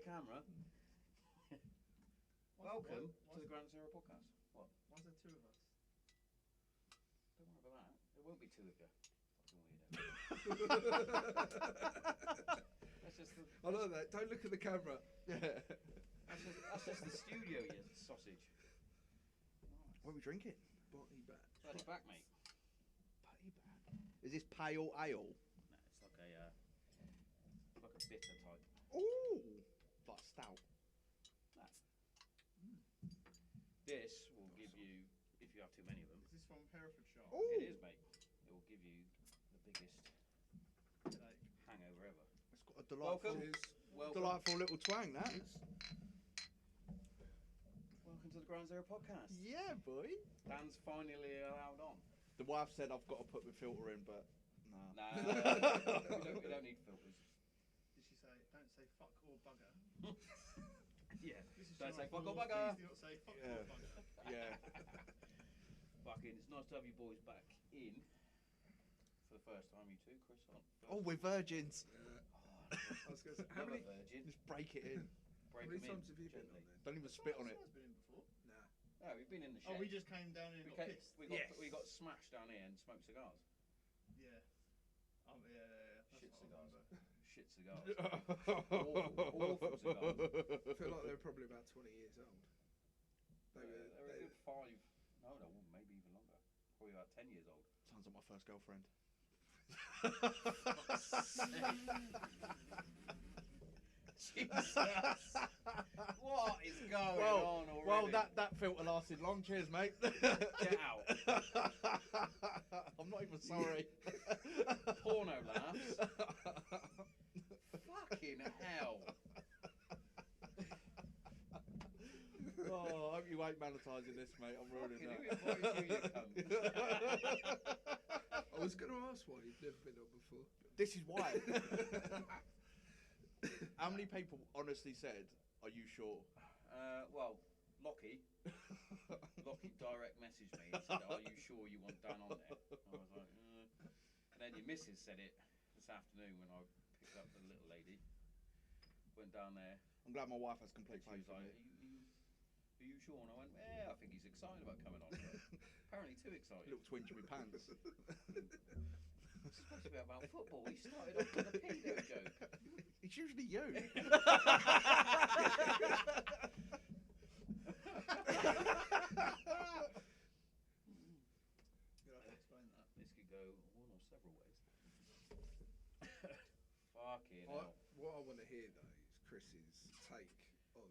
camera. Welcome to the Granite Zero podcast. What? Why is there two of us? Don't worry about that. There won't be two of you. Fucking weirdo. I know that. Don't look at the camera. That's just the studio, you sausage. Nice. What are we drinking? Body back. Buddy back, mate. Putty back. Is this pale ale? No, it's like a bitter type. Ooh, like stout. No. This will give you, if you have too many of them. Is this from Herefordshire? Ooh. It is, mate. It will give you the biggest hangover ever. It's got a delightful, Welcome. delightful little twang. That is. Welcome to the Ground Zero podcast. Yeah, boy. Dan's finally allowed on. The wife said I've got to put my filter in, but nah. Nah, we don't need filters. Did she say, don't say fuck or bugger? Yeah. This is Don't say Channel fuck or 4, bugger. Please do not say fuck Yeah. or bugger. Yeah. Fucking, it's nice to have you boys back in for the first time. You two, Chris, aren't? Oh, we're virgins. I was going to say, how many virgin? Just break it in. Break times them in have you been gently. on then? Don't even spit on it. Someone's been in before. Nah. No, we've been in the shed. Oh, we just came down here and got pissed. We got smashed down here and smoked cigars. Yeah. Yeah. That's Shit what I cigars. remember. Shit cigars. Awful cigars. I feel like they're probably about 20 years old. They were a good 5. No, maybe even longer. Probably about 10 years old. Sounds like my first girlfriend. Jesus. What is going on already? Well, that filter lasted long. Cheers, mate. Get out. I'm not even sorry. Porno laughs. Fucking hell. Oh, I hope you ain't monetising this, mate. I'm ruining Fucking that. who invited you, you cunt? I was going to ask why you've never been on before. This is why. How many people honestly said, "Are you sure?" Well, Lockie direct messaged me and said, "Are you sure you want Dan on there?" I was like, And then your missus said it this afternoon when I picked up the little lady. Went down there. I'm glad my wife has complete She was faith in like, me. are you sure? And I went, yeah, I think he's excited about coming on. Apparently too excited. Little twinge in my pants. It's supposed to be about football. He started off with a pedo joke. It's usually you. You'll have to explain that. This could go one or several ways. Fucking hell. What I want to hear, though, is Chris's take on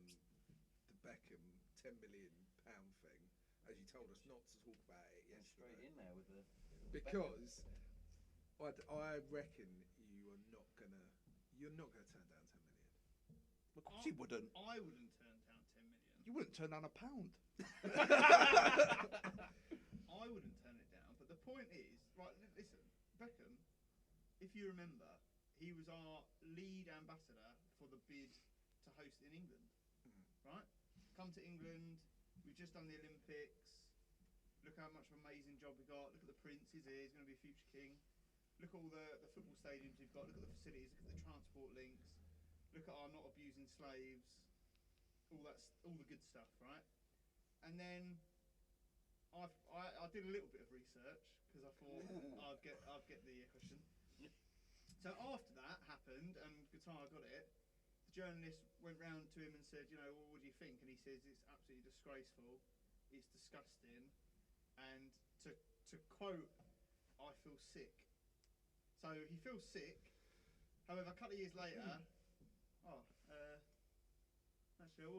the Beckham £10 million thing, as you told us not to talk about it Went straight yesterday. in there with the Because I reckon you're not gonna turn down 10 million. Of course you wouldn't. I wouldn't turn down 10 million. You wouldn't turn down £1. I wouldn't turn it down. But the point is, right, listen, Beckham, if you remember, he was our lead ambassador for the bid to host in England. Right? Come to England, we've just done the Olympics. Look how much of an amazing job we got. Look at the Prince, he's here, he's going to be a future king. Look at all the football stadiums we've got. Look at the facilities. Look at the transport links. Look at our not abusing slaves. All the good stuff, right? And then I did a little bit of research because I thought I'd get the question. So after that happened and Guitar got it, the journalist went round to him and said, well, what do you think? And he says it's absolutely disgraceful. It's disgusting. And to quote, I feel sick. So he feels sick. However, a couple of years later, actually, I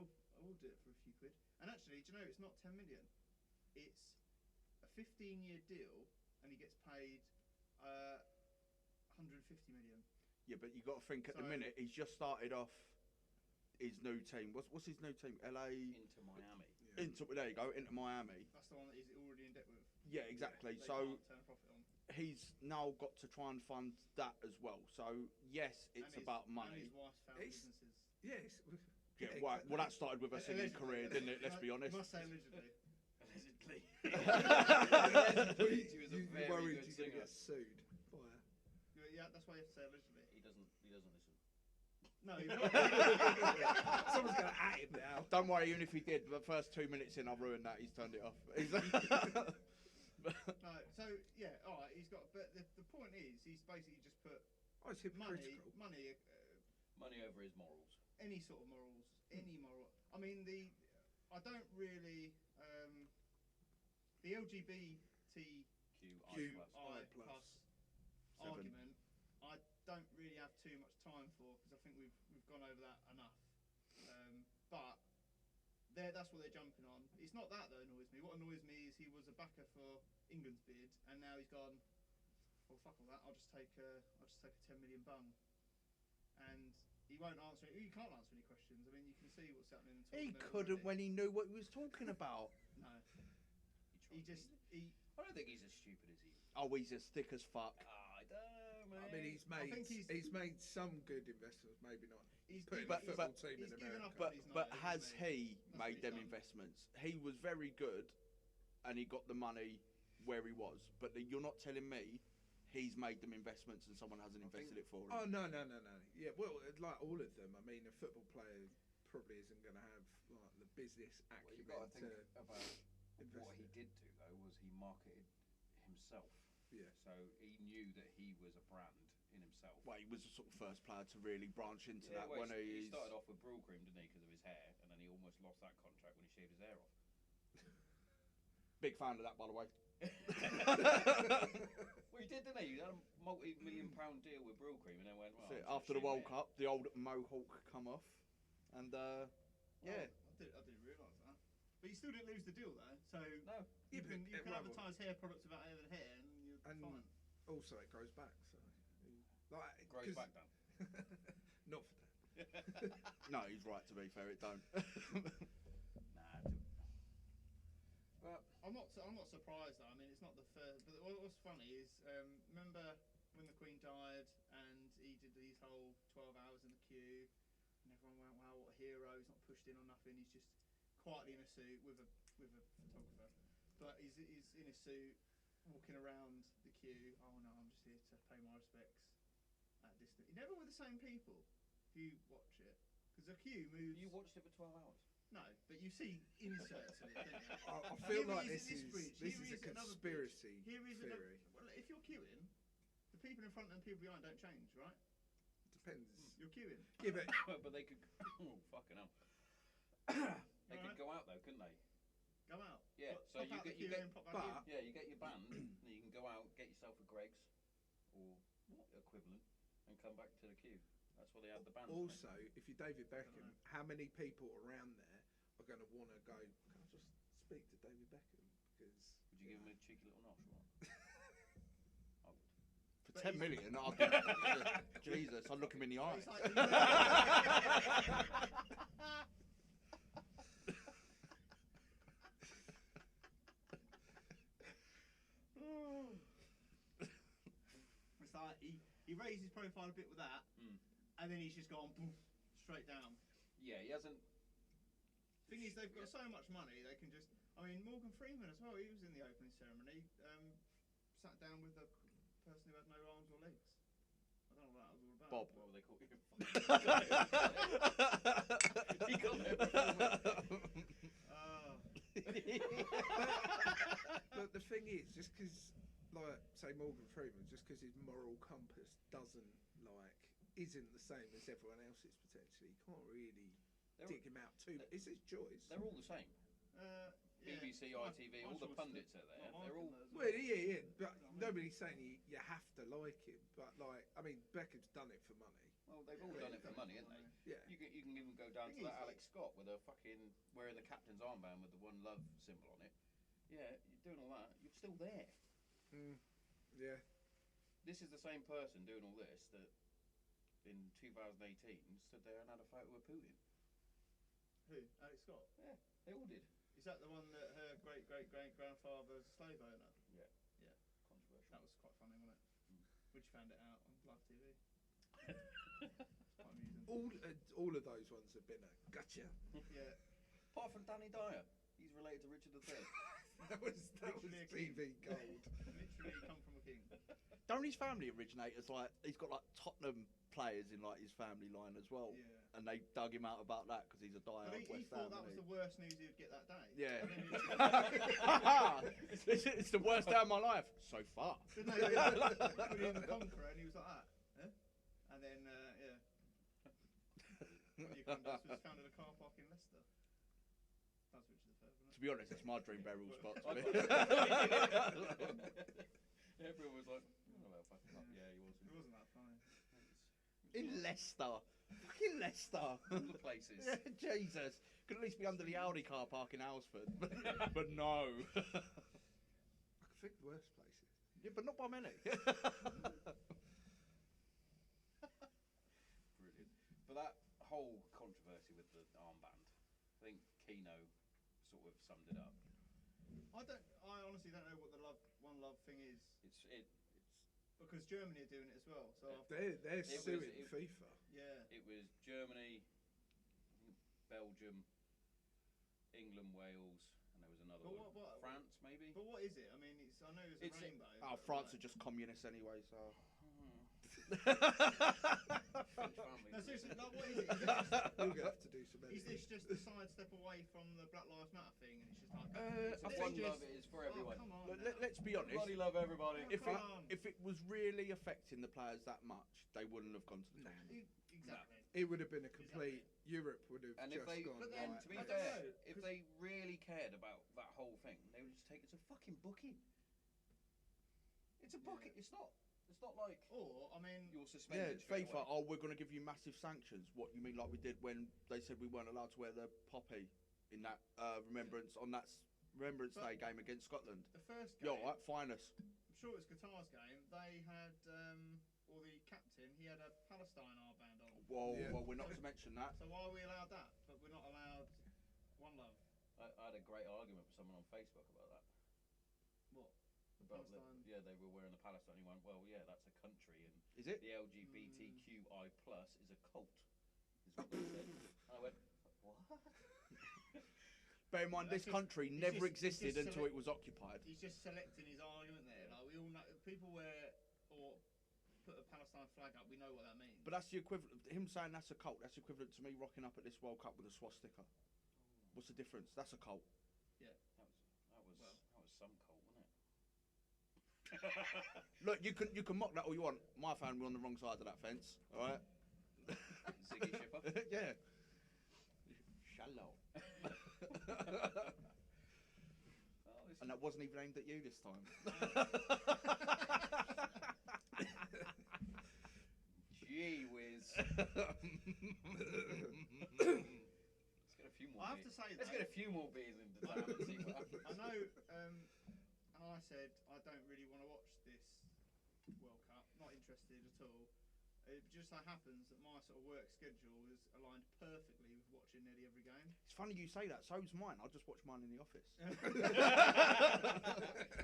will do it for a few quid. And actually, do you know, it's not 10 million. It's a 15-year deal, and he gets paid 150 million. Yeah, but you got to think at the minute he's just started off his new team. What's his new team? LA Into Miami. Yeah. There you go, into Miami. That's the one that he's already in debt with. Yeah, exactly. They So can't turn a profit on. he's now got to try and fund that as well. So yes, it's about And money. his wife's found It's- businesses. Yes. Yeah, right. Well, that started with a singing career, didn't it? Let's be honest. You must say allegedly. Allegedly. You He was a very worried good you're going to singer. get sued by her. Yeah, that's why you have to say allegedly. He doesn't listen. No, he Someone's going to at him now. Don't worry, even if he did, the first 2 minutes in, I've ruined that. He's turned it off. No, so yeah, all right. He's got, but the point is, he's basically just put Oh, it's hypocritical. money, Money over his morals. any sort of morals, any moral. I mean, I don't really the LGBTQI plus argument. I don't really have too much time for because I think we've gone over that enough. But that's what they're jumping on. It's not that that annoys me. What annoys me is he was a backer for England's bid, and now he's gone. Well, fuck all that. I'll just take a 10 million bung, and he won't answer. He can't answer any questions. I mean, you can see what's happening. He couldn't when he knew what he was talking about. No, I don't think he's as stupid as he is. Oh, he's as thick as fuck. I don't know, I mean, he's made some good investments, maybe not. He's putting given- a football team in he's given America. up. But He's not, has isn't he That's what made he's them done. investments? He was very good, and he got the money where he was. But you're not telling me he's made them investments and someone hasn't invested it for him. Oh no. Yeah, well, like all of them. I mean, a football player probably isn't going to have like the business What acumen you got to think about invest what he in. did do though was he marketed himself. Yeah. So he knew that he was a brand in himself. Well, he was the sort of first player to really branch into that well, when he he's... started off with Brill Cream, didn't he, because of his hair, and then he almost lost that contract when he shaved his hair off. Big fan of that, by the way. Well, he did, didn't he? He had a multi-million-pound deal with Brill Cream, and then went, well, So I'm just after the gonna World shave my Cup, the old mohawk come off, and yeah. I didn't realise that. But you still didn't lose the deal though. So hair. No. you Yeah, can but it advertise hair products without having hair, and you're And fine. also, it grows back. So, like, It grows back down. Not for that. No, he's right. To be fair, it don't. Nah, but I'm not surprised though. I mean, it's not the first. But what's funny is, remember when the Queen died and he did these whole 12 hours in the queue, and everyone went, "Wow, what a hero! He's not pushed in or nothing. He's just quietly in a suit with a photographer, but he's in a suit, walking around the queue. Oh no, I'm just here to pay my respects at a distance. You're never with the same people if you watch it, because the queue moves. you watched it for 12 hours. No, but you see inserts of it, don't you? I feel Here like he is this at this is bridge, a here he is at another bridge, conspiracy Here is theory. another. Well, if you're queuing, the people in front and the people behind don't change, right? Depends. You're queuing. Yeah, but But they could. Oh, fucking hell. They could Alright. go out though, couldn't they? Go out. Yeah, Pop so you out the get- queue and pop back but- in. Yeah, you get your band, and you can go out, get yourself a Greg's or equivalent, and come back to the queue. That's what they had the band. for. also, if you're David Beckham, how many people around there are going to want to go, can I just speak to David Beckham? Because Would you give him a cheeky little notch or what? I would. For But 10 he's- million, Jesus, I'd look him in the eye. It's like- It's like he raised his profile a bit with that, and then he's just gone boom, straight down. Yeah, he hasn't. Thing is, they've got so much money, they can just. I mean, Morgan Freeman as well. He was in the opening ceremony. Sat down with the person who had no arms or legs. I don't know what that was all about. Bob. What were they called? He got there performing. But the thing is, just because, like, say Morgan Freeman, just because his moral compass isn't the same as everyone else's potentially, you can't really dig him out too. It's his choice. They're all the same. Yeah. BBC, ITV, all the pundits are there. They're all. Well, yeah, but nobody's saying you have to like him. But like, I mean, Beckham's done it for money. Well, they've all done it for money, haven't they? Yeah. You can even go down to Thing that is, Alex Scott with a fucking wearing the captain's armband with the one love symbol on it. Yeah, you're doing all that. You're still there. Yeah. This is the same person doing all this that in 2018 stood there and had a photo with Putin. Who? Alex Scott? Yeah, they all did. Is that the one that her great-great-great-grandfather was a slave owner? Yeah. Yeah. Controversial. That was quite funny, wasn't it? Which found it out on live TV. It's quite amusing. All of those ones have been a gotcha. Yeah. Apart from Danny Dyer, he's related to Richard III. that was Literally a king. TV gold. Literally come from a king. Don't his family originate as like he's got like Tottenham players in like his family line as well, Yeah. and they dug him out about that because he's a But diehard he West thought Ham. that was the worst news he would get that day. Yeah. And then It's the worst day of my life so far. Didn't they put him in the Conqueror and he was like that? Huh? And then, yeah. What you can do was found in a car park in Leicester. That's Richard III, wasn't it? To be honest, that's my dream burial spot. Everyone was like, oh, well, fucking up. Yeah, he wasn't. It wasn't that funny. In Leicester. Fucking Leicester. All the places. Yeah, Jesus. Could at least be under the Audi car park in Alsford. But no. I could think worse places. Yeah, but not by many. Brilliant. But that whole controversy with the armband, I think Keno sort of summed it up. I honestly don't know what the One Love thing is. It's Because Germany are doing it as well. So They're suing FIFA. yeah. It was Germany, I think Belgium, England, Wales, and there was another But one. what- France, maybe. But what is it? I mean, I know it's a It's- rainbow. Oh, but France like- are just communists anyway, so. French family. No, seriously, like, what is it? Is it just, We're gonna have to do some is editing. this just a sidestep away from the Black Lives Matter thing? And it's just like, It's let's One just- Love is for everyone. Oh, come on. Let's be honest. Everybody love everybody. Oh, If come it, on. if it was really affecting the players that much, they wouldn't have gone to the tournament. Exactly. It would have been a complete. Europe would have And just if they, gone. but then, right, to be I don't fair, know, if 'cause- they really cared about that whole thing, they would just take it to fucking booking. It's a booking. Yeah. It's not like Or, I mean, you're Yeah, suspended. straight FIFA. away. Oh, we're going to give you massive sanctions. What you mean, like we did when they said we weren't allowed to wear the poppy in that remembrance on that Remembrance But- Day game against Scotland? the first Yo, game, right, fine us. I'm sure it was Qatar's game, they had, or the captain, he had a Palestine armband on. Whoa, Yeah. well, we're not to mention that. So why are we allowed that, but we're not allowed One Love? I had a great argument with someone on Facebook about that. What? About Palestine? yeah, they were wearing the Palestine. He went, well, yeah, that's a country, and Is it? the LGBTQI plus is a cult. Is what they said. And I went, what? Bear in mind, this That's just- country he's never just- he's existed just until it was occupied. He's just selecting his argument there. Like, we all know, people wear or put a Palestine flag up, we know what that means. But that's the equivalent. Him saying that's a cult. That's equivalent to me rocking up at this World Cup with a swastika. What's the difference? That's a cult. That was some cult, wasn't it? Look, you can mock that all you want. My family were on the wrong side of that fence. All right. Ziggy Shipper. Yeah. Shallow. Oh, this And that wasn't even aimed at you this time. Gee whiz. Let's get a few more. I have to beers. say, Let's though, get a few more beers into that and see what happens. I know, and I said I don't really want to watch this World Cup. Not interested at all. It just so happens that my sort of work schedule is aligned perfectly with watching nearly every game. It's funny you say that. So's mine. I just watch mine in the office.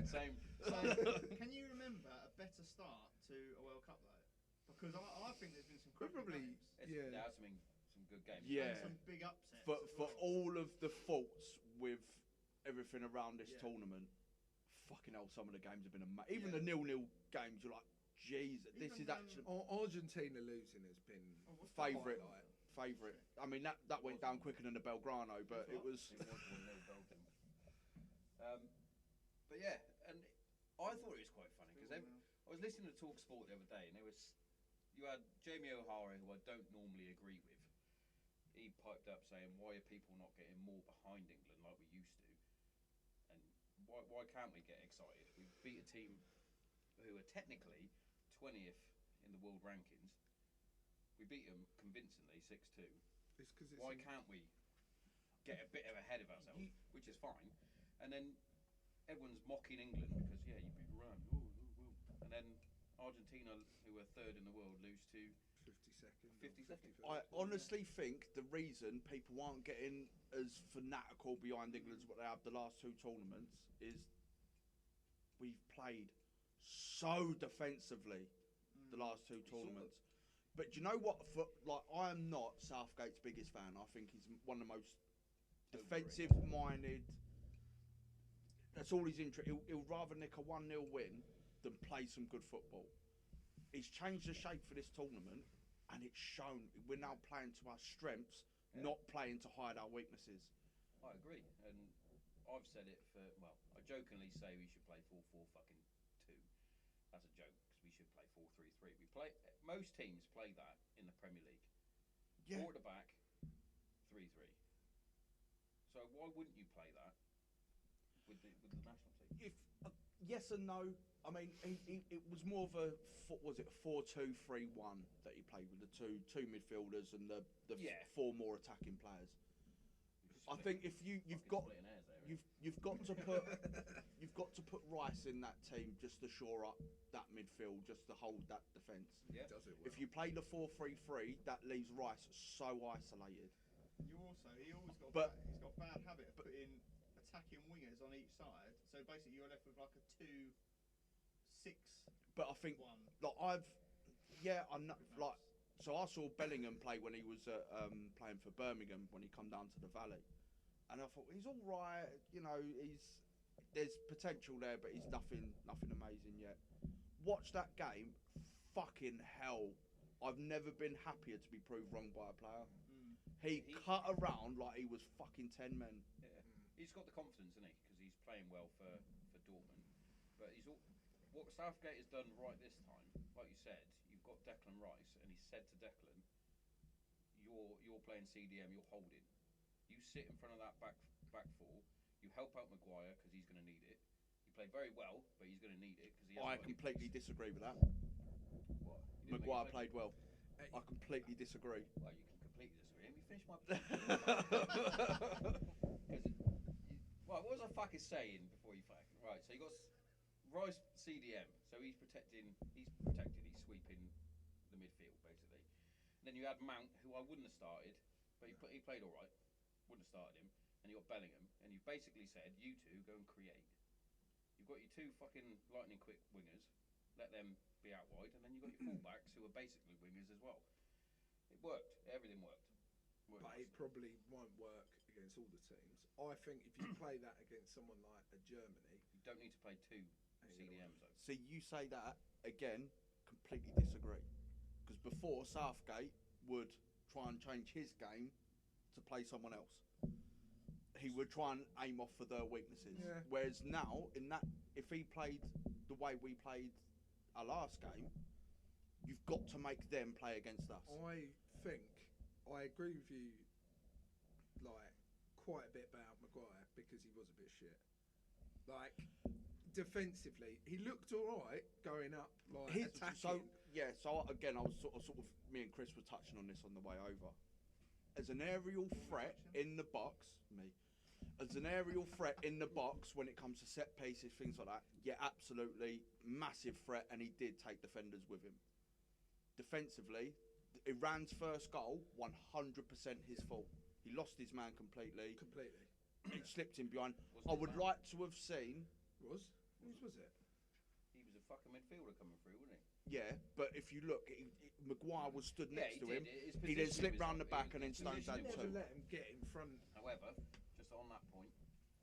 Same. So, can you remember a better start to a World Cup though? Because I think there's been some cracking Probably, games yeah. There are some good games. Yeah. and some big upsets. For as for well. all of the faults with everything around this Yeah. tournament, fucking hell, some of the games have been amazing. Even Yeah. the 0-0 games, you're like, jeez, this Even, is actually Argentina losing has been what's the favourite. highlight? Favourite. I mean, that went down quicker than the Belgrano, but it was. It was 1-0 Belgium. But yeah, and I thought it was quite funny because I was listening to Talk Sport the other day, and you had Jamie O'Hara, who I don't normally agree with. He piped up saying, "Why are people not getting more behind England like we used to? And why can't we get excited? We beat a team who are technically 20th in the world rankings. We beat them convincingly 6-2. It's 'cause it's Why in- can't we get a bit ahead of ourselves, which is fine?" And then everyone's mocking England because you beat Iran, and then Argentina, who are third in the world, lose to 52nd. 52nd. I honestly think the reason people aren't getting as fanatical behind England as what they have the last two tournaments is we've played so defensively the last two tournaments. But do you know what? I am not Southgate's biggest fan. I think he's one of the most defensive-minded. That's all he's interested. He'll rather nick a 1-0 win than play some good football. He's changed the shape for this tournament, and it's shown. We're now playing to our strengths, Yeah. not playing to hide our weaknesses. I agree, and I've said it for, well, I jokingly say we should play 4-4 fucking 2. That's a joke, because we should play 4-3-3. Most teams play that in the Premier League. Yeah. 4 at the back, 3-3. So why wouldn't you play that with the national team? If yes and no. I mean, it was more of a 4-2-3-1 that he played with the two midfielders and the Yeah. 4 more attacking players. I think if you've got Splitting hairs there, you've got to put Rice in that team just to shore up that midfield, just to hold that defence. Yeah. Does it well. If you play the 4-3-3, that leaves Rice so isolated. He always got But- he's got a bad habit of putting attacking wingers on each side. So basically, you're left with like a 2-6-1. But I think I know, like, so I saw Bellingham play when he was playing for Birmingham when he come down to the Valley, and I thought he's all right. You know, there's potential there, but he's nothing amazing yet. Watch that game, fucking hell! I've never been happier to be proved wrong by a player. He cut around like he was fucking 10 men. Yeah. He's got the confidence, isn't he? Because he's playing well for Dortmund. But what Southgate has done right this time, like you said, you've got Declan Rice, and he said to Declan, "You're playing CDM, you're holding. You sit in front of that back four. You help out Maguire because he's going to need it. You play very well, but he's going to need it because he." I completely disagrey with that. What? You didn't think Maguire he played well. I completely disagree. Well, you can completely disagree. Let me finish my Right, what was I fucking saying before you fucking... Right, so you got Rice CDM, so he's sweeping the midfield, basically. And then you had Mount, who I wouldn't have started, but he played all right. Wouldn't have started him. And you got Bellingham, and you basically said, you two go and create. You've got your 2 fucking lightning quick wingers, let them be out wide, and then you've got your fullbacks who are basically wingers as well. It worked. Everything worked. But it probably won't work against all the teams. I think if you play that against someone like a Germany, You don't need to play 2 CDMs though. See, you say that again, completely disagree. Because before, Southgate would try and change his game to play someone else. He would try and aim off for their weaknesses. Yeah. Whereas now, if he played the way we played our last game, you've got to make them play against us. I agree with you, like, quite a bit about Maguire because he was a bit shit. Like, defensively, he looked all right going up, like, attacking. So again, I was sort of, me and Chris were touching on this on the way over. As an aerial threat in the box, as an aerial threat in the box when it comes to set pieces, things like that, yeah, absolutely massive threat, and he did take defenders with him. Defensively, Iran's first goal, 100% his fault. He lost his man completely. It slipped him behind. I would like to have seen. Whose was it? He was a fucking midfielder coming through, wasn't he? Yeah, but if you look, Maguire was stood next to him. His He then positioning slipped was round off. the back, His and then Stones had positioning Never was two. let him get in front. However, just on that point,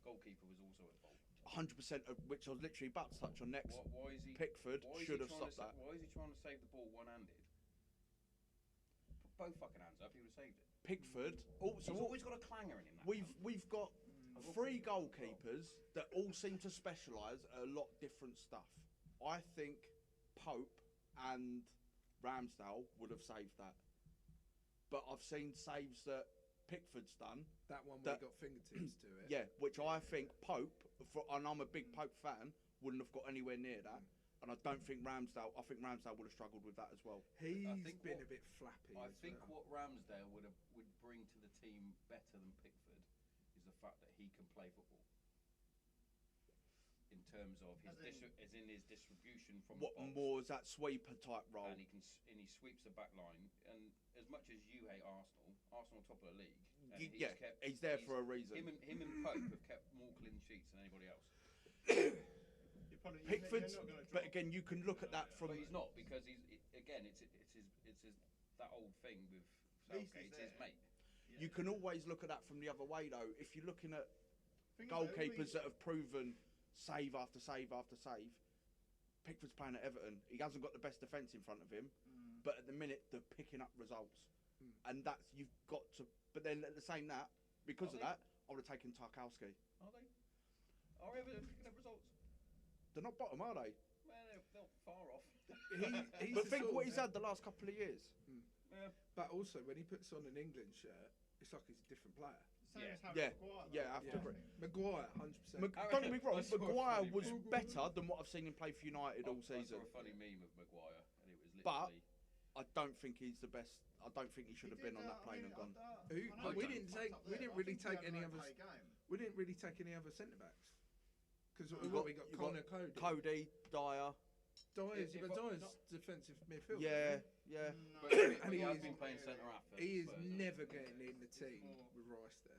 goalkeeper was also at fault. 100%, of which I was literally about to touch on next. Why is he? Pickford why is should he have trying stopped that. Why is he trying to save the ball one-handed? Put both fucking hands up, he would have saved it. Pickford. He's always got a clanger in him. That We've got 3 goalkeepers that all seem to specialise at a lot different stuff. I think Pope and Ramsdale would have saved that, but I've seen saves that Pickford's done. That one where he got fingertips to it. Yeah, which I think Pope, and I'm a big Pope fan, wouldn't have got anywhere near that. And I don't think Ramsdale. I think Ramsdale would have struggled with that as well. He's think been what- a bit flappy. I as think well. what Ramsdale would bring to the team better than Pickford is the fact that he can play football. In terms of his distribution from What the box, more is that sweeper type role? and he sweeps the back line. And as much as you hate Arsenal top of the league. And He's there for a reason. Him and Pope have kept more clean sheets than anybody else. Pickford's, but again, you can look at that from. But he's not, because it's his that old thing with Southgate. It's his mate. You can always look at that from the other way, though. If you're looking at goalkeepers that have proven save after save after save, Pickford's playing at Everton. He hasn't got the best defence in front of him, but at the minute they're picking up results, Mm. and that's you've got to. But then at the same that, because Are of they? that, I would have taken Tarkowski. Are they? Are Everton picking up results? They're not bottom, are they? Well, they're not far off. He's But the think sort what of- he's had the last couple of years. Yeah. But also, when he puts on an England shirt, it's like he's a different player. Same Yeah. as Harry Yeah, Maguire, yeah, though. I have to Yeah. agree. Maguire, 100%. Don't get me wrong, I saw a Maguire funny was meme. better than what I've seen him play for United all I saw season. a funny meme of Maguire, and it was But- literally. I don't think he's the best. I don't think he should have been on that plane and gone. But we didn't really take any others. Game. We didn't really take any other centre backs because No. we got You Connor Cody. Cody, Dyer. Dyer's, If but I- Dyer's defensive midfielder. Yeah, yeah. No, But And he he has is- been playing centre half. for He is Spurs, hasn't never he? getting in the team more- with Rice there.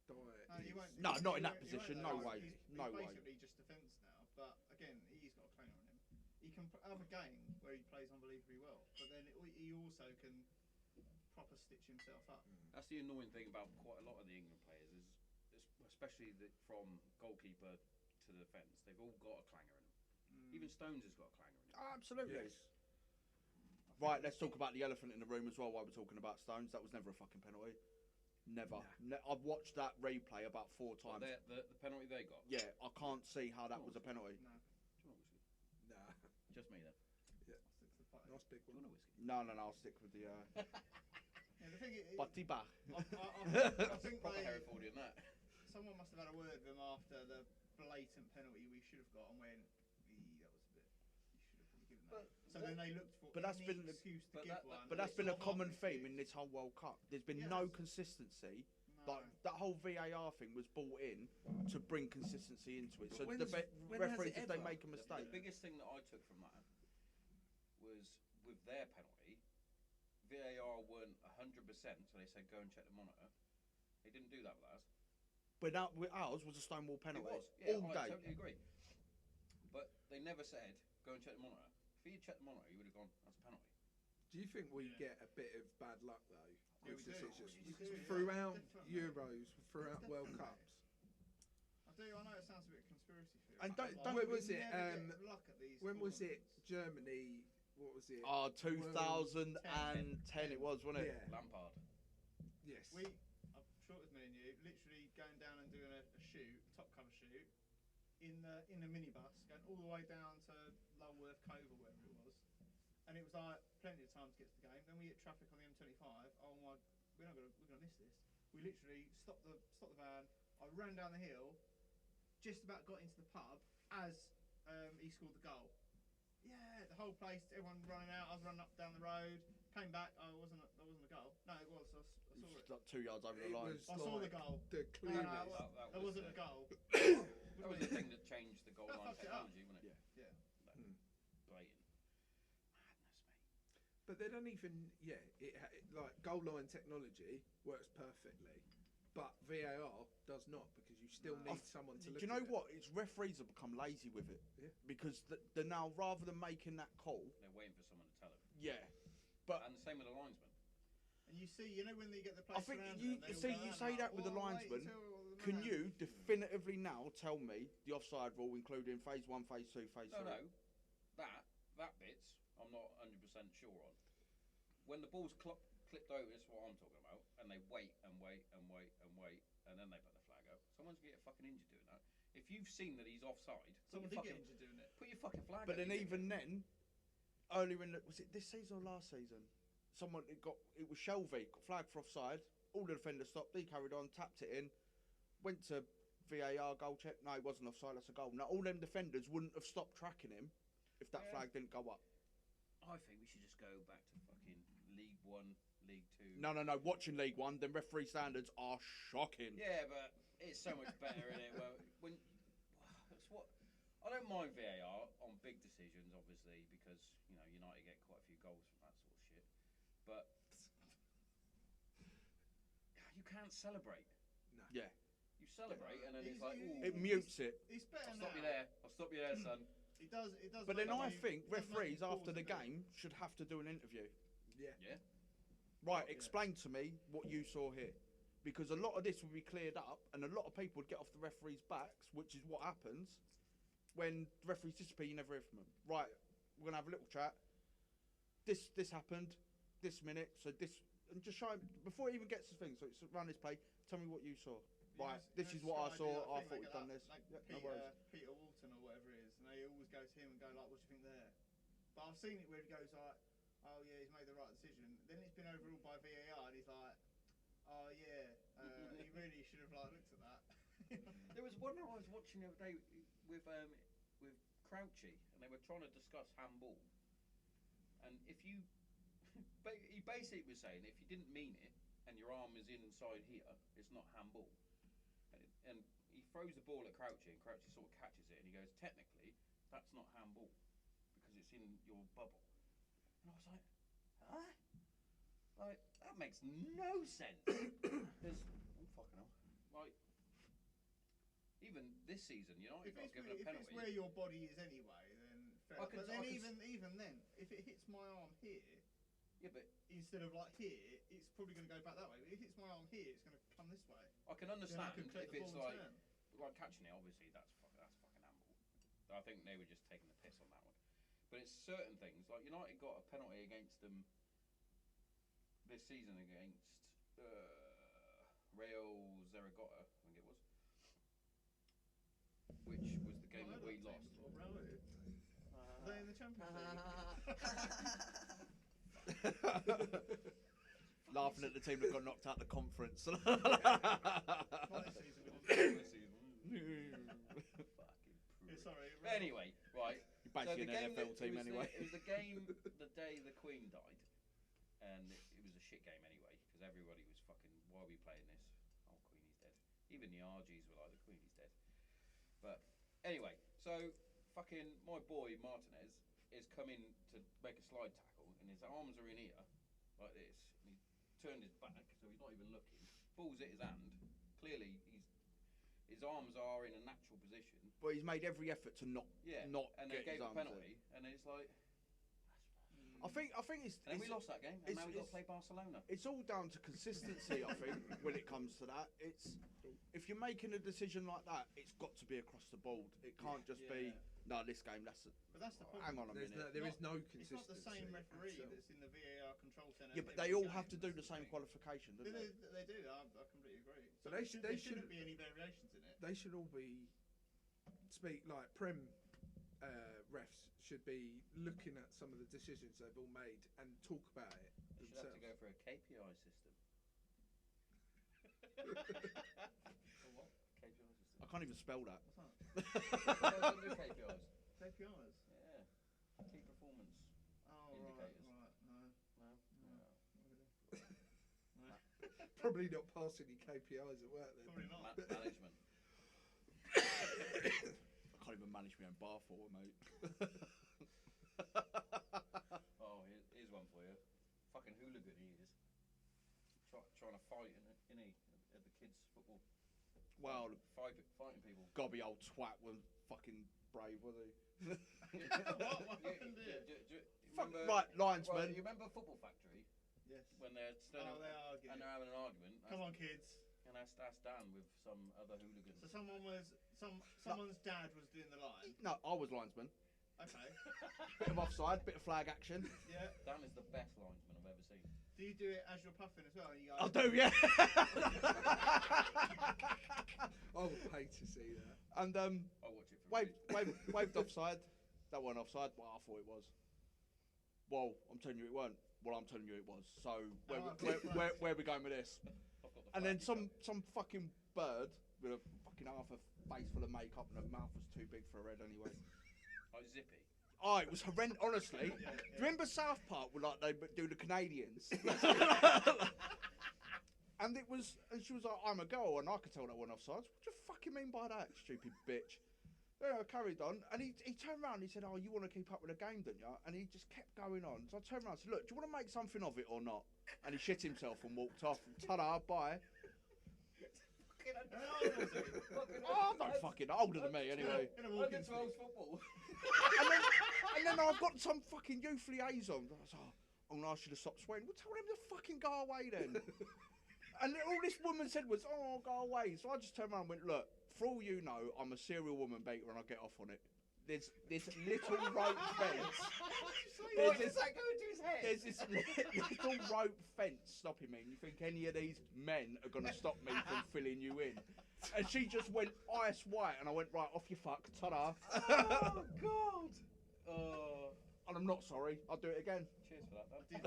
Dyer. No, you won't, No, not in that you won't position, though. no way, He's no way. basically just defence now, but again, he's got a clanger on him. He can have a game where he plays unbelievably well, but then he also can proper stitch himself up. That's the annoying thing about quite a lot of the England players is, especially from goalkeeper to the defence, they've all got a clanger in them. Even Stones has got a clanger in him. Absolutely. Yes. Right, let's talk about the elephant in the room as well while we're talking about Stones. That was never a fucking penalty. Never. I've watched that replay about 4 Well, times. the penalty they got. Yeah, I can't see how that was a penalty. No, Do you want whiskey? Nah, Just me then. I'll stick to the fight. nice big Do you one. want a whiskey? No, I'll stick with the Yeah, the thing is, Batiba. I think Proper they, Herefordie in that. someone must have had a word with him after the blatant penalty we should have got and went, that was a bit, you should have probably given that. So then they looked for But that's any been the- excuse to but give that- one. But and that's it's been a not hard common to theme excuse. in this whole World Cup. There's been no Yes. consistency. No. Like that whole VAR thing was brought in to bring consistency into it. But So when the has referees, it if they ever? make a The mistake, biggest thing that I took from that was with their penalty, VAR weren't 100%, so they said go and check the monitor. They didn't do that with ours. but now with ours was a Stonewall penalty It was, yeah, all I day. totally agree. But they never said go and check the monitor. If he'd checked the monitor, he would have gone, that's a penalty. Do you think we Yeah. get a bit of bad luck though Yeah, with we do. decisions We do, yeah, throughout definitely. Euros, throughout World Definitely. Cups? I know it sounds a bit conspiracy theory. And but, don't- like, when we was it, never get luck at these When was it? tournaments. Germany. What was it? 2010 it was, wasn't it? Yeah. Lampard. Yes. I'm sure it was me and you, literally going down and doing a shoot, top cover shoot, in the minibus, going all the way down to Lulworth Cove or wherever it was, and it was like plenty of time to get to the game. Then we hit traffic on the M25. Oh my, we're gonna miss this. We literally stopped the van. I ran down the hill, just about got into the pub as he scored the goal. Yeah, the whole place, everyone running out. I was running up down the road. Came back. Oh, it wasn't a goal. No, it was. I saw it. Like 2 yards over the It line. was I saw the like goal. the No, clearest. that wasn't a goal. That was the thing that changed the goal That line fucked it up. technology, wasn't it? Yeah. That Hmm. blatant. Madness, mate. But they don't even. Yeah, like goal line technology works perfectly, but VAR does not because you still No. need someone to Do look. you know at it. what? It's referees have become lazy with it. Yeah. Because they're now, rather than making that call, They're waiting for someone to tell them. yeah. But And the same with the linesman. And you see, when they get the I place think around you them, they all see, go you around say like, that with the "Oh, wait linesman. till the Can man-" you definitively now tell me the offside rule, including phase 1, phase 2, phase 3? No. That bit's I'm not 100% sure on. When the ball's clipped over, that's what I'm talking about, and they wait and wait and wait and wait, and then they put the flag up. Someone's gonna get fucking injured doing that. If you've seen that he's offside, Someone put did your get injured doing it. put your fucking flag But up. then you even dickhead. then, earlier in the, was it this season or last season? It was Shelby, got flagged for offside. All the defenders stopped. He carried on, tapped it in, went to VAR goal check. No, it wasn't offside. That's a goal. Now all them defenders wouldn't have stopped tracking him if that Yeah. flag didn't go up. I think we should just go back to fucking League 1, League 2. No. Watching League One, then referee standards are shocking. Yeah, but it's so much better, isn't it? Well, that's what I don't mind VAR on big decisions, obviously, because United get quite a few goals from that sort of shit. But you can't celebrate. No. Yeah. You celebrate, and then it's He's- like, he- ooh, It mutes it. It's better I'll now. stop you there. I'll stop you there, son. It does. But then make I you- think it does make referees you after pause the a bit. game should have to do an interview. Yeah. Yeah. Right, Yeah. explain to me what you saw here. Because a lot of this will be cleared up and a lot of people would get off the referees' backs, which is what happens when the referees disappear, you never hear from them. Right, we're going to have a little chat. this happened, this minute, so this, and just show him before he even gets the thing. So it's run this play. Tell me what you saw. Right, this is what I saw. I thought we'd done this. Like Yeah, no worries. Peter Walton or whatever it is, and they always go to him and go like, "What do you think there?" But I've seen it where he goes like, "Oh yeah, he's made the right decision." Then it's been overruled by VAR, and he's like, "Oh yeah, he really should have like looked at that." There was one I was watching the other day with Crouchy, and they were trying to discuss handball. And if you, he basically was saying if you didn't mean it and your arm is inside here, it's not handball. And he throws the ball at Crouchy, and Crouchy sort of catches it, and he goes, technically, that's not handball because it's in your bubble. And I was like, huh? Like, that makes no sense. There's, oh fucking hell, like. Even this season, United got given a penalty. If it's where your body is anyway, then fair. But then even then, if it hits my arm here, yeah, but instead of like here, it's probably going to go back that way. But if it's my arm here, it's going to come this way. I can understand if it's like catching it. Obviously, that's fucking handball. I think they were just taking the piss on that one. But it's certain things like United got a penalty against them this season against Real Zaragoza, I think it was. Which was the game that we lost. Are they in the Champions League? Laughing at the team that got knocked out the conference. Not this season, sorry. Anyway, right. You're basically an NFL team anyway. It was the game the day the Queen died, and it was a shit game anyway because everybody was fucking. Why are we playing this? Oh, Queenie's dead. Even the RGs were like, the Queenie's dead. But anyway, so fucking my boy Martinez is coming to make a slide tackle, and his arms are in here, like this. And he turned his back, so he's not even looking. Ball's at his hand. Clearly, his arms are in a natural position. But he's made every effort to not and they get gave his a arms penalty, and it's like. I think it's. And then we lost that game, and now we've got to play Barcelona. It's all down to consistency, I think, when it comes to that. It's if you're making a decision like that, it's got to be across the board. It can't just be no. This game, But that's the problem. hang on a minute. There is no It's consistency. not the same referee that's in the VAR control centre. Yeah, but they all have to do the same qualification, don't they? They do. I completely agree. But There they shouldn't be any variations in it. They should all be like Prem refs should be looking at some of the decisions they've all made and talk about it They should have to go for a KPI system. What? KPI system. I can't even spell that. What's that? Don't do KPIs. KPIs. Yeah. Key performance. Oh, Indicators. right. No. Probably not passing any KPIs at work then. Probably not. Management. I can't even manage my own bar for it, mate. Oh, here's one for you. Fucking hooligan he is. Trying to fight in at the kids' football. Well, fighting people. gotta be old twat was fucking brave, was he? What happened here? Right, linesman. Well, you remember Football Factory Yes. when they're standing They argue. and they're having an argument? Come on, kids. And that's Dan with some other hooligan. So someone's dad was doing the line. No, I was linesman. Okay. Bit of offside, bit of flag action. Yeah. Dan is the best linesman I've ever seen. Do you do it as you're puffing as well? And you go, I do, yeah. I would pay to see that. And I'll watch it for waved offside. That wasn't offside. Well, I thought it was. Well, I'm telling you it weren't. Well, I'm telling you it was. So where are we going with this? And then some fucking bird with a fucking half a face full of makeup and her mouth was too big for her head anyway. Oh, Zippy. Oh, it was horrendous. Honestly, do you remember South Park where like they do the Canadians? And it was, and she was like, "I'm a girl," and I could tell that one offsides. What do you fucking mean by that, stupid bitch? Yeah, I carried on, and he turned around and he said, "Oh, you want to keep up with the game, don't you?" And he just kept going on. So I turned around and said, "Look, do you want to make something of it or not?" And he shit himself and walked off. Ta-da, bye. Oh, don't fucking older than me anyway. Under 12 football. and then I've got some fucking youth liaison. I was like, "Oh no, I should have stopped swearing." Well, tell him to fucking go away then. And all this woman said was, "Oh, go away." So I just turned around and went, "Look, for all you know, I'm a serial woman beater and I get off on it. there's this little rope fence. Why does that go into his head? There's this little rope fence stopping me, and you think any of these men are going to stop me from filling you in? And she just went ice white, and I went, right, off you fuck, ta-da. Oh, God. Oh. And I'm not sorry, I'll do it again. Cheers for that, Dan.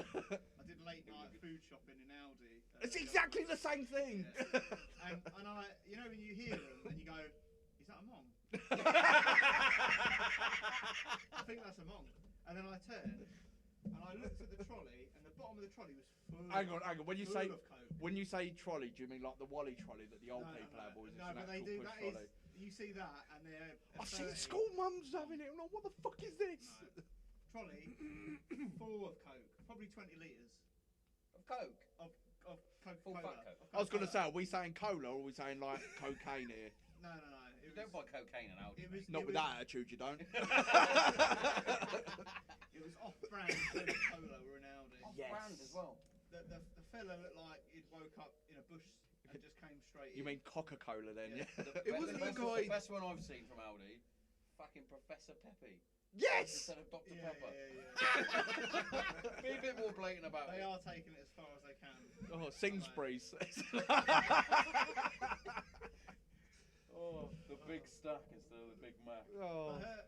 I did late night food shopping in Aldi. It's exactly the same thing. Yeah. And I, you know, when you hear them and you go, is that a mong? I think that's a mong. And then I turned and I looked at the trolley, and the bottom of the trolley was full. Hang on. When you say of Coke. when you say trolley, do you mean like the Wally trolley that the old No, people have, or is it no, an but they actual do. push That is, trolley? you see that, and they're. I've seen 30. school mums having it. I'm like, what the fuck is this? No. Trolley full of Coke, probably 20 litres Of Coke? of Full Coca-Cola. fat Coke. I was going to say, are we saying cola or are we saying like cocaine here? No. You don't buy cocaine in Aldi. Not with that attitude, you don't. It was off-brand Coca-Cola were in Aldi. Off-brand as well. The fella looked like he'd woke up in a bush and just came straight You in. mean Coca-Cola then? Yeah. Yeah. It wasn't the guy. The best one I've seen from Aldi, fucking Professor Peppy. Yes. Instead of Dr. Yeah, Pepper. yeah. Be a bit more blatant about They it. are taking it as far as they can. Oh, Sainsbury's. Oh, the big stack instead of the Big Mac. Oh. But,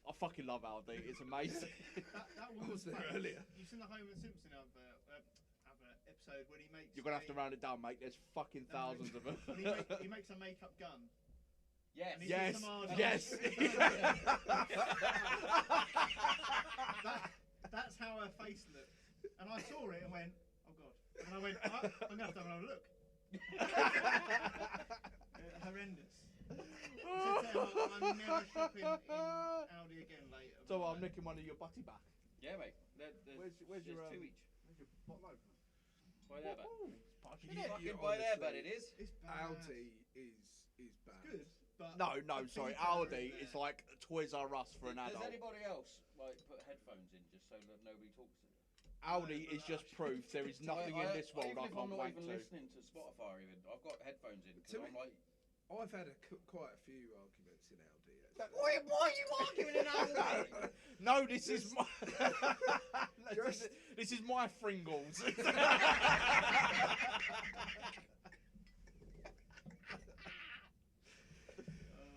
I fucking love Aldi. It's amazing. that I was there face, earlier. You've seen the Homer Simpson episode when he makes. You're gonna have to round it down, mate. There's fucking thousands of them. He makes a makeup gun. Yes. And he Yes. puts the margin Yes. That's how her face looked. And I saw it and went, oh God. And I went, I'm going to have to have another look. Horrendous. I said to her, I'm never shopping in Aldi again later. So I'm nicking one of your butty back. Yeah, mate. Where's your two each? Where's your bottle opener? By there, bud. You- Fucking you by there, bud. honestly- It is. It's bad. Aldi is bad. Good. But No, the sorry. bigger Aldi is is like Toys R Us for an Does adult. anybody else like put headphones in just so that nobody talks to them? Aldi is just proof there is nothing in this world I even if can't I'm not wait even to. listening to Spotify, even I've got headphones in To because I'm me- like, I've had quite a few arguments in Aldi. actually. why are you arguing in Aldi? No, this is my. this is my Fringles.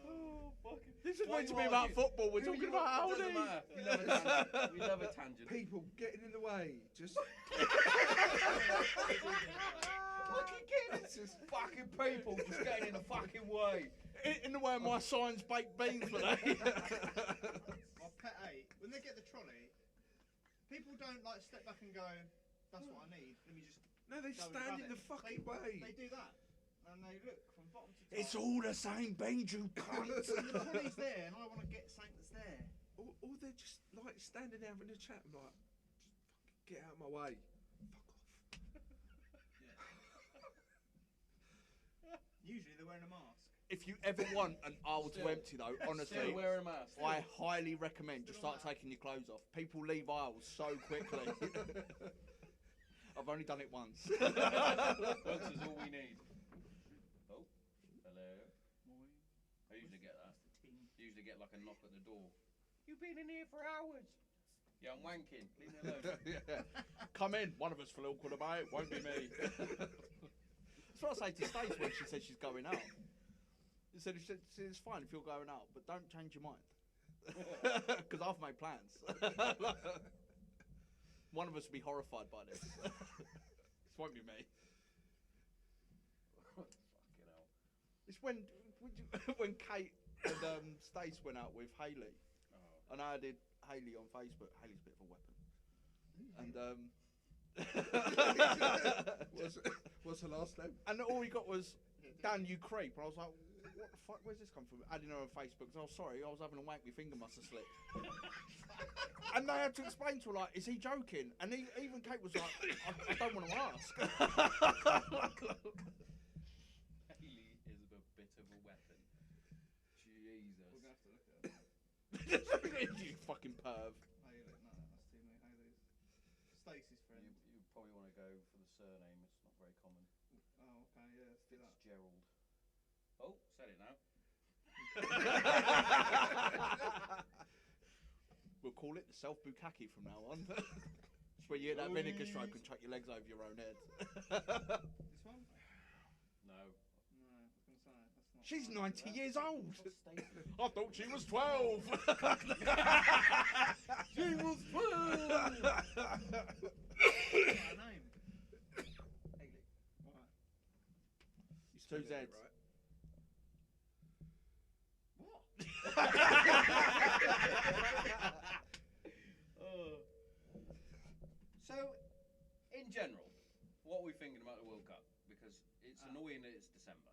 Oh, fucking. This is Why meant to you be about argue? football. We're Who talking you- about it doesn't Aldi. matter. We love a tangent. We love a tangent. People getting in the way. Just Fucking kidding. It's just fucking people just getting in the fucking way. In the way of my science baked beans for that. My pet 8, when they get the trolley, people don't like step back and go, that's what I need. Let me just. no, they go and stand grab in it." the fucking They way. do that. And they look from bottom to top. It's all the same beans, you cunt. And the trolley's there, and I want to get something that's there. Or they're just like standing there having a chat. I'm like, just get out of my way. Usually they're wearing a mask. If you ever want an aisle to Still- empty, though, honestly, Still wearing a mask. I highly recommend just start taking your clothes off. People leave aisles so quickly. I've only done it once. Once is all we need. Oh, hello. I usually get that. Usually get like a knock at the door. You've been in here for hours. Yeah, I'm wanking. Leave me alone. Yeah. Come in. One of us feel awkward about it. Won't be me. That's what I say to Stace when she says she's going out. She said it's fine if you're going out, but don't change your mind. Because I've made plans. One of us will be horrified by this. This won't be me. Fucking hell. It's when Kate and Stace went out with Hayley, Oh. and I added Hayley on Facebook. Hayley's a bit of a weapon. And What's her last name? and all we got was Dan, you creep. And I was like, what the fuck? Where's this come from? Adding her on Facebook. So, oh, sorry, I was having a wank. My finger must have slipped. And they had to explain to her, like, is he joking? And even Kate was like, I don't want to ask. Hayley is a bit of a weapon. Jesus. We're going to have to look at it. You fucking perv. Hayley, no, that's too many Haleys. Stacey's friend. You probably want to go for the surname. It's not very common. Oh, okay, yeah, let's do that. Fitzgerald. Oh, said it now. call it the self-bukkake from now on. It's where you get that vinegar stroke and chuck your legs over your own head. This one? No. No, I was going to say, that's not. She's right. 90 years old. What's Stacey? I thought she was 12. She was 12! What's her name? Hayley. Right. You Two spelling it Zs. right. Oh. So, in general, what are we thinking about the World Cup? Because it's annoying that it's December.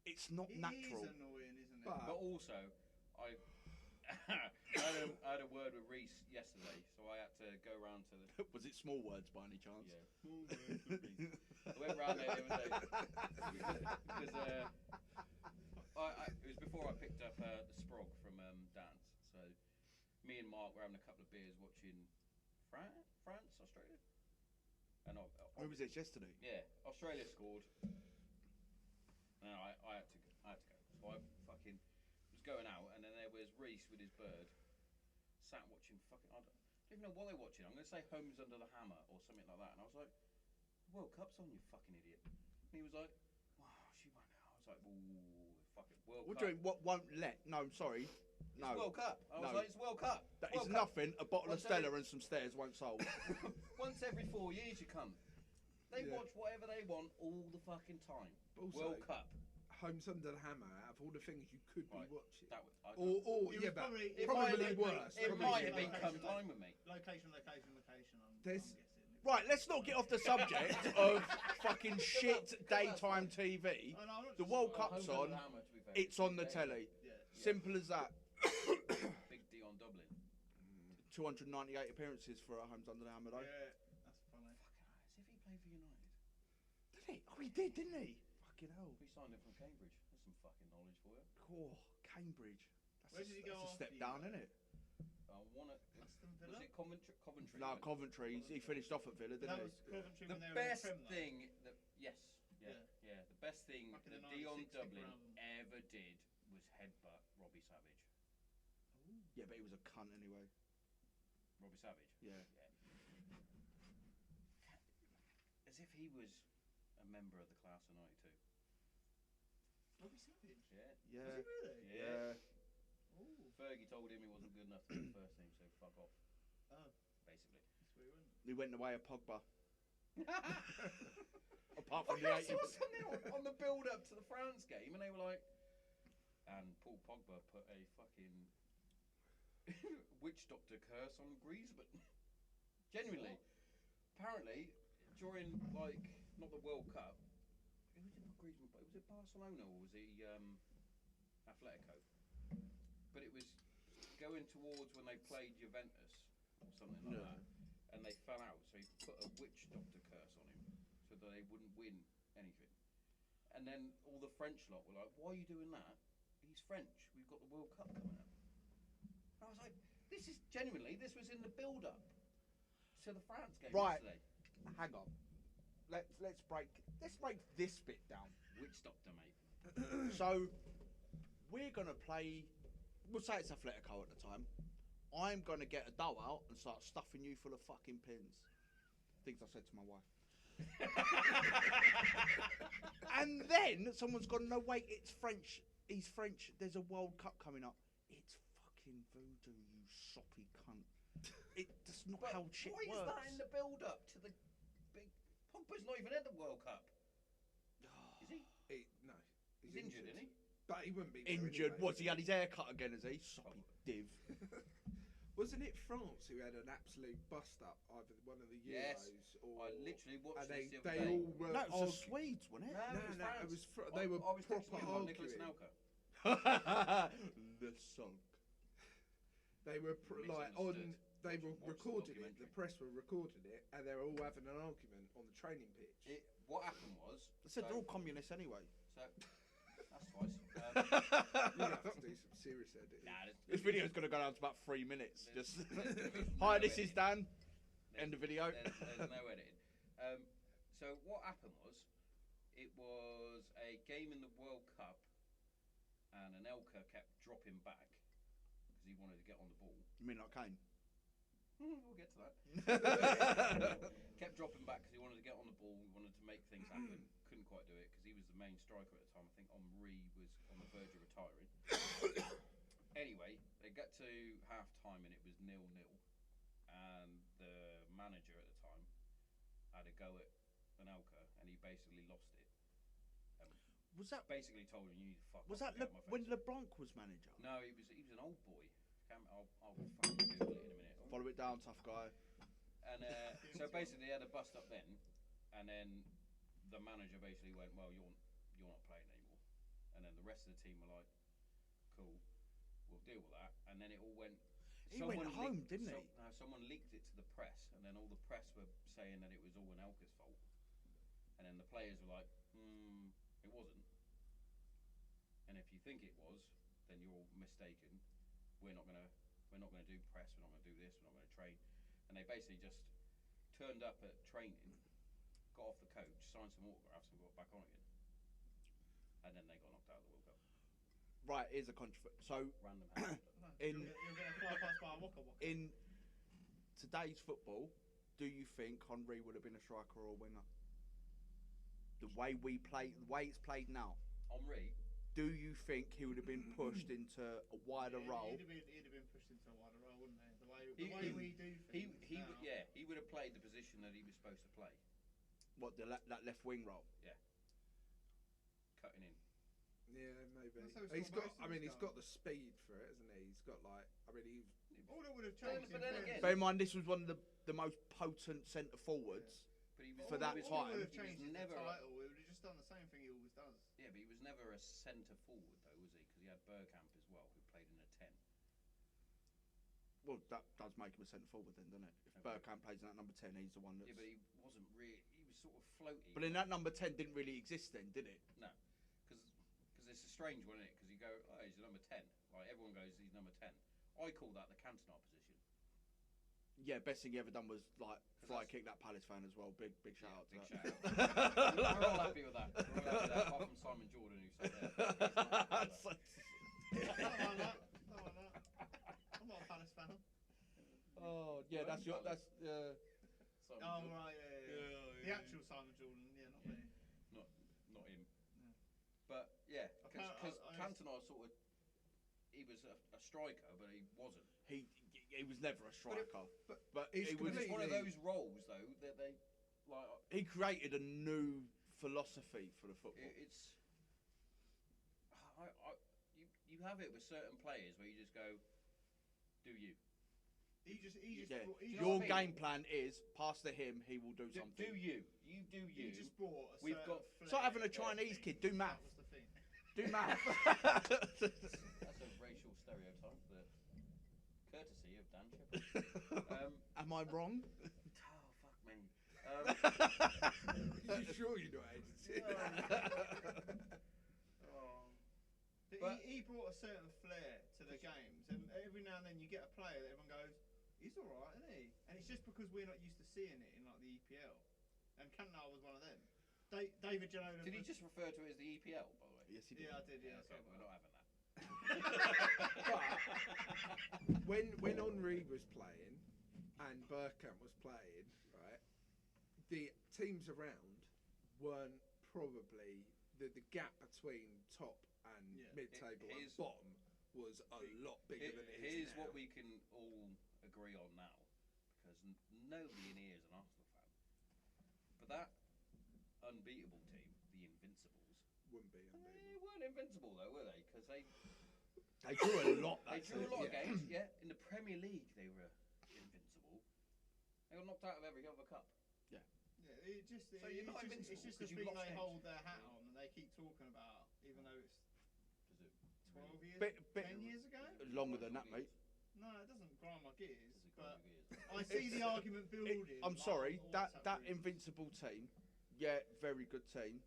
It's not natural. It is annoying, isn't it? But also, I had a word with Reese yesterday, so I had to go round to the... Was it small words by any chance? Yeah, small words with Reese. I went round there the other day because it was before I picked up the Sprog from Dan's. So me and Mark were having a couple of beers watching France, Australia. And When was this, yesterday? yeah, Australia scored. No, I had to go. So I fucking was going out, and then there was Reese with his bird, sat watching fucking. I don't even know what they're watching. I'm going to say Homes Under the Hammer or something like that. And I was like, World Cup's on, you fucking idiot. And he was like, wow, she won now. I was like, ooh, fucking World What Cup. do you mean, what won't let? No, I'm sorry. No. It's World Cup. I was No. like, it's World Cup. That World is Cup. nothing. A bottle of Once every- Stella and some stairs won't solve. Once every 4 years, you come. They Yeah. watch whatever they want all the fucking time. Also, World Cup. Homes Under the Hammer, out of all the things you could Right. be watching. That was, I Or It yeah, was but probably- It probably might have worse. It probably might have worse. been come time with me. Location. There's- I'm guessing. Right, let's not get off the subject of fucking shit daytime TV. Oh, no, I'm not The just- World Homes Cup's Under on. the Hammer, to be fair. It's on the Big telly. Yeah. Simple as that. Big D on Dublin. 298 appearances for Homes Under the Hammer, though. Yeah, that's funny. Fucking hell, as if he played for United. Did he? Oh, he did, didn't he? Fucking hell. We signed him from Cambridge. That's some fucking knowledge for you. Oh, Cambridge. Where did he go That's a step after you down, guys? isn't it? I want it. Aston Was Villa? it Coventry? No, Coventry. He finished off at Villa, didn't That he? was Coventry The when they best were in the Prem, though. thing that the best thing Back in that the Dion 96 Dublin run. ever did was headbutt Robbie Savage. Yeah, but he was a cunt anyway. Robbie Savage. Yeah. As if he was a member of the class of '92. Robbie Savage? Yeah. Yeah. Was he really? Yeah. Ooh. Fergie told him he wasn't good enough to be the first team, so fuck off. Oh, Basically. that's where he went. He went the way of Pogba. Apart Oh, from the I 80. saw something on the build-up to the France game, and they were like, and Paul Pogba put a fucking witch doctor curse on Griezmann. Genuinely. Apparently, during, like, not the World Cup, who did Griezmann play? Was it Barcelona or was he Atletico? But it was going towards when they played Juventus or something like that, and they fell out, so he put a witch doctor curse on him so that they wouldn't win anything. And then all the French lot were like, why are you doing that? He's French, we've got the World Cup coming up. And I was like, this was in the build-up to the France game Right. yesterday. Hang on. Let's break this bit down. Witch doctor, mate. So we're gonna play. We'll say it's Atletico at the time. I'm gonna get a dough out and start stuffing you full of fucking pins. Things I said to my wife. And then someone's gonna know. Wait, it's French. He's French. There's a World Cup coming up. It's fucking voodoo, you soppy cunt. That's not But how shit why works. is that in the build-up to the big... Pogba's not even in the World Cup. Is he? No, He's injured, isn't he? But he wouldn't be there Injured? anyway, Was he had his hair cut again? Is he soppy div? Wasn't it France who had an absolute bust up, either one of the Yes. Euros or? I literally watched and this the they other day. all were. No, it was the argu- Swedes, wasn't it? No, No, it was no, France. it was they were I was proper texting about Nicholas arguing. Anelka. The song. They were like on. Misunderstood. They were Watch the recording it. The documentary. press were recording it, and they were all having an argument on the training pitch. What happened was... I said they're all communists anyway. So, that's twice. You have to do some serious editing. This video's going to go down to about 3 minutes. Just There's hi, no this is editing. Dan. End of video. There's no editing. So what happened was, it was a game in the World Cup, and Anelka kept dropping back, because he wanted to get on the ball. You mean like Kane? We'll get to that. Kept dropping back because he wanted to get on the ball. He wanted to make things happen. Couldn't quite do it because he was the main striker at the time. I think Henri was on the verge of retiring. Anyway, they got to half time and it was 0-0. And the manager at the time had a go at Anelka and he basically lost it. Was that Basically told him you need to fuck was off that and get out my when face. LeBlanc was manager? No, he was an old boy. I'll fucking Google it in a minute. Follow it down, tough guy. And so basically they had a bust up then, and then the manager basically went, well, you're not playing anymore. And then the rest of the team were like, cool, we'll deal with that. And then it all went. He went home, didn't he? No, someone leaked it to the press, and then all the press were saying that it was all Anelka's fault. And then the players were like, it wasn't. And if you think it was, then you're mistaken. We're not gonna do press. We're not gonna do this. We're not gonna train. And they basically just turned up at training, got off the coach, signed some autographs, and got back on again. And then they got knocked out of the World Cup. Right, here's a controversy. So Random. in You're going to fly past by a waka waka. in today's football, do you think Henri would have been a striker or a winger? The way we play, the way it's played now. Henri. Do you think he would have been pushed into a wider role? He'd have been pushed into a wider role, wouldn't he? The way we do things. He would have played the position that he was supposed to play. What that left wing role? Cutting in. Yeah, maybe. That's how it's He's got got. most of I mean, his he's got the speed for it, hasn't he? He's got like. I mean, he. All that would have changed. But then again- Bear in mind, this was one of the most potent centre forwards. But he was For that he was, time, would have he was changed never. the title. He would have just done the same thing he always does. Yeah, but he was never a centre forward though, was he? Because he had Bergkamp as well, who played in a 10. Well, that does make him a centre forward then, doesn't it? If Okay. Bergkamp plays in that number 10, he's the one that's. Yeah, but he wasn't really. He was sort of floaty. But then that number 10 didn't really exist then, did it? No, because it's a strange one, isn't it? Because you go, oh, he's a number 10. Like everyone goes, he's number 10. I call that the Cantona position. Yeah, best thing he ever done was like fly that's- kick that Palace fan as well. Big shout out to Big that. shout out. We're all happy with that. We're all happy with that. Apart from Simon Jordan, who said that. He's not happy with that. Don't like that. I'm not a Palace fan. Oh yeah, that's your Simon Oh Jordan. right, yeah. The actual Simon Jordan, not me. Not him. No. But yeah, because I- Cantona sort of, he was a striker, but he wasn't. He was never a striker, but he's he was. It's one of Completely. those roles though that they like. He created a new philosophy for the football. It's you have it with certain players where you just go, do you? He just Yeah. brought, he You Your know what I mean? game plan is pass to him, he will do something. Do you? You do you. He just brought a We've certain got- flair It's like having a to Chinese everything. kid do math. That was the thing. Do math. That's a racial stereotype, but courtesy of Dan Shepherd. Am I wrong? Oh fuck me. Are you sure you know agency? But- He brought a certain flair to the games, and every now and then you get a player that everyone goes, he's all right, isn't he? And it's just because we're not used to seeing it in like the EPL. And Cantona was one of them. David Ginola. Did he just refer to it as the EPL, by the way? Yes, he did. Yeah, I did. Yeah, Okay, sorry we're about not having that. when Henri was playing and Bergkamp was playing, right, the teams around weren't probably the gap between top and Yeah. mid-table and Here's- bottom was a lot bigger than it is Here's now. what we can all agree on now, because nobody in here is an Arsenal fan. But that unbeatable team, the Invincibles, Wouldn't be unbeatable. they weren't invincible though, were they? Because they drew a lot. They that drew a season. lot of yeah. games, yeah. In the Premier League, they were invincible. They got knocked out of every other cup. Yeah, it just, So you're not invincible it's just the 'cause you've thing lost they games. hold their hat on and they keep talking about, even though it's Does it 12 years, Bit- 10 years ago? Longer than that, mate. No, it doesn't grind my gears, Does it but grind your gears? I see the argument building. I'm like, sorry, on that WhatsApp groups. invincible team, yeah, very good team.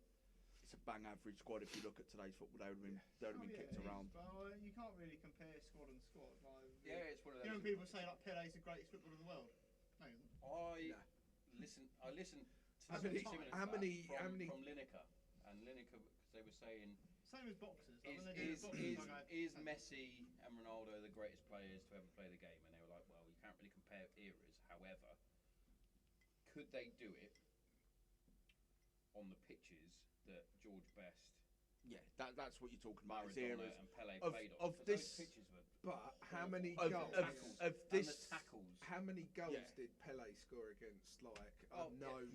It's a bang average squad. If you look at today's football, they would have been Oh, yeah, kicked it is, around. but you can't really compare squad and squad. Like, Yeah, it's one of you know those. when people say like Pele's the greatest footballer in the world? No, he isn't. I listened to How some many- 60 minutes how of that many- from, how many- from Lineker, and Lineker, because they were saying same as boxers. Like when they do Is boxing, I go, is Messi and Ronaldo the greatest players to ever play the game? And they were like, well, you can't really compare eras. However, could they do it on the pitches that George Best, Yeah, that's what you're talking about. Is Maradona, eras and Pele of- played of on? 'Cause this- those pitches were But how many of, goals? of, of and this. the tackles. How many goals Yeah. did Pele score against like Oh, unknown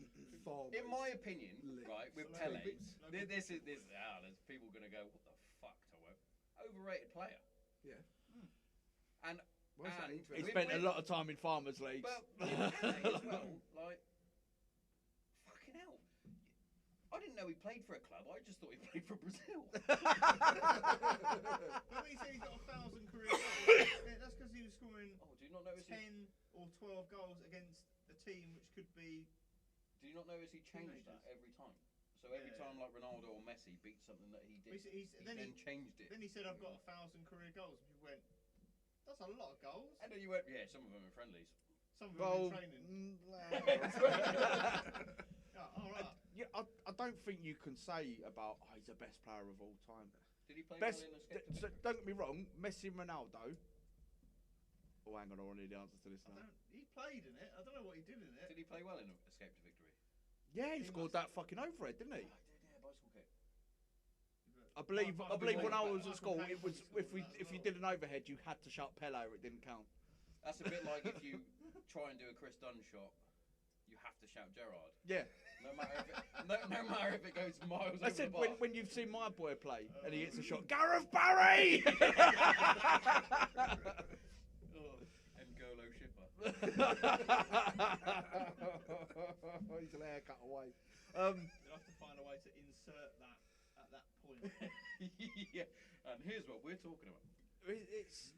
farmers? In my opinion, leagues? right, with Local Pele, leagues. this is there's people gonna go, what the fuck, Tommo? Overrated player. Yeah. And Why is that And even- He with- spent a with- lot of time in farmers' leagues. But with Pele as well, like, fucking hell. I didn't know he played for a club. I just thought he played for Brazil. But when he said he's got 1,000 career goals, that's because he was scoring Oh, do you not notice 10 or 12 goals against a team which could be. Do you not notice he changed that Teenagers. every time? So every Yeah. time like Ronaldo or Messi beat something that he did, He's, he then then he changed it. then he said, "I've got 1,000 career goals." And people went, "That's a lot of goals." And then you went, yeah, some of them are friendlies. Some of them Well, in training. Yeah, all right. yeah, I don't think you can say about he's the best player of all time. Did he play Best. well in the sketch? So don't get me wrong, Messi and Ronaldo. Oh, hang on, I want to the answers to this I now. he played in it. I don't know what he did in it. Did he play well in Escape to Victory? Yeah, he He scored must that fucking overhead, didn't he? Oh, he did, yeah, bicycle kick. I believe when I was at school, Michael it was Caine if you scored did that as an overhead, you had to shout Pele or it didn't count. That's a bit like if you try and do a Chris Dunn shot, you have to shout Gerrard. Yeah. No matter if it, no matter if it goes miles I over said the bar. when you've seen my boy play and he hits a shot, Gareth Barry. And Golo Shipper. He's a haircut away. You'll have to find a way to insert that at that point. Yeah. And here's what we're talking about. It's.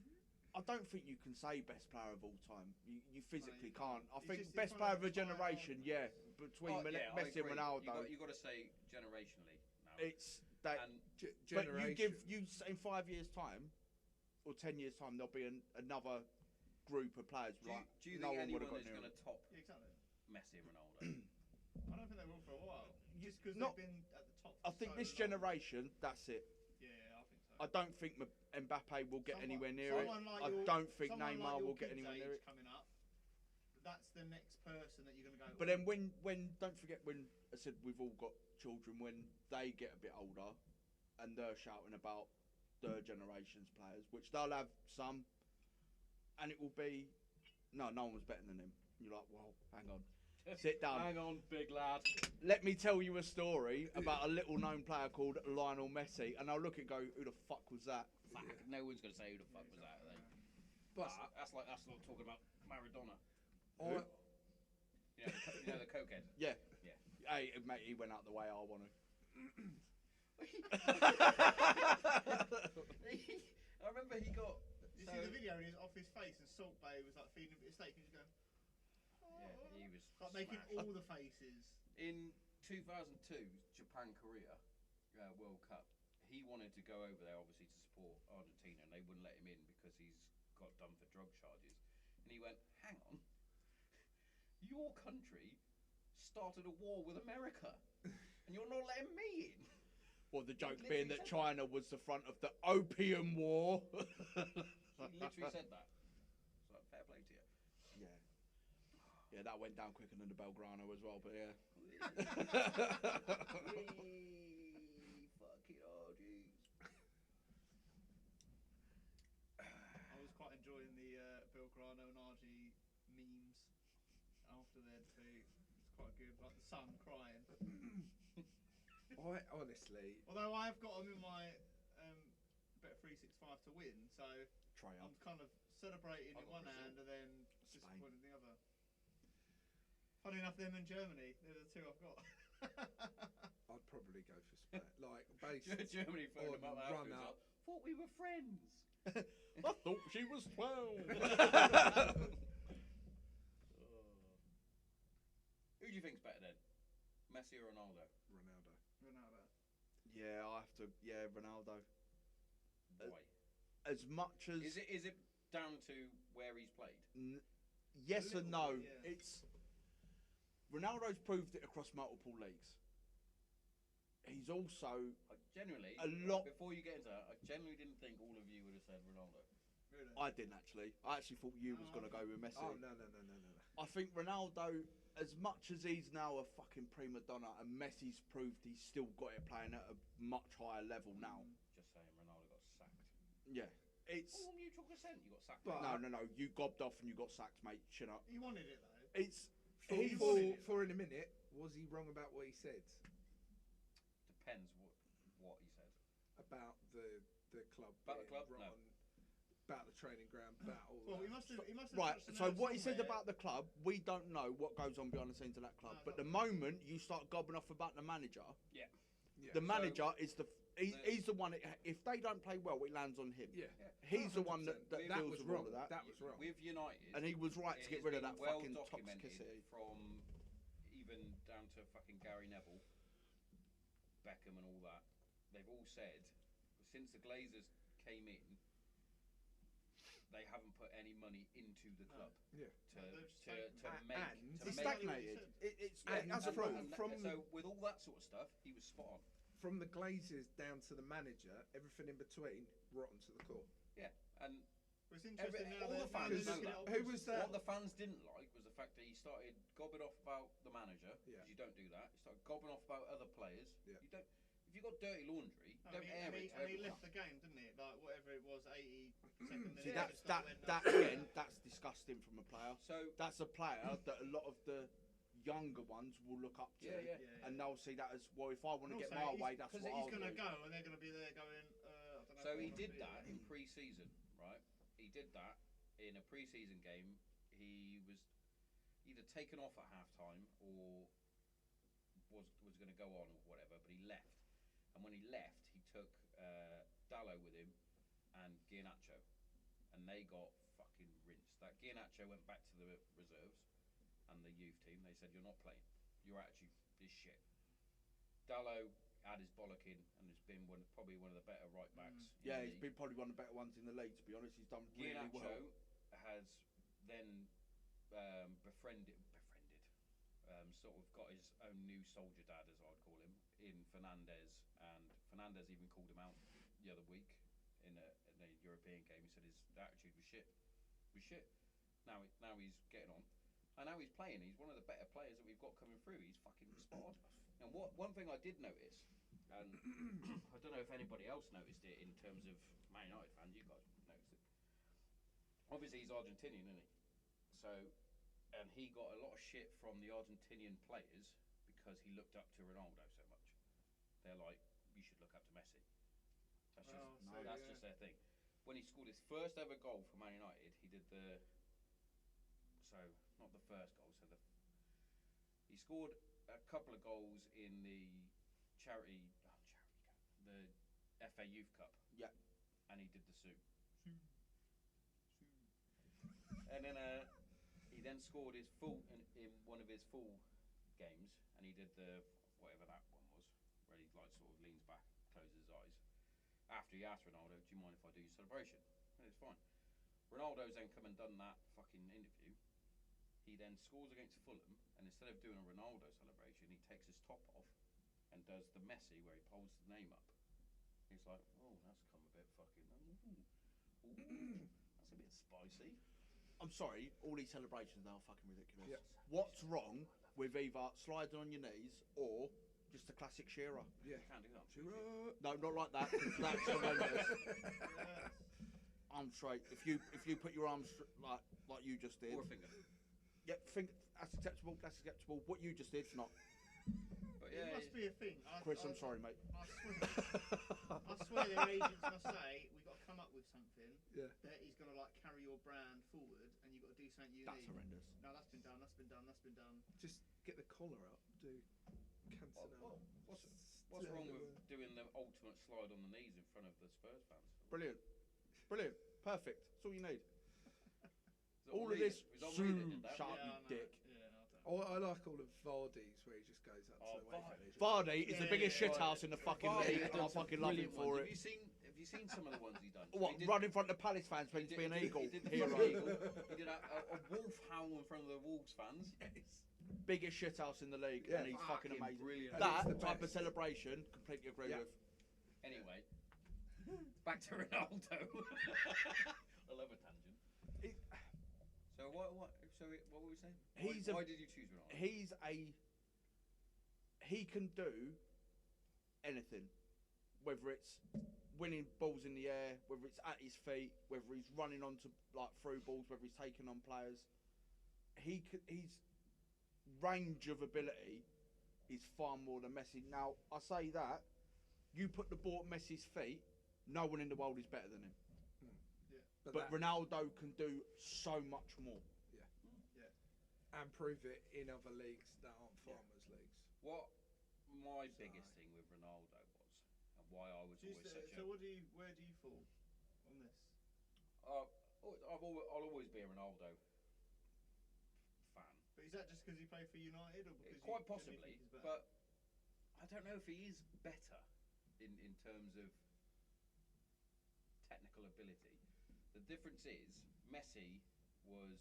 I don't think you can say best player of all time. You physically you can't. I It's think just- best it's player one of of a those generation, yeah, between Oh, yeah, I Messi and agree. Ronaldo. You got to say generationally now. It's that. And But you give Generation. in 5 years' time, or 10 years' time, there'll be another group of players. do you no think one would have anyone got is near going him. to top Yeah, exactly. Messi and Ronaldo? I don't think they will for a while. Just because not- they've been at the top. I think so this long. generation, that's it. Yeah, I think so. I don't think Mbappe will get anywhere near it. Someone like I your- don't think someone Neymar like your will get kid's anywhere age near it. Coming up, that's the next person that you're going to go. But then when don't forget when I said we've all got children, when they get a bit older and they're shouting about third generation's players, which they'll have some, and it will be no one was better than him. You're like, well, hang on, sit down. Hang on, big lad. Let me tell you a story about a little known player called Lionel Messi, and I'll look and go, who the fuck was that? Fuck, no one's going to say who the fuck was that. Are they? But That's like us not talking about Maradona. I, You know the cokehead. Yeah. Yeah. Hey, mate, he went out the way I want to. I remember he got. You see the video and he's off his face and Salt Bay was like feeding him a bit of steak and he's going. Yeah, he was Like making smashed. all the faces. In 2002, Japan Korea World Cup, he wanted to go over there obviously to support Argentina, and they wouldn't let him in because he's got done for drug charges. And he went, "Hang on, your country started a war with America, and you're not letting me in." Well, the joke literally being that said China was the front of the Opium War. He literally said that. So fair play to you. Yeah. Yeah, that went down quicker than the Belgrano as well, but yeah. Fucking oh jeez. I was quite enjoying the Belgrano and RG memes after their defeat. It's quite good, like the son crying. I honestly, Although I've got them in my bet 365 to win, so Try I'm up. kind of celebrating I've in got one Brazil. hand and then Spain. disappointed in the other. Funny enough, them and Germany, they're the two I've got. I'd probably go for Spain. Like based Germany phoned him up on run afterwards. up. Like, thought we were friends. I thought she was 12. Who do you think's better then, Messi or Ronaldo? Ronaldo. Ronaldo. Yeah, I have to. Yeah, Ronaldo. Why? As much as Is it down to where he's played? yes and no. bit, yeah. It's Ronaldo's proved it across multiple leagues. he's also I genuinely, a lot. before you get into that, I genuinely didn't think all of you would have said Ronaldo. Really? I didn't actually. I actually thought you was Oh, going to go with Messi. Oh no. I think Ronaldo, as much as he's now a fucking prima donna, and Messi's proved he's still got it playing at a much higher level now. Just saying, Ronaldo got sacked. Yeah, it's Oh, mutual consent. You got sacked. But- no. You gobbed off and you got sacked, mate. Chin up. He wanted it though. It's For, he's for in a minute, was he wrong about what he said Depends what he said. about the club? About the being club? No. rotten, about the training ground, about all Well, that. he must have. right. touched the So nerve what he said somewhere. about the club, we don't know what goes on behind the scenes of that club. No, But the not- moment you start gobbing off about the manager, Yeah. the manager is the- he's the one. If they don't play well, it lands on him. Yeah. He's the one that 100%. that deals was with wrong. all of that. That was wrong. With United, And he was right to it get has rid of been that well fucking documented toxicity. from even down to fucking Gary Neville, Beckham, and all that. They've all said since the Glazers came in, they haven't put any money into the club Yeah. to No, they've to stagnated. make And- to It's make stagnated. It's And that's from- from so with all that sort of stuff, he was spot on. From the Glazers down to the manager, everything in between, rotten to the core. Yeah, and Well, it's interesting now all they're- the now fans they're know looking that. at Who was that? What the fans didn't like was the fact that he started gobbing off about the manager. Yeah. Because you don't do that. You start gobbing off about other players. Yeah. You don't. If you've got dirty laundry, No, don't air it to and he everyone. left the game, didn't he? Like whatever it was, 82nd minute. See, he that's just that went, that "No." again. That's disgusting from a player. So That's a player that a lot of the younger ones will look up to, Yeah, yeah. and they'll see that as well. If I want to And get also, my he's- way, that's 'cause what he's I'll going to do. go, and they're going to be there going. I don't know. So if I he wanna did be that there. in pre-season, right? He did that in a pre-season game. He was either taken off at half-time or was going to go on or whatever, but he left. And when he left, he took Dallo with him and Giannaccio, and they got fucking rinsed. That Giannaccio went back to the reserves and the youth team. They said, "You're not playing. Your attitude is shit." Dallo had his bollocking and has been probably one of the better right backs. in Yeah, the he's league. been probably one of the better ones in the league. To be honest, he's done really Giannaccio well. has then befriended, sort of got his own new soldier dad, as I'd call him, in Fernandez, and Fernandez even called him out the other week in a European game. He said his attitude was shit. Now he's getting on, and now he's playing. He's one of the better players that we've got coming through. He's fucking spot on. And one thing I did notice, and I don't know if anybody else noticed it in terms of Man United fans, you guys noticed it. Obviously, he's Argentinian, isn't he? So, and he got a lot of shit from the Argentinian players because he looked up to Ronaldo so much. They're like, you should look up to Messi. That's just their thing. When he scored his first ever goal for Man United, he did not the first goal. He scored a couple of goals in the the FA Youth Cup. Yeah. And he did the Sue. And then he then scored his full in one of his full games, and he did the whatever that one was, where he like sort of leans back, closes his eyes. After he asked Ronaldo, "Do you mind if I do your celebration?" And it's fine. Ronaldo's then come and done that fucking interview. He then scores against Fulham, and instead of doing a Ronaldo celebration, he takes his top off and does the Messi where he holds the name up. He's like, "Oh, that's come a bit fucking. That's a bit spicy." I'm sorry, all these celebrations now are fucking ridiculous. Yeah. What's wrong with either sliding on your knees or just a classic Shearer? Yeah. You can't do that. No, not like that. 'Cause that's horrendous. Arm straight. If you put your arms like you just did. Or a finger. Yeah, that's acceptable. That's acceptable. What you just did's not. But It yeah, must be a thing. Chris, I'm sorry, mate. I swear their agents must say we've got to come up with something Yeah. that is going to like carry your brand forward, and you've got to do something unique. That's horrendous. No, that's been done. That's been done. That's been done. Just get the collar up. Do Cantona. What's wrong with doing the ultimate slide on the knees in front of the Spurs fans? Brilliant. Perfect. That's all you need. Is it All of Henri this. that- was it Henri that did that? Shut up, Yeah, you I know. dick. Yeah, I don't. Oh, I like all of Vardy's where he just goes up Oh, to the way. Vardy is the Yeah, biggest yeah, shithouse in the fucking Vardy league, has and I done some fucking love him brilliant for ones. it. Have you seen some of the ones he's done? What, He did- run in front of the Palace fans when he to did- be an he did- eagle He did the hero? fucking eagle. He did a wolf howl in front of the Wolves fans. biggest shithouse in the league, Yeah. and he's fucking amazing. Brilliant. And That it's the type of best. celebration, completely agree Yeah. with. Anyway, back to Ronaldo. I love a tangent. It- So what were we saying? He's Why a- did you choose Ronaldo? He can do anything, whether it's winning balls in the air, whether it's at his feet, whether he's running onto like through balls, whether he's taking on players. His range of ability is far more than Messi. Now I say that you put the ball at Messi's feet, no one in the world is better than him. But that- Ronaldo can do so much more. and prove it in other leagues that aren't farmers leagues. What my biggest thing with Ronaldo was, and why I was always such a... So where do you fall on this? I'll always be a Ronaldo fan. But is that just because he played for United, or because Quite you possibly, genuinely think he's better? but I don't know if he is better in terms of technical ability. The difference is Messi was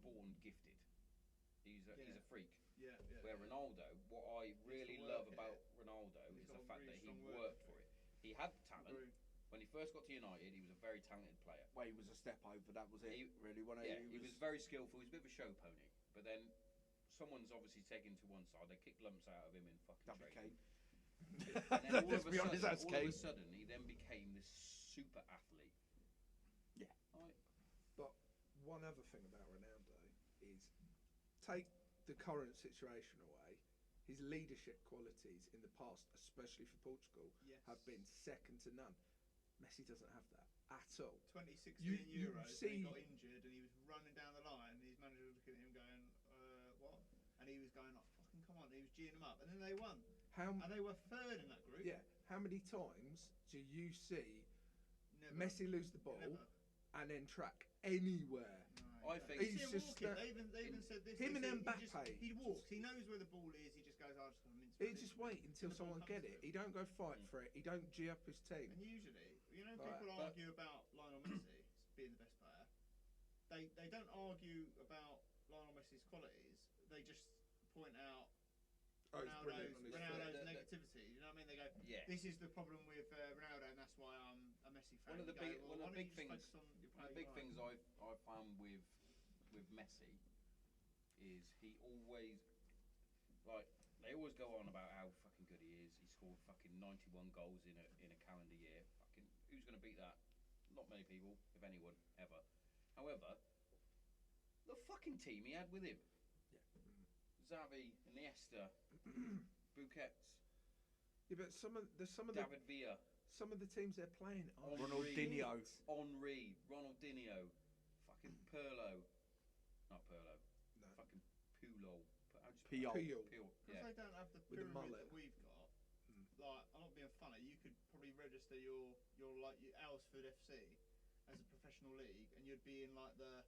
born gifted. He's a freak. Yeah. Where Ronaldo, what I really to love work about ethic. Ronaldo He's is got the a fact really that he strong work worked ethic. for it. He had talent. Agree. When he first got to United, he was a very talented player. Well, he was a step over. That was it. He- Really, when He was very skillful. He was a bit of a show pony. But then someone's obviously taken to one side. They kicked lumps out of him in fucking That'd be training. Kane. And then Let's be honest, that's all Kane. of a sudden, he then became this super athlete. Yeah. Right? But one other thing about Ronaldo is take the current situation away. His leadership qualities in the past, especially for Portugal, Yes. have been second to none. Messi doesn't have that at all. 2016 You Euros, see- when he got injured and he was running down the line, and his manager was looking at him going, what? And he was going, oh, fucking come on. And he was geeing them up. And then they won. How And they were third in that group. yeah? How many times do you see Never. Messi lose the ball Never. and then track anywhere? No, I you think- don't. You He's see him just walking. that- They even said this. Him they and said Mbappe. He walks. He knows where the ball is. He just goes, I'm just going to mince He it. just wait until the ball someone get comes it. to him. He don't go fight for it. He don't G up his team. And usually, you know, Right, people but- argue about Lionel Messi being the best player. They don't argue about Lionel Messi's qualities. They just point out Oh, he's brilliant on his Ronaldo's foot. negativity. You know what I mean? They go, Yeah. this is the problem with Ronaldo, and that's why I'm a Messi fan. One of the You go, big, well, one why of the don't big you things, just focus on your one of the player big you things like? I found with Messi is he always like they always go on about how fucking good he is. He scored fucking 91 goals in a calendar year. Fucking who's gonna beat that? Not many people, if anyone, ever. However, the fucking team he had with him. Xavi, Iniesta, Busquets, Yeah, but some of the David Villa, some of the teams they're playing are Ronaldinho. Henry, Ronaldinho, fucking Pirlo, not Pirlo, No. fucking Pulo. How do you Puyol. spell it? Puyol. Puyol, Because yeah. they don't have the With the pyramid mullet. that we've got. Mm. Like, I'm not being funny. You could probably register your like your Alsford FC as a professional league, and you'd be in like the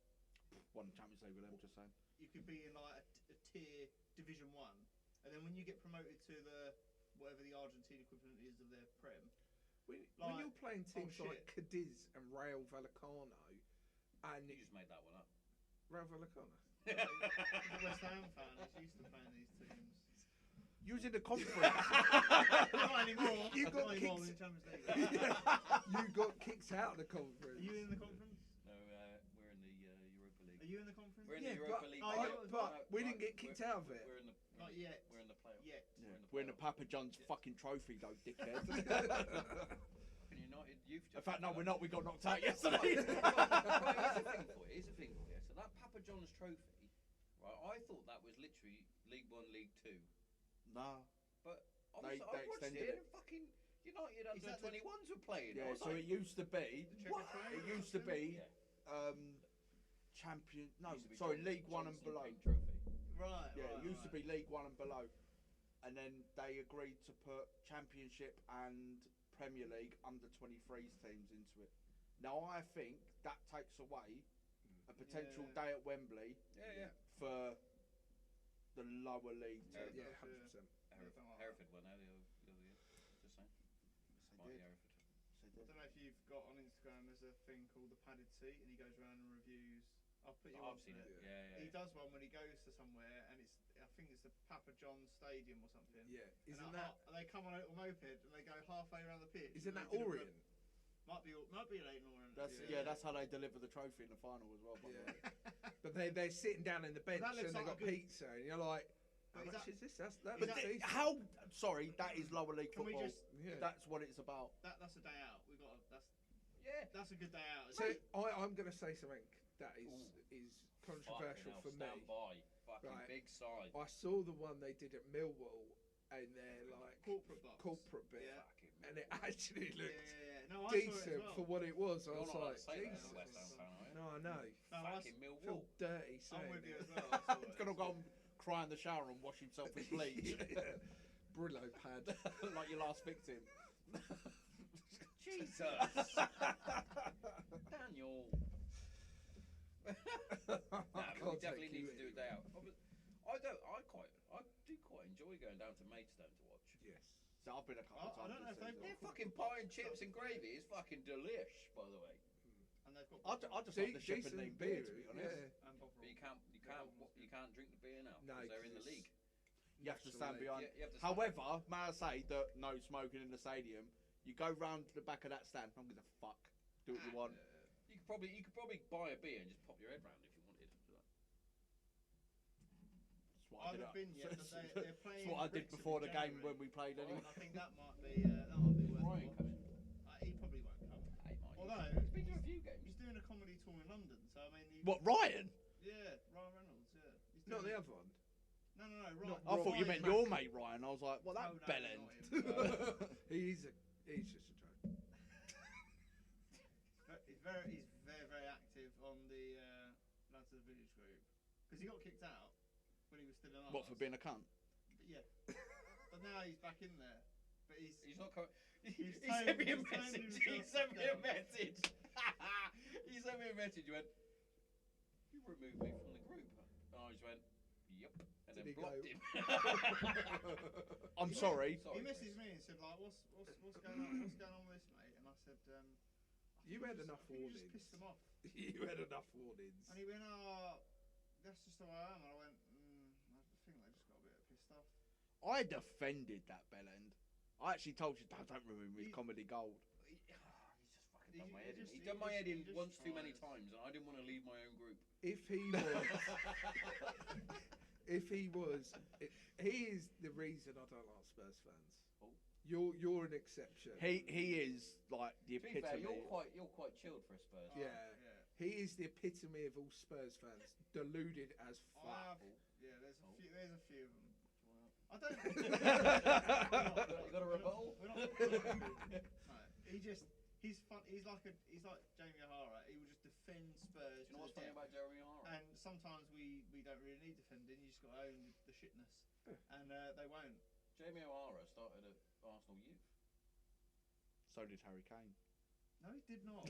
Won the Champions League with them, just saying. you could be in like a tier Division 1, and then when you get promoted to the whatever the Argentine equivalent is of their Prem, when Like, you're playing teams oh, like shit. Cadiz and Rayo Vallecano and You just made that one up. Rayo Vallecano. he's a West Ham fan. He's used to playing these teams. You was in the conference. Not anymore. You got Not anymore kicked. in the Champions League. You got kicked out of the conference. Are you in the conference? No, we're in the Europa League. Are you in the conference? We're in Yeah, the Europa but- League. Oh, yeah, but we right, didn't get kicked out of it. We're in the Not yet. We're in the playoffs. Yet. We're in the Papa John's fucking trophy, though, dickhead. Fucking United youth. In fact, no, we're not. We got knocked out yesterday. Here's the thing for you. So that Papa John's trophy, right? I thought that was literally League One, League Two, Nah. but They obviously I watched extended it, it. and fucking United Is that under the- 21s were playing. I Yeah, was so like, it used to be. The checker train It or used to something? be yeah. champion. No, Used to be sorry, John- League One and Johnson below. King Trophy. Right. Yeah, right, it used to right. be League One and below, and then they agreed to put Championship and Premier League under 23s teams into it. Now I think that takes away a potential Yeah. day at Wembley Yeah, yeah. for the lower league Yeah. teams. Yeah, 100%. Hereford won out the other year. Just saying. Might be Hereford. I don't know if you've got on Instagram, there's a thing called the padded seat, and he goes around and reviews I'll put you I've on seen it. it. Yeah. He does one when he goes to somewhere, and I think it's the Papa John's Stadium or something. Yeah, And isn't that they come on a little moped and they go halfway around the pitch. isn't and that they do a Orient? Might be Leighton Orient. That's how they deliver the trophy in the final as well. By the way. But they're sitting down in the bench that and looks they like got a good- pizza, and you're like, how But much is this? That's But looks that- decent. How? Sorry, that is lower league Can we football. just? Yeah. That's what it's about. That's a day out. Yeah. That's a good day out. So I'm going to say something that is controversial Fucking hell, for me. stand by. Fucking Right. big side. I saw the one they did at Millwall and their like corporate box. corporate bit, Yeah. Fucking and it actually looked No, I saw it as decent well. for what it was. I You're was not allowed like, to say that as a Jesus. West Ham fan, are you? No, I know. No, Fucking I feel Millwall. dirty I'm saying with you it. as well. I saw it. He's gonna go and cry in the shower and wash himself with bleach, Brillo pad. like your last victim. Jesus. Daniel. I We definitely need to do a day out. I do quite enjoy going down to Maidstone to watch. Yes. So I've been a couple of I times. don't know if this they've season. Their fucking pie and chips and gravy is fucking delish, by the way. And they've got. I just like the Shepherd Decent named beer, to be honest. Yeah. And Bovril. But you can't drink the beer now No, because they're in the 'cause league. You have to stand National behind. You have to stand- However, may I say that no smoking in the stadium. You go round to the back of that stand. I'm gonna fuck. Do what you want. You could probably buy a beer and just pop your head round if you wanted. That's what I haven't been yet, but they're playing. That's what I did Brixton before in the game January. when we played Well, anyway. I think that might be worth Ryan it. coming. He probably won't come. Hey, Mike. Although he's been to a few games. he's doing a comedy tour in London, so I mean. What, Ryan? Yeah, Ryan Reynolds. Yeah. He's Not doing- the other one. No, Ryan. Not I thought you Ryan meant Mac- your mate Ryan. I was like, well, that No, no, bellend. not him. He's just a joke. He's very, very active on the Lads of the Village group because he got kicked out when he was still in ours. What, for being a cunt? But yeah, but now he's back in there. But He's not coming. He's He sent me a toned message. himself down. He sent me a message. He went, "You removed me from the group." And I just went, "Yep," and Did then he blocked go? him. I'm sorry. He messaged me and said like, "What's going on? What's going on with this, mate?" And I said, You had enough I think you just warnings. pissed them off." You had enough warnings. And he went, "Oh, that's just the way I am." And I went, "I think they just got a bit pissed off." I defended that bellend. I actually told you, don't remove me with comedy gold. He's just fucking done He- my he head in. just- He's he done my just- head in he just once too many tries. times, and I didn't want to leave my own group. If he was, he is the reason I don't like Spurs fans. Oh. You're an exception. He is like the To be fair, epitome. you're quite chilled for a Spurs. Yeah. Yeah. He is the epitome of all Spurs fans, deluded as I have, fuck. yeah, there's a Oh. few of them. I don't. You got a rebuttal? We're not. No, he's fun. He's like Jamie O'Hara. He will just defend Spurs. Do you know what's funny about Jeremy O'Hara? And sometimes we don't really need defending. You just got to own the shitness, and they won't. Jamie O'Hara started at Arsenal Youth. So did Harry Kane. No, he did not.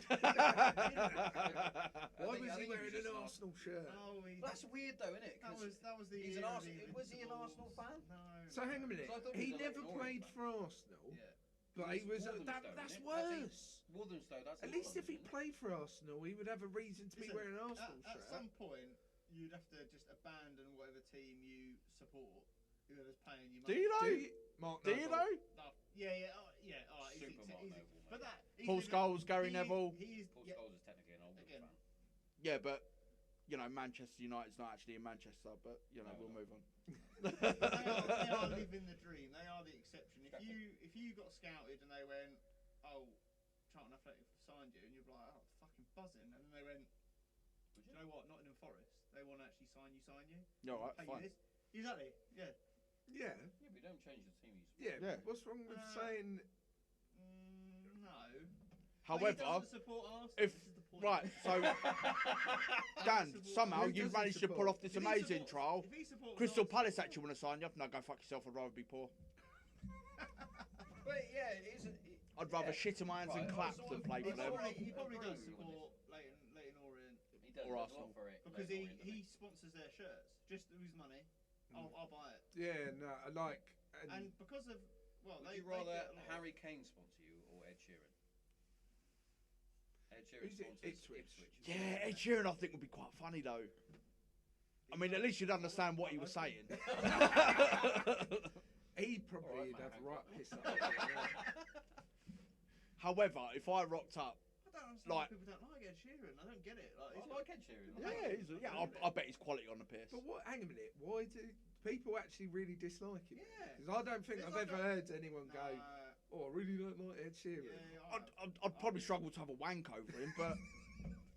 Why I was he think wearing was an just Arsenal shirt? Oh, That's weird though, isn't it? that was the. he's year an of Arsenal. the Was he an Invincibles. Arsenal fan? No. So hang a minute. So I thought He he was a never Leighton played Orient for Arsenal, Yeah. but he was. Walthamstow, That's isn't it? worse. Walthamstow. That's At East least if he London, played for Arsenal, he would have a reason to be Listen, wearing an Arsenal At shirt. some point, you'd have to just abandon whatever team you support, whoever's paying you Do money. you know? Do you, Mark Do you Noble. know? No, yeah. All right, Super Mark Noble, mate. But that. he's Paul living- Scholes, Gary he- Neville. He's Paul yeah, Scholes is technically an Oldham Again. fan. Yeah, but you know, Manchester United's not actually in Manchester. But you know, No, we'll no. move on. they are living the dream. They are the exception. If you got scouted and they went, oh, Charlton Athletic have signed you, and you're like, oh, fucking buzzing, and then they went, do you know what? Nottingham Forest, they want to actually sign you. Yeah, all right, Pay fine. you this. Exactly. Yeah. Yeah, Yeah, but you don't change the team. yeah. Yeah. What's wrong with Uh, saying? No. However, But he doesn't support Arsenal. if- this is the point. right, so Dan, somehow Who you've doesn't managed to pull support? off this If he amazing supports- trial. if he supports Crystal Arsenal- Palace actually want to sign you. No, go fuck yourself. I'd rather be poor. But yeah, it isn't. I'd rather shit in my hands and Right, clap I than sort play of- for I them. sort of- He probably does agree with support Leighton Orient He does Or a Arsenal. lot for it. because Leighton Orient, doesn't he sponsors their shirts just to his money. Mm. I'll buy it. Yeah, no, I like. And because of Would they you rather get a lot. Harry Kane sponsor you or Ed Sheeran? Ed Sheeran Who's it? sponsors Ipswich. Yeah, Ed Sheeran I think would be quite funny though. I mean, at least you'd understand what he was saying. He probably Alright, would have mate, right piss up. Yeah. However, if I rocked up, I don't understand Like- why people don't like Ed Sheeran. I don't get it. Like, I he's like Ed Sheeran. I bet he's quality on the piss. But what? Hang a minute. Why do people actually really dislike him? Yeah. Because I don't think It's I've like ever a- heard anyone go, "Oh, I really don't like Ed Sheeran." Yeah, I'd probably struggle to have a wank over him, but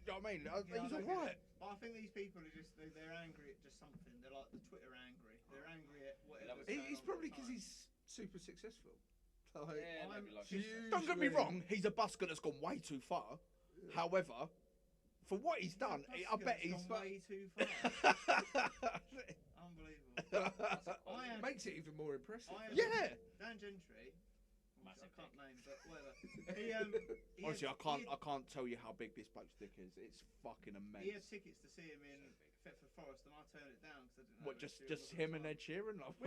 you know what I mean? Yeah, I He's don't get alright. it. But I think these people are just they're angry at just something. They're like the Twitter angry. They're angry at whatever. It's probably because he's super successful. Like, Yeah, I'm maybe like huge. Don't get me Usually- wrong, he's a busker that's gone way too far. However, for what he's done, I bet he's. gone way too far. Unbelievable. it makes it even more impressive. Yeah. Dan Gentry. Massive I can't dick. name, but whatever. He Honestly, had, I can't tell you how big this bloke's dick is. It's fucking He had immense. tickets to see him in Thetford Forest, and I turned it down because I didn't know. What, Ed just Sheeran was him at and the Ed Sheeran? Like, time.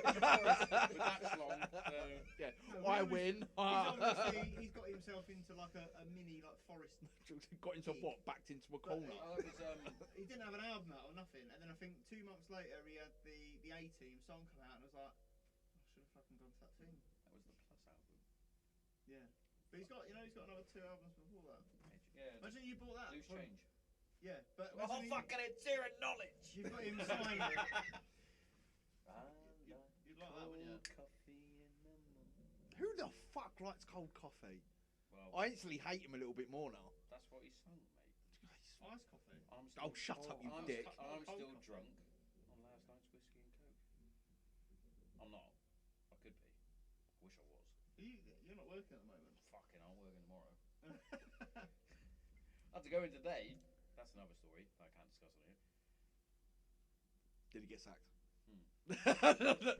But that's long. So yeah, No, I he was- win. He's got himself into like a mini like forest. Got himself what? Backed into a corner. it was He didn't have an album out or nothing, and then I think 2 months later he had the A-Team song come out, and I was like, I should have fucking gone to that thing. that was the Plus album. Yeah, but he's got another 2 albums before that. Yeah. Imagine you bought that. Loose from- change. Yeah, but Oh imagine fucking Ed Sheeran knowledge. you've got him signing it. You'd You'd like that, wouldn't you? coffee in the morning. Who the fuck likes cold coffee? Well, I instantly hate him a little bit more now. that's what he sung, mate. Iced coffee. I'm Oh, shut up, you I'm dick. I'm Cold still coffee. drunk on last night's whiskey and coke. I'm not. I could be. I wish I was. You're not working at the moment. Fucking, I'm working tomorrow. I had to go in today. That's another story that I can't discuss on here. Did he get sacked?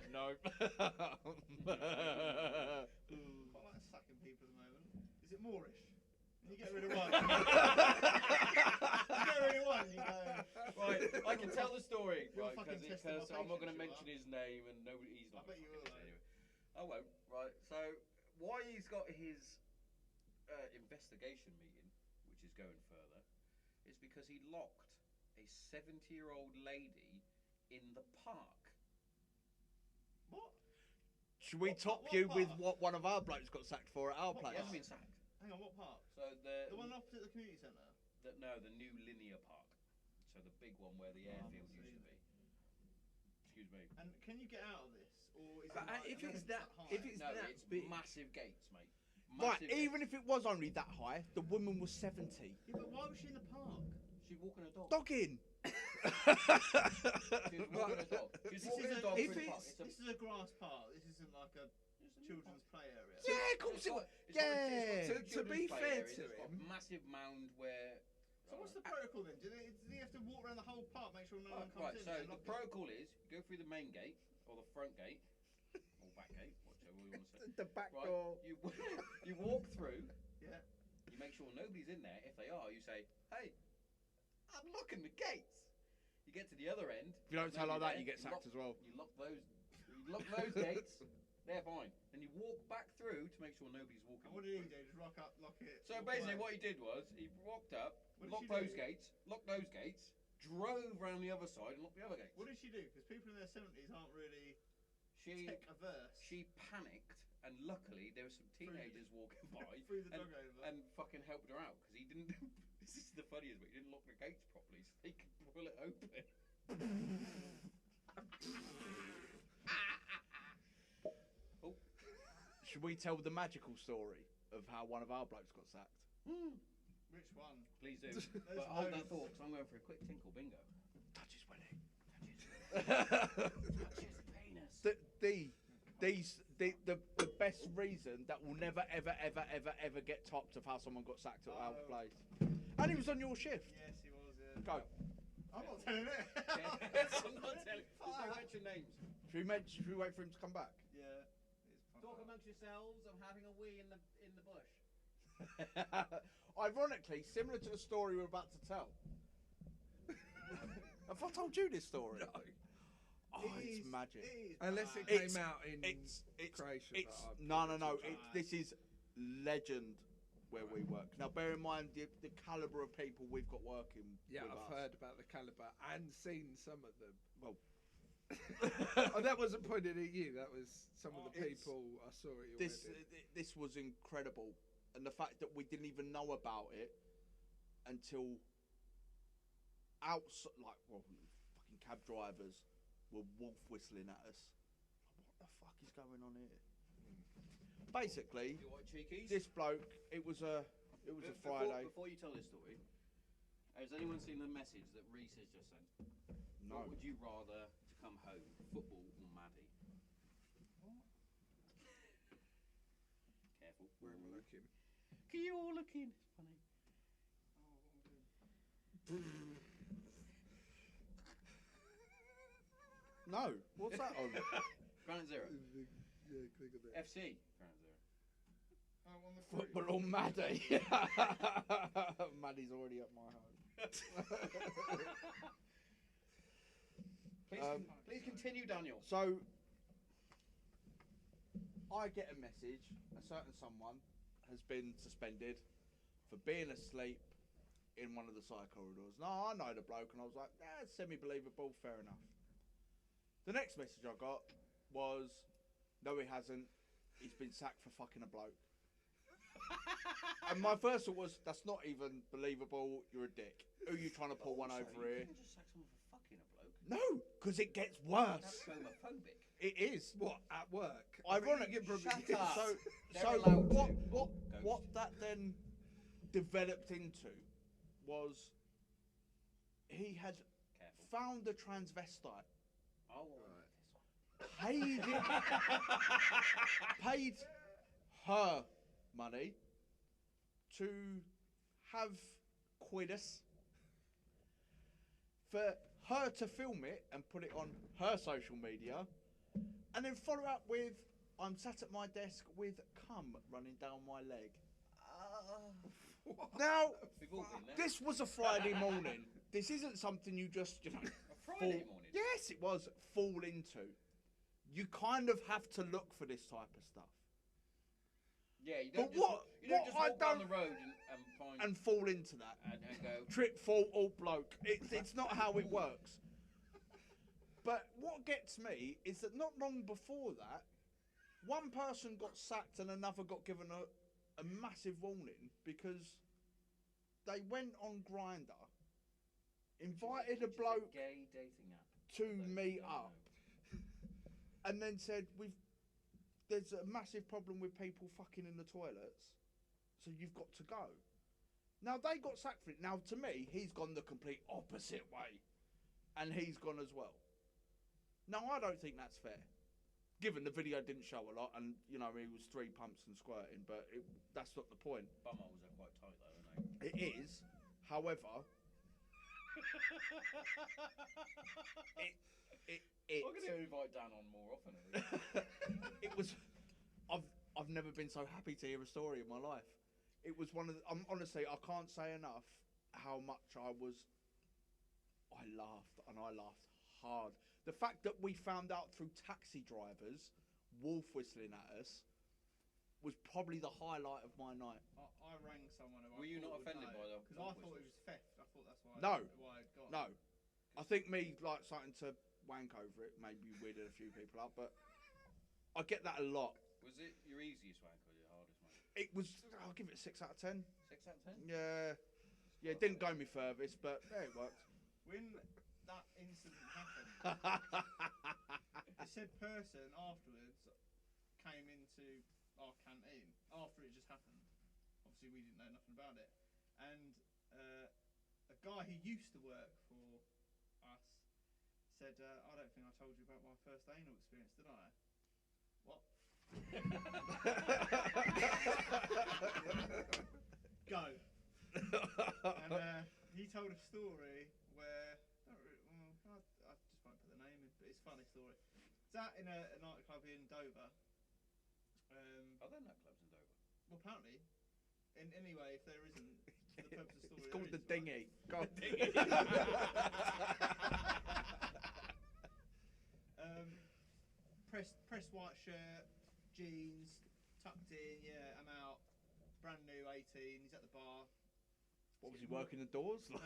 No. Quite like sacking people at the moment. Is it Moorish? You get rid of one. You get rid of one. You go. Right, I can tell the story, You're right? fucking Because testing my I'm not going to patience, mention his name, and nobody. He's not. I bet you gonna will, fucking though. listen anyway. I won't. Right. So why he's got his investigation meeting, which is going further, is because he locked a 70-year-old lady in the park. What? Should we What top part- you what with part? what one of our blokes got sacked for at our What He place? hasn't been sacked. Hang on, what park? So the The one opposite the community centre. the new linear park. So the big one where the airfield I've used to seen be. Excuse me. And can you get out of this, or is But it like, if I it's don't that- high? if it's No, that it's big. massive gates, mate. Right, Massive even gates. if it was only that high, the woman was 70. Yeah, but why was she in the park? She's walking a dog. Dogging! She's walking a dog. She's This walking is a a- dog if through the park. it's- This is a grass park. This isn't like a It's a children's play area. Yeah, of course it was. Yeah. To be fair to got him- massive mound where. So what's the protocol then? Do they have to walk around the whole park, make sure no one comes Right, in? so and the lock it? protocol is you go through the main gate or the front gate or back gate, whichever you want to say. The back Right, door. you walk through. Yeah. You make sure nobody's in there. If they are, you say, "Hey, I'm locking the gates." You get to the other end. If you don't there's tell like nobody that, you there, get sacked as well. You lock those. You lock those gates. They're fine. Then you walk back through to make sure nobody's walking. And what did he do? Just rock up, lock it. So walk basically, away? what he did was he walked up, What did locked she those do? gates, drove round the other side, and locked the other gates. What did she do? Because people in their 70s aren't really She tech averse. she panicked, and luckily there were some teenagers walking by threw the and, dog over. and fucking helped her out because he didn't. This is the funniest bit. He didn't lock the gates properly, so they could pull it open. Oh, Should we tell the magical story of how one of our blokes got sacked? Which one? please do. There's But hold that loads. thought, because I'm going for a quick tinkle bingo. Touch his willy. Touch his penis. The best reason that will never ever get topped of how someone got sacked at our Oh. place. And he was on your shift. Yes, he was. Yeah. Go. I'm not telling it. Yes, I'm not telling. Just don't mention names. Should we wait for him to come back? Yeah. Talk amongst yourselves. I'm having a wee in the bush. Ironically, similar to the story we're about to tell. Have I told you this story? No. Oh, it's magic. Unless it It's- came out in It's Croatia. it's but no. I'm It, Right. this is legend where we work. Now, bear in mind the calibre of people we've got working Yeah, with I've us. heard about the calibre and seen some of them. Well, Oh, that wasn't pointed at you. That was some of the It's- people I saw at your this wedding. this was incredible, and the fact that we didn't even know about it until outside, like, well, fucking cab drivers were wolf whistling at us. What the fuck is going on here? Basically, You white cheekies? this bloke, it was a Friday. Before you tell this story, has anyone seen the message that Reese has just sent? No. What would you rather to come home, football or Maddie? Careful. Where am I looking? Can you all look in? It's funny. No. What's that on? Granite Zero. Yeah, click on that. FC Granite Zero. Oh, on the fruit. Football or Maddie? Maddie's already at my home. Please continue, Daniel. So, I get a message, a certain someone has been suspended for being asleep in one of the side corridors. No, I know the bloke, and I was like, it's semi-believable, fair enough. The next message I got was, no he hasn't, he's been sacked for fucking a bloke. And my first thought was, that's not even believable, you're a dick. Who are you trying to pull one over You here? can just sack someone for fucking a bloke. No, because it gets worse. That's homophobic. It is. What, at work? Ironic. Shut up. So, They're so allowed what, to. what, Ghost. what that then developed into was he had Careful. found a transvestite, Oh, paid it, paid her money to have quiddus, for her to film it and put it on her social media, and then follow up with, I'm sat at my desk with cum running down my leg. Now, We've all been there. this was a Friday morning. This isn't something you just, A Friday fall- morning. Yes, it was, fall into. You kind of have to look for this type of stuff. Yeah, you But don't just, what- you don't what just I walk down don't- the road and find And fall into that. and go. Trip, fall, alt bloke. It's not how it works. But what gets me is that not long before that, one person got sacked and another got given a massive warning because they went on Grindr, invited a Which is bloke gay dating app. to For those who meet don't up, know. and then said, there's a massive problem with people fucking in the toilets, so you've got to go. Now, they got sacked for it. Now, to me, he's gone the complete opposite way, and he's gone as well. Now, I don't think that's fair, given the video didn't show a lot, and, you know, he was 3 pumps and squirting, but that's not the point. Bumholes are quite tight though, aren't they? It is, however, I'm going to invite Dan on more often. I think. it was. I've never been so happy to hear a story in my life. It was one of the, honestly, I can't say enough how much I laughed, and I laughed hard. The fact that we found out through taxi drivers wolf whistling at us was probably the highlight of my night. I rang someone who Were you not offended by the because I wolf thought it whistles? was theft. I thought that's why. No. Why I'd gone. No, I think me like starting to wank over it maybe weirded a few people up, but I get that a lot. Was it your easiest wank or your hardest wank? It was. I'll give it a 6 out of 10. 6 out of 10? Yeah, it didn't go me furthest, but yeah, it worked. When that incident happened, the said person afterwards came into our canteen after it just happened. Obviously, we didn't know nothing about it, and a guy who used to work for us said, "I don't think I told you about my first anal experience, did I?" What? Go. And he told a story where I just won't put the name in, but it's a funny story. Sat in a nightclub in Dover. Are there nightclubs in Dover? Well, apparently. Anyway, if there isn't, for the purpose of the story, It's called the there is, right? dinghy. Go on. Pressed white shirt, jeans, tucked in. Yeah, I'm out. brand new, 18. He's at the bar. What was he working the doors? No.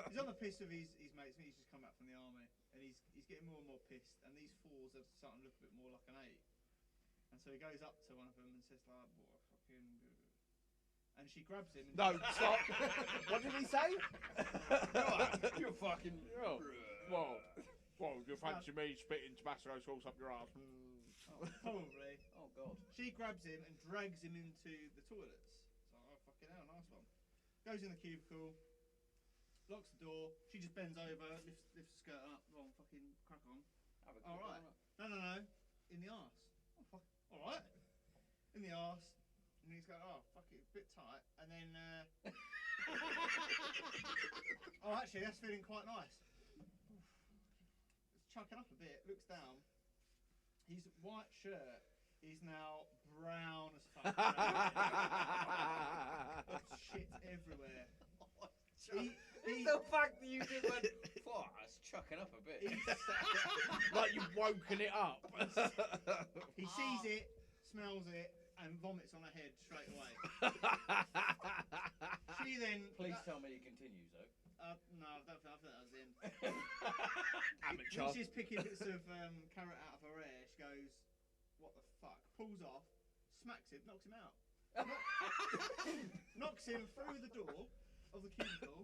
He's on the piss with his mates. He's just come back from the army, and he's getting more and more pissed. And these 4s are starting to look a bit more like an 8. And so he goes up to one of them and says like, "What fucking?" And she grabs him. And No, stop. What did he say? You're fucking. Whoa, you fancy me spitting Tabasco sauce up your ass? Oh, probably. Oh god. She grabs him and drags him into the toilets. So, oh fucking hell, nice one. Goes in the cubicle, locks the door. She just bends over, lifts the skirt up. Well, fucking crack on. All right. No. In the arse. Oh fuck. All right. In the arse. And he's going, oh fuck it, a bit tight. And then, oh actually, that's feeling quite nice. It's chucking up a bit. Looks down. His white shirt is now brown as fuck. Shit everywhere. The fact that you just went, it's chucking up a bit. Like you've woken it up. He sees it, smells it, and vomits on her head straight away. She then... Please tell me he continues though. No, I think that was the end. Amateur. She's picking bits of carrot out of her hair. She goes, what the fuck? Pulls off, smacks him, knocks him out. Knocks him through the door of the cubicle.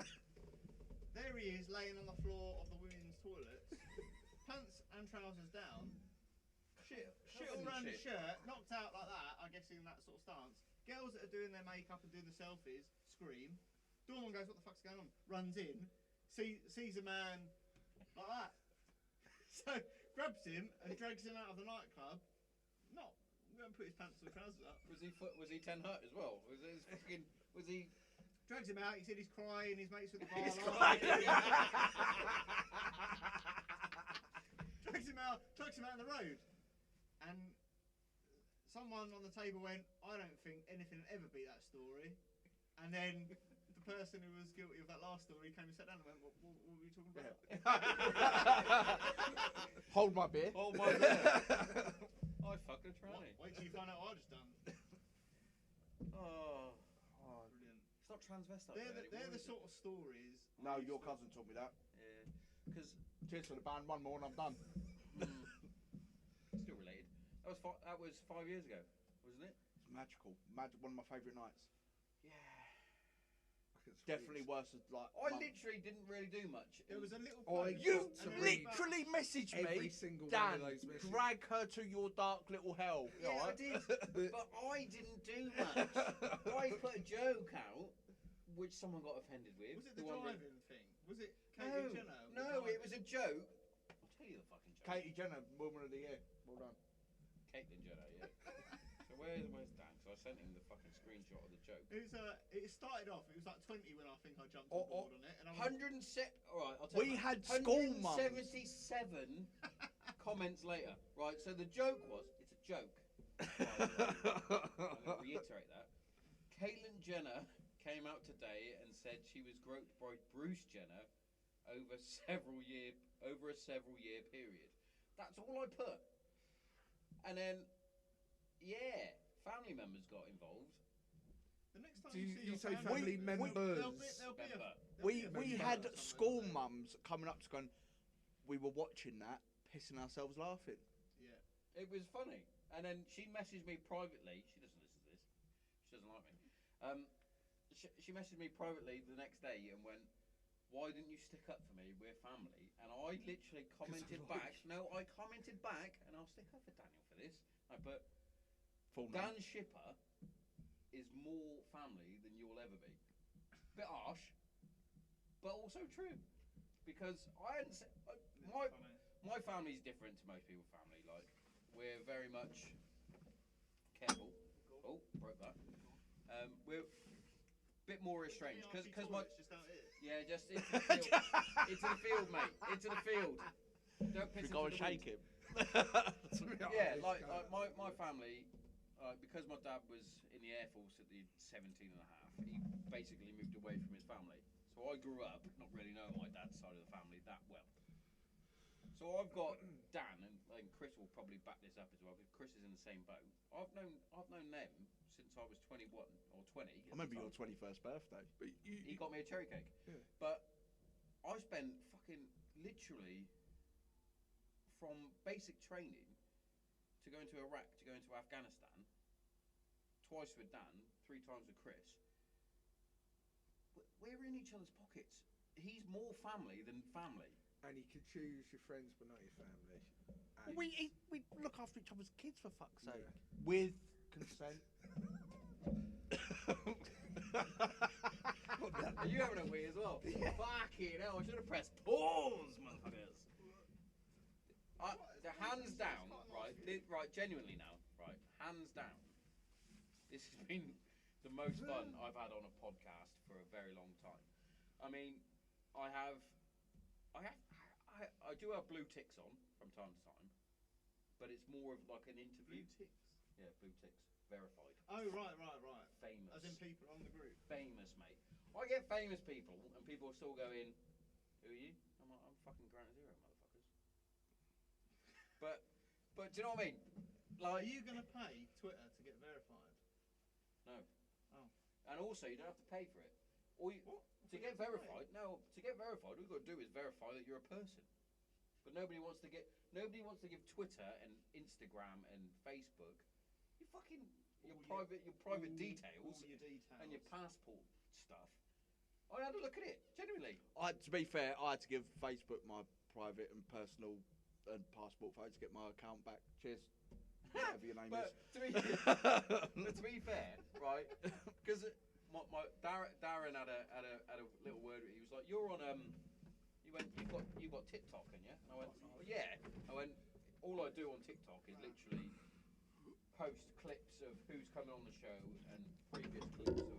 There he is, laying on the floor of the women's toilets, pants and trousers down. Shit all around his shirt, knocked out like that, I guess in that sort of stance. Girls that are doing their makeup and doing the selfies scream. Doorman goes, what the fuck's going on? Runs in, sees a man like that. So grabs him and drags him out of the nightclub. Not going to put his pants or trousers up. Was he 10 hurt as well? Was he? Drags him out. He said he's crying. His mates with the bar. He's crying. Drags him out on the road. And someone on the table went, I don't think anything will ever beat that story. And then the person who was guilty of that last story came and sat down and went, what were you talking about? Hold my beer. Hold my beer. I fucked a tranny. Wait till you find out what I just done. Oh, Brilliant. it's not transvestite. They're the sort of stories. No, your cousin told me that. Yeah, because Cheers for the band. One more and I'm done. Still related. That was 5 years ago, wasn't it? It's magical. One of my favourite nights. Yeah. Definitely worse than like. I literally didn't really do much. There was a little. You post, and literally messaged Every me. single Dan, one of those messages. drag her to your dark little hell. Yeah, I did, but I didn't do much. I put a joke out, which someone got offended with. Was it the driving thing? Was it Katie Jenner? No, it was a joke. I'll tell you the fucking joke. Katie Jenner, Woman of the Year. Well done. Caitlyn Jenner, yeah. So where's Dan? So I sent him the fucking screenshot of the joke. It started off. It was like 20 when I think I jumped on board on it, and I was 107. All right, I'll tell you. We had school mums. 177 comments later. Right, so the joke was, it's a joke. I'm going to reiterate that. Caitlyn Jenner came out today and said she was groped by Bruce Jenner over a several year period. That's all I put. And then, yeah, family members got involved. the next time Do you see you your say family, family members? there'll be a We member had or something school like that. mums coming up to going, we were watching that, pissing ourselves laughing. Yeah. It was funny. And then she messaged me privately. She doesn't listen to this. She doesn't like me. She messaged me privately the next day and went, why didn't you stick up for me? We're family. And I literally commented back. No, I commented back, and I'll stick up for Daniel for this. I put, Full name. Dan Shipper is more family than you'll ever be. Bit harsh, but also true. Because I hadn't said, my family's different to most people's family. Like, we're very much careful. Oh, broke that. We're a bit more restrained because my just out here. yeah, just into the field, into the field, mate, into the field. Don't piss We go into and the shake wind. him. Yeah, like my family, because my dad was in the Air Force at the 17 and a half, he basically moved away from his family. So I grew up not really knowing my dad's side of the family that well. So I've got Dan, and Chris will probably back this up as well, because Chris is in in the same boat. I've known them since I was 21 or 20. I remember your 21st birthday. But He got me a cherry cake. Yeah. But I spent fucking literally from basic training to go into Iraq, to go into Afghanistan, twice with Dan, 3 times with Chris. We're in each other's pockets. He's more family than family. And you can choose your friends, but not your family. And We look after each other's kids, for fuck's sake. Yeah. With consent. Are you having a wee as well? Fucking hell, I should have pressed pause, motherfuckers. The hands down, right, genuinely now, right, hands down. This has been the most fun I've had on a podcast for a very long time. I mean, I do have blue ticks on from time to time, but it's more of like an interview. Blue ticks? Yeah, blue ticks, verified. Oh, right. Famous. As in people on the group. Famous, mate. I get famous people, and people are still going, who are you? I'm like, I'm fucking Granite Zero, motherfuckers. But do you know what I mean? Like, are you going to pay Twitter to get verified? No. Oh. And also, you don't have to pay for it. To get verified, all you've got to do is verify that you're a person. But nobody wants to give Twitter and Instagram and Facebook your private details All your details. and your passport stuff. I had a look at it, genuinely. To be fair, I had to give Facebook my private and personal and passport photo to get my account back. Cheers. Whatever your name is. To be fair, right? Because my Darren had a little word with it. He was like, "You're on you've got TikTok, and yeah?" And I went, "Oh, yeah." I went, "All I do on TikTok is literally post clips of who's coming on the show and previous clips of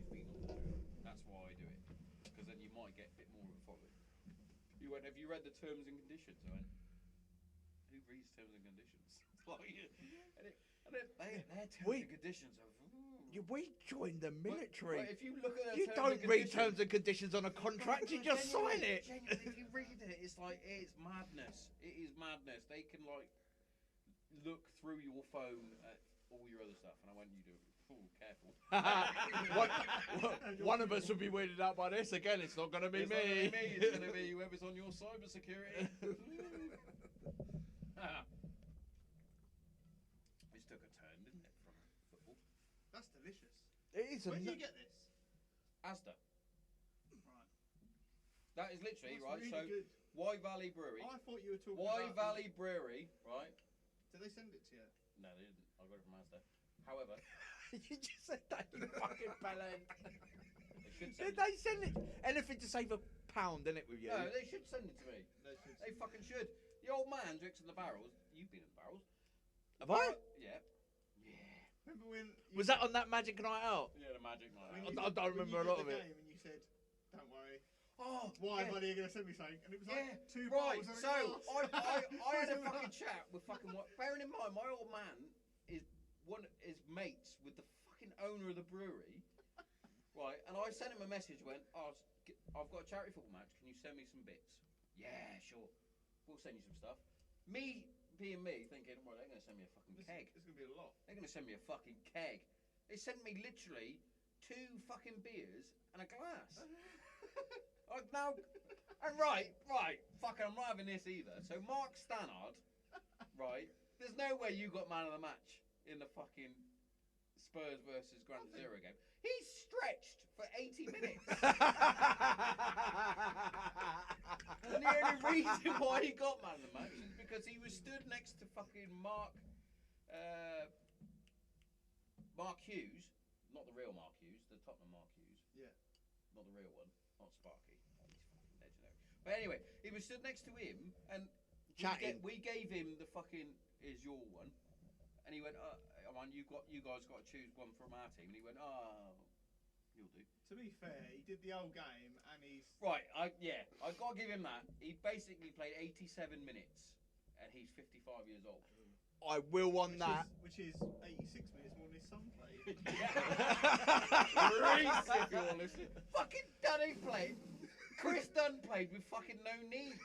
who's been on the show. That's why I do it, because then you might get a bit more of a following." You went, "Have you read the terms and conditions?" I went, "Who reads terms and conditions?" And their terms and conditions are. We joined the military. But if you look at You don't read terms and conditions on a contract, you just sign it. Genuinely, if you read it, it's like, it's madness. It is madness. They can, like, look through your phone at all your other stuff. And I went, you do it. Oh, careful. One of us would be weirded out by this. Again, it's not going to be It's me. not gonna be me. It's going to be whoever's on your cyber security. This took a turn, didn't it, from football? That's delicious. It is. Where do you get this? Asda. Right. That is literally, That's right, really so good. Wye Valley Brewery. I thought you were talking Wye about... Valley Brewery, right? Did they send it to you? No, they didn't. I got it from Asda. However, You just said that, you fucking bellend. they should Did send it. they send it? Anything to save £1, innit, with you? No, they should send it to me. They should. fucking should. The old man drinks in the barrels. You've been in the barrels. Have I? Yeah. Remember when... Was that on that Magic Night Out? Yeah, the magic night. when out. you- I don't when remember you a lot did of the it. game and you said, don't worry, Oh, why, yeah. buddy, are you going to send me something? And it was Yeah, like 2 right. bottles of So glass. I had a fucking chat with fucking. Bearing in mind, my old man is mates with the fucking owner of the brewery, right? And I sent him a message. Went, oh, I've got a charity football match. Can you send me some bits? Yeah, sure. We'll send you some stuff. Me being me, thinking, well, they're going to send me a fucking keg. It's going to be a lot. They're going to send me a fucking keg. They sent me literally 2 fucking beers and a glass. Now, and right, fuck it, I'm not having this either. So Mark Stannard, right, there's no way you got man of the match in the fucking Spurs versus Granite Zero game. He stretched for 80 minutes. And the only reason why he got man of the match is because he was stood next to fucking Mark Hughes, not the real Mark Hughes, the Tottenham Mark Hughes. Yeah. Not the real one, not Sparky. He's fucking legendary. But anyway, he was stood next to him, and Chatting. we gave him the fucking is your one, and he went, you guys got to choose one from our team, and he went, you'll do. To be fair, he did the old game and he's... Right, I've got to give him that. He basically played 87 minutes, and he's 55 years old. I will on that. Which is 86 minutes more than his son played. Reese, if you're listening. Fucking Dunn played. Chris Dunn played with fucking no knees.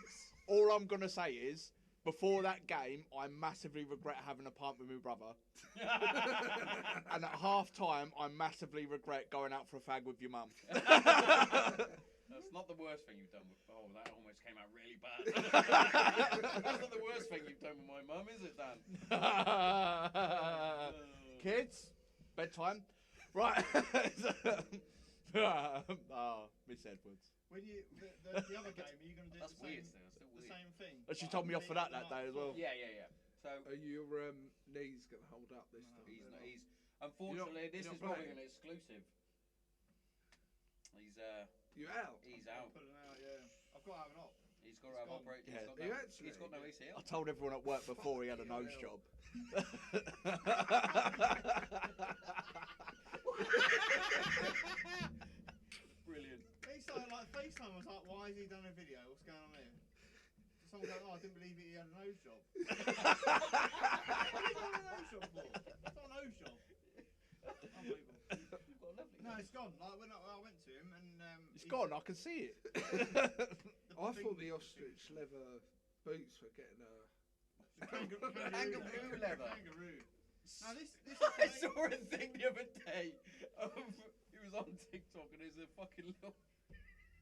All I'm gonna say is Before that game, I massively regret having a pint with my brother. And at half time, I massively regret going out for a fag with your mum. That's not the worst thing you've done with... Oh, that almost came out really bad. That's not the worst thing you've done with my mum, is it, Dan? Kids, bedtime. Right. Miss Edwards. When you the other game, are you going to do That's the weird same, still. Still the weird. same thing? And she Like, told me off for that beating day as them well. up Yeah. So Are your knees going to hold up this No. time? he's not. He's unfortunately this you're is not probably playing? an exclusive. You out? He's out. Pulling out, yeah. I've got to have an op. He's got to have gone. operated. Yeah. Are you actually? He's got no ACL. I told everyone at work before he had a Fucking nose hell. job. Brilliant. He started like FaceTime. I was like, why has he done a video? What's going on here? Someone goes, oh, I didn't believe he had a nose job. What have you got a nose job for? It's not a nose job. Unbelievable. You've got a lovely. No, it's gone. Like when I went to him and It's gone, I can see it. I thought the ostrich leather boots were getting a. Kangaroo leather. Kangaroo. Now this I saw a thing the other day. He was on TikTok and there's a fucking little.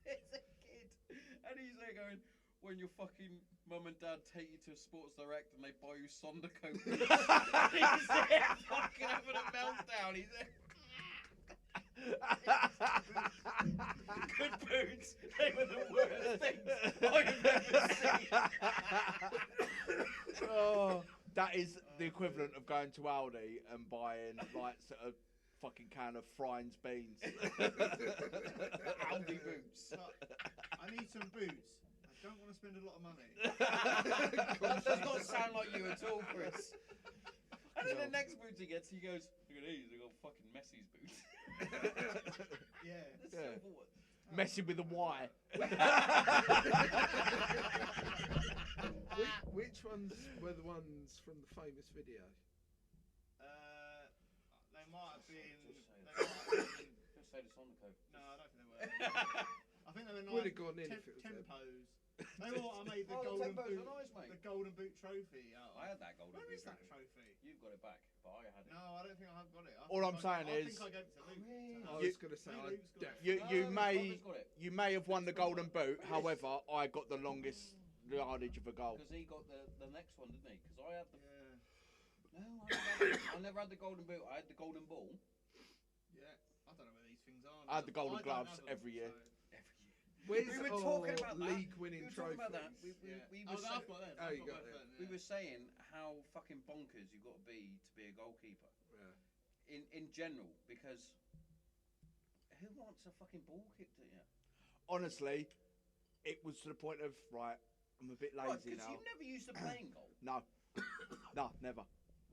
It's a kid, and he's there going, when your fucking mum and dad take you to Sports Direct and they buy you Sondercoat. He's there fucking having a meltdown. He's there. Good boots. They were the worst things I've ever seen. Oh, that is the equivalent of going to Aldi and buying like sort of fucking can of Friends beans. Aldi boots. I need some boots. I don't want to spend a lot of money. That does not sound like you at all, Chris. And then the next boots he gets, he goes, look at these, they've got fucking Messi's boots. Yeah. That's Yeah. so what? Messing with a Y. Which ones were the ones from the famous video? They might have been. Just say the Sondercoat. No, I don't think they were. I think they were Would nice. have gone in if it was them. Tempos. They were what I made the Oh, the golden Tempos boot. are nice, mate. The golden boot trophy. Out of. I had that golden Where boot. is that trophy? You've got it back, but I had it. No, I don't think I have got it. All I'm saying I is- think I gave it to Luke. I You- was going to say, Maybe I Luke's got it. definitely. You No, may Bobby's got it. you may have won the golden boot. However, I got the longest yardage of a goal. Because he got the next one, didn't he? Because I had the. Yeah. No, I never had the golden boot. I had the golden ball. Yeah. I don't know where these things are. I had the golden don't gloves have them, every year. so- Every year. Where's We were our talking about that. league-winning We were talking trophies? about that. Yeah. We Oh, were I've sa- got them. Oh, I've you got got both them. of we them, were saying how fucking bonkers you got to be a goalkeeper Yeah. in general, because who wants a fucking ball kicked at you? Honestly, it was to the point of right. I'm a bit Right, lazy because now. you never used to playing goal. No, no, never.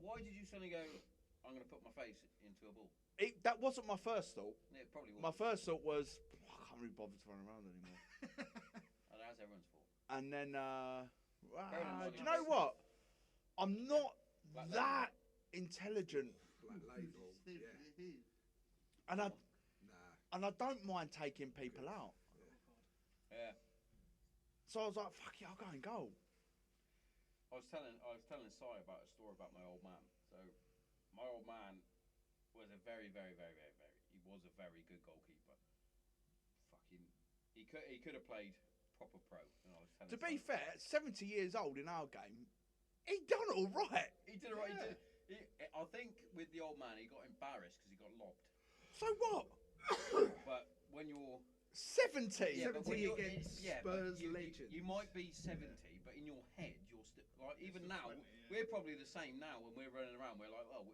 Why did you suddenly go? I'm going to put my face into a ball. That wasn't my first thought. Yeah, it probably was. My first thought was I can't really bother to run around anymore. And that's everyone's fault. And then, enough. do you know what? I'm not Black that intelligent, Black label. yeah. Yeah. and I Nah. don't mind taking people out. Yeah. So I was like, fuck it, I'll go and goal. I was telling Si about a story about my old man. So my old man was a very, very, very, very, very. He was a very good goalkeeper. Fucking, he could have played proper pro. And I was telling To be Si- fair, 70 years old in our game, he done all right. he did it right. Yeah. I think with the old man, he got embarrassed because he got lobbed. So what? But when you're 70. Yeah, but 70 when you're against but Spurs you legends. you might be 70, but in your head, you're still like. Even still now, 20, yeah. we're probably the same now when we're running around. We're like, oh,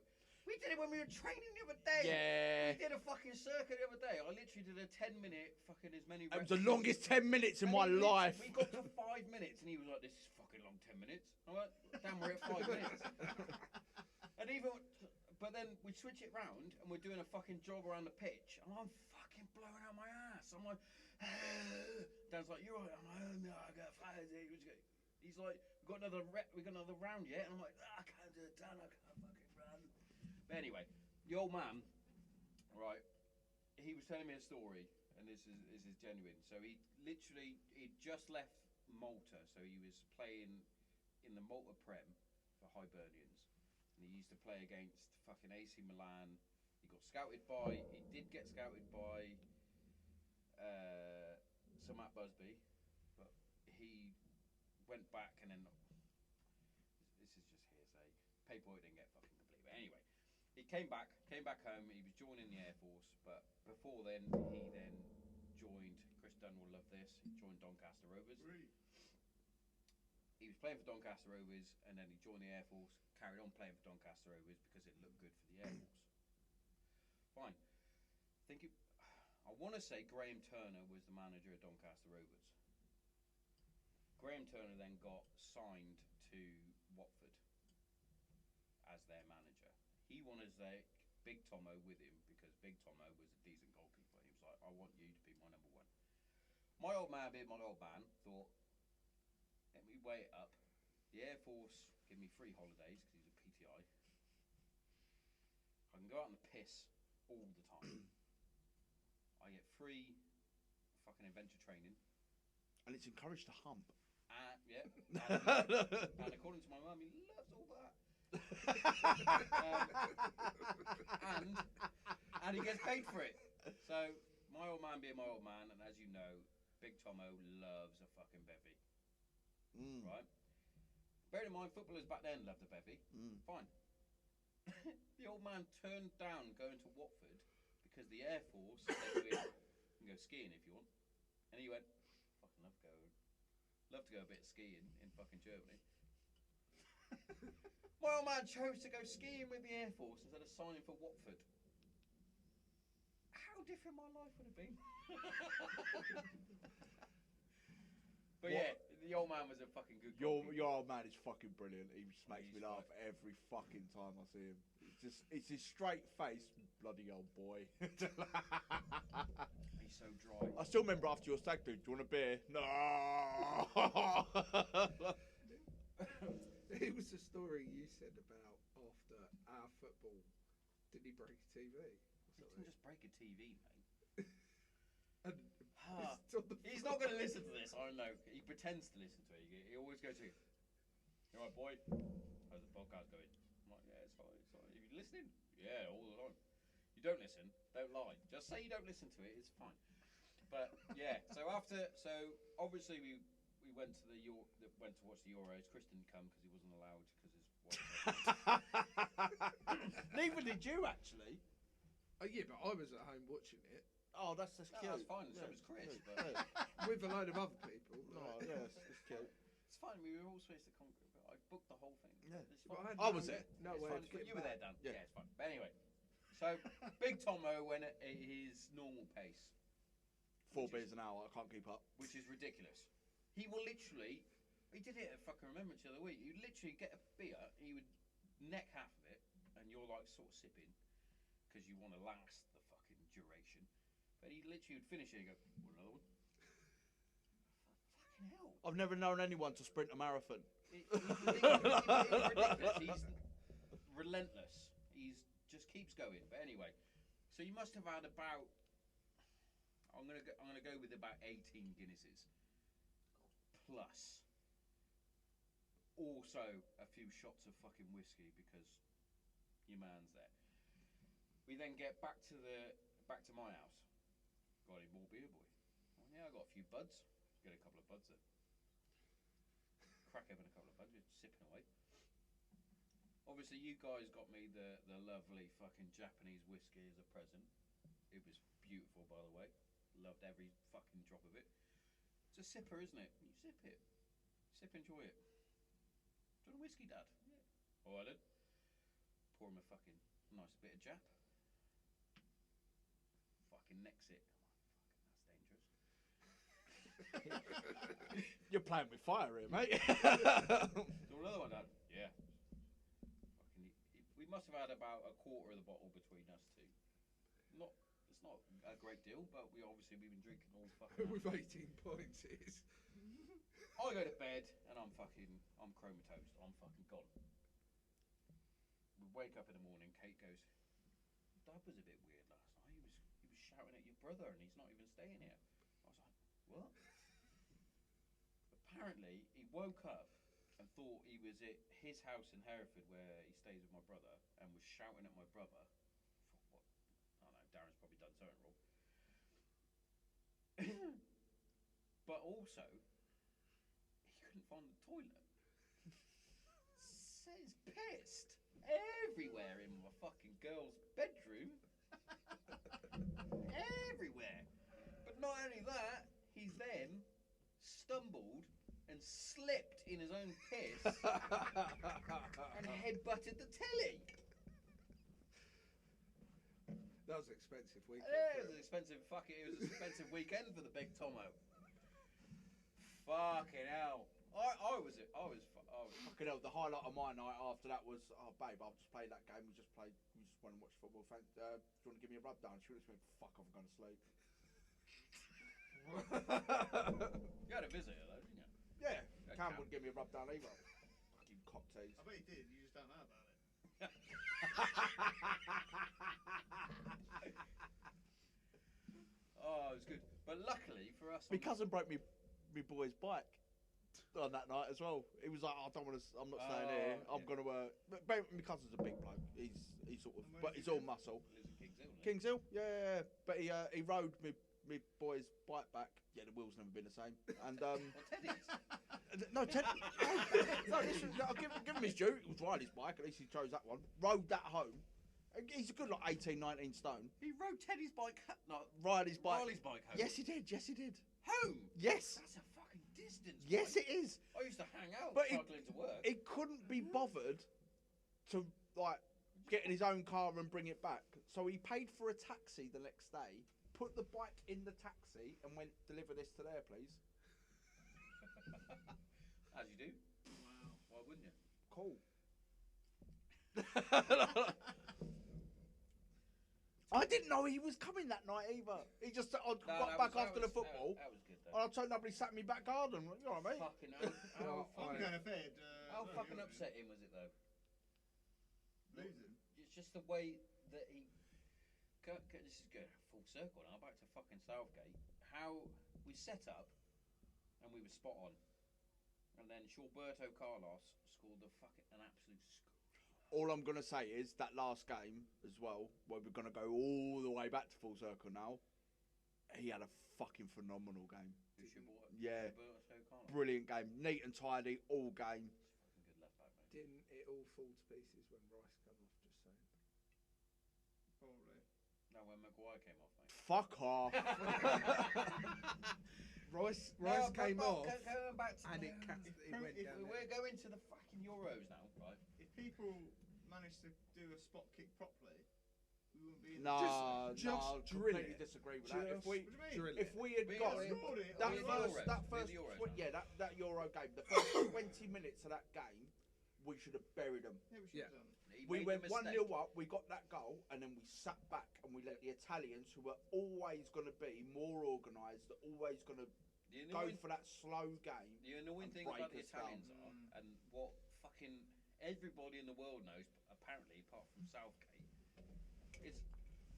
we did it when we were training the other day. Yeah. We did a fucking circuit the other day. I literally did a 10-minute fucking as many. It was the reps. longest 10 minutes in And my he literally- life. We got to 5 minutes, and he was like, "This is fucking long, 10 minutes." I went, "Damn, we're at 5 minutes." And even, but then we switch it round, and we're doing a fucking jog around the pitch, and I'm fucking blowing out my ass. I'm like, Dan's like, "You're right." I'm like, "Oh no, I got 5 days." He's like, "We got another round yet?" And I'm like, "I can't do it, Dan. I can't fucking run." But anyway, the old man, right? He was telling me a story, and this is genuine. So he just left Malta, so he was playing in the Malta Prem for Hibernians, and he used to play against fucking AC Milan. He did get scouted by Sir Matt Busby, but he went back and then, this is just hearsay, paperwork didn't get fucking complete. But anyway, he came back home. He was joining the Air Force, but before then, he then joined. Chris Dunn will love this. He joined Doncaster Rovers. Really? He was playing for Doncaster Rovers, and then he joined the Air Force. Carried on playing for Doncaster Rovers because it looked good for the Air Force. Fine. I want to say Graham Turner was the manager of Doncaster Rovers. Graham Turner then got signed to Watford as their manager. He wanted to take Big Tommo with him because Big Tommo was a decent goalkeeper. He was like, I want you to be my number one. My old man, being my old man, thought, let me weigh it up. The Air Force give me free holidays because he's a PTI. I can go out on the piss all the time. I get free fucking adventure training. And it's encouraged to hump. Yeah. And according to my mum, he loves all that. And he gets paid for it. So my old man being my old man, and as you know, Big Tommo loves a fucking bevy. Right? Bearing in mind, footballers back then loved a bevy. Fine. The old man turned down going to Watford because the Air Force said to him, you can go skiing if you want. And he went, fucking love to go a bit of skiing in fucking Germany. My old man chose to go skiing with the Air Force instead of signing for Watford. How different my life would have been. But yeah, the old man was a fucking good guy. Your old man is fucking brilliant. He just makes me laugh every fucking time I see him. It's his straight face, bloody old boy. He's so dry. I still remember after your stag do you want a beer? No. It was the story you said about after our football. Did he break a TV? He didn't just break a TV, mate. And he's not going to listen to this, I know. He pretends to listen to it. He always goes to, you all right, boy? How's the podcast going? I'm like, yeah, it's fine. Are you listening? Yeah, all the time. You don't listen, don't lie. Just say you don't listen to it, it's fine. But yeah, so obviously we went to went to watch the Euros. Chris didn't come because he wasn't allowed because his wife. Neither did you actually. Yeah, but I was at home watching it. Oh, that's cute. That's fine. So was Chris. But with a load of other people. Oh, yes, it's cute. It's fine. We were all supposed to come. I booked the whole thing. Yeah. I was there. No way. You were there, Dan. Yeah. It's fine. But anyway, so Big Tommo went at his normal pace. 4 beers an hour. I can't keep up. Which is ridiculous. He will literally. He did it at fucking Remembrance the other week. He would literally get a beer. He would neck half of it, and you're like sort of sipping because you want to last the fucking duration. But he literally would finish it and go, want another one? Fucking hell. I've never known anyone to sprint a marathon. He's ridiculous. He's relentless. He's just keeps going. But anyway, so you must have had about. I'm gonna go with about 18 Guinnesses plus. Also a few shots of fucking whiskey because your man's there. We then get back to my house. Got any more beer, boy? Oh, yeah, I got a few buds. Get a couple of buds then. Crack open a couple of buds, just sipping away. Obviously, you guys got me the lovely fucking Japanese whiskey as a present. It was beautiful, by the way. Loved every fucking drop of it. It's a sipper, isn't it? You sip it. Sip, enjoy it. Do you want a whiskey, Dad? Yeah. Oh, I did. Pour him a fucking nice bit of Jap. Fucking necks it. Fucking, that's dangerous. You're playing with fire here, mate. Do you want another one, Dad? Yeah. Fucking, we must have had about a quarter of the bottle between us two. It's not a great deal, but we've been drinking all fucking. With 18 points, it is. I go to bed and I'm comatose. I'm fucking gone. We wake up in the morning. Kate goes, "Dad was a bit weird last night. He was shouting at your brother, and he's not even staying here." I was like, "What?" Apparently, he woke up and thought he was at his house in Hereford where he stays with my brother and was shouting at my brother for what? I don't know, Darren's probably done something wrong. But also, he couldn't find the toilet. So he's pissed everywhere in my fucking girl's bedroom. Everywhere. But not only that, he's then stumbled and slipped in his own piss and headbutted the telly. That was an expensive weekend. Yeah, it was an expensive expensive weekend for the big Tommo. Fucking hell. I was Fucking hell, the highlight of my night after that was, oh babe, I've just played that game. We just went and watched football. Do you want to give me a rub down? She just went, fuck, I've gone to sleep. You had a visitor though, didn't you? Yeah, Yeah, Cam Cam. wouldn't give me a rub down either. Fucking cock tease. I bet he did. You just don't know about it. Oh, it was good. But luckily for us, My cousin broke me boy's bike on that night as well. He was like, I don't want to. I'm not staying here. I'm yeah. gonna. My cousin's a big bloke. He's sort of, And where but does he's he all live? muscle. lives in Kings Hill, doesn't he? Kings Hill, yeah. But he rode me boy's bike back. Yeah, the wheels never been the same. And Well, Teddy's. no, listen, I'll give him his due. He was riding his bike. At least he chose that one. Rode that home. He's a good like 18, 19 stone. He rode Teddy's bike. No, Ride his bike. Riley's bike home. Yes, he did. Yes, he did. Home. Yes. That's a fucking distance. Yes, mate. it is. I used to hang out But cycling to work. He couldn't be bothered to like get in his own car and bring it back. So he paid for a taxi the next day, put the bike in the taxi, and went, deliver this to there, please. As you do. Wow. Why wouldn't you? Cool. I didn't know he was coming that night either. He just got back after the football. That was good though. And I turned up and he sat in my back garden. You all right, mate? Fucking hell. I'm going to bed. How fucking upsetting was it though? Losing. It's just the way that he. This is good. Full circle now. Back to fucking Southgate. How we set up, and we were spot on, and then Shawberto Carlos scored an absolute score. All I'm going to say is that last game as well, where we're going to go all the way back to full circle now, he had a fucking phenomenal game. Yeah. Shawberto Carlos. Brilliant game. Neat and tidy all game. Fucking good left back, mate. Didn't it all fall to pieces when Rice come off? Just saying. Probably. No, when Maguire came off, mate. Fuck off. Rice No, came but off, going back to and the- it went if down. We're going to the fucking Euros now, right? If people managed to do a spot kick properly, we wouldn't be in Nah, Just nah, drill completely it. disagree with that. Just What do you mean? drill If it. we had We got are- scored it. that We're in the first, Euros. that We're in first, the Euros tw- now. yeah, that Euro game, the first 20 minutes of that game, we should have buried them. Yeah, we should Yeah. have done. He We made the went mistake. 1-0 up, we got that goal, and then we sat back and we let the Italians, who are always going to be more organised, are always going to The go annoying, for that slow game. the annoying and thing break about the us down. Italians are, and what fucking everybody in the world knows, apparently, apart from Southgate, is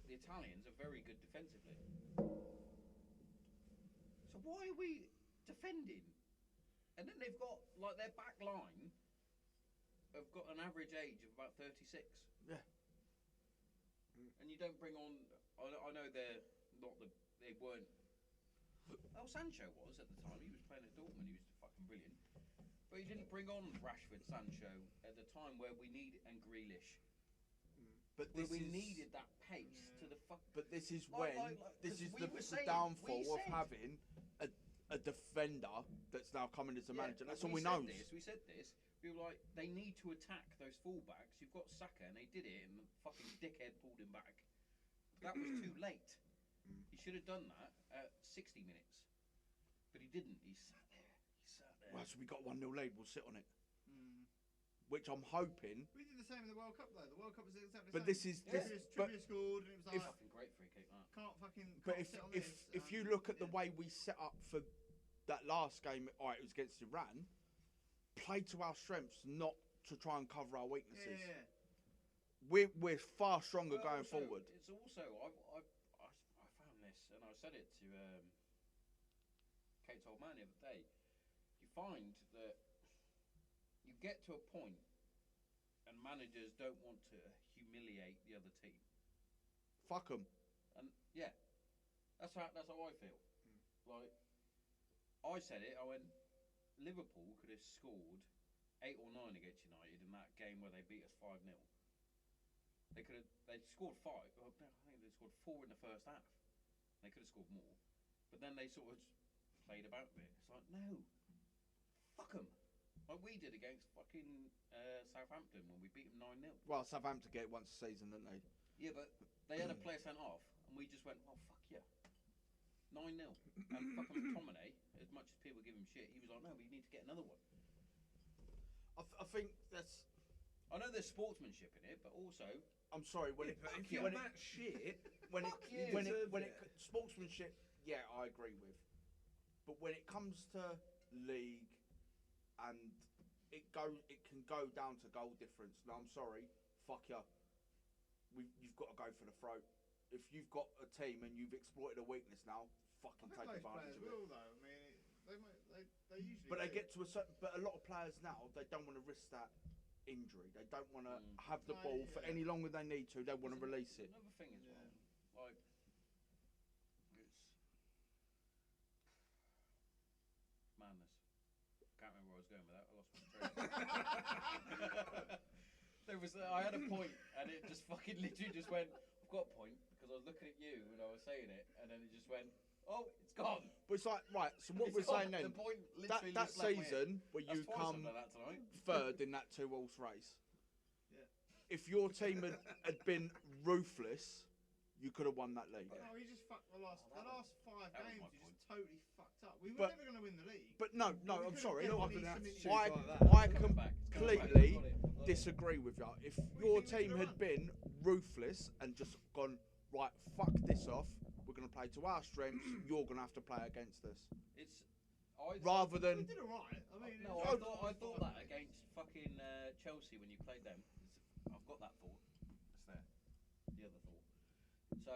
the Italians are very good defensively. So why are we defending? And then they've got, like, their back line have got an average age of about 36. Yeah. And you don't bring on. I know they're not the. They weren't. Well, Sancho was at the time. He was playing at Dortmund. He was fucking brilliant. But he didn't bring on Rashford, Sancho at the time where we needed, and Grealish. But Where this we is, needed that pace to the fuck. But this is Like- when like- this 'cause is we the were saying- downfall we of said- having a defender that's now coming as a manager. but That's all we said know. We said this. We were like, they need to attack those fullbacks. You've got Saka, and they did it, and the fucking dickhead pulled him back. That was too late. He should have done that at 60 minutes, but he didn't. He sat there. Well, so we got 1-0 lead. We'll sit on it, Mm. which I'm hoping. We did the same in the World Cup though. The World Cup was exactly the But same. this is Yeah. this. But Trippier scored and it was like, Fucking great free kick, that. can't fucking. But Can't sit on if this, if you and- look at the yeah. way we set up for that last game, all right, it was against Iran. Play to our strengths, not to try and cover our weaknesses. Yeah. We're far stronger Well, going also, forward. It's also I found this, and I said it to Kate's old man the other day. You find that get to a point, and managers don't want to humiliate the other team. Fuck them. And yeah, that's how I feel. Like I said it. I went. Liverpool could have scored 8 or 9 against United in that game where they beat us 5-0. They scored 5. Well, no, I think they scored 4 in the first half. They could have scored more, but then they sort of played about a bit. It's like, no, fuck them, like we did against fucking Southampton when we beat them 9-0. Well, Southampton get it once a season, didn't they? Yeah, but they had a player sent off, and we just went, oh fuck yeah, 9-0. And fucking Tommo, as much as people give him shit, he was like, no, we need to get another one. I think that's. I know there's sportsmanship in it, but also I'm sorry when Yeah, but if when you're that shit, when Fuck you. when it sportsmanship, yeah, I agree with. But when it comes to league, and it can go down to goal difference. No, I'm sorry, fuck ya. You've got to go for the throat. If you've got a team and you've exploited a weakness now, fucking I take think most advantage players of it. will, though. I mean, they usually. But they do. get to a certain. But a lot of players now, they don't want to risk that injury. They don't want to have the No, ball for yeah. any longer than they need to. They want to release it. Another thing as well, like it's madness. Can't remember where I was going with that. I lost my train. I had a point, and it just fucking literally just went. I've got a point because I was looking at you when I was saying it, and then it just went. Oh, it's gone. But it's like right. So what It's we're gone. saying then, The point that literally that just left my head. season where That's you twice come I've done that tonight. third in that 2-horse race. Yeah. If your team had been ruthless, you could have won that league. No, he just fucked the last 5 that was games. my He point. just totally fucked up. We were But- never going to win the league. But no, We I'm could've sorry. definitely Not with submitted- attitude I like that. I It's coming back. It's coming back. completely I've got it. disagree with you. If What do your you think team we had should've been ruthless and just gone right, fuck this off. We're going to play to our strengths. You're going to have to play against us. It's Rather We than did alright. I mean, no, it was I just thought 5 that against fucking Chelsea when you played them. I've got that thought. It's there. The other thought. So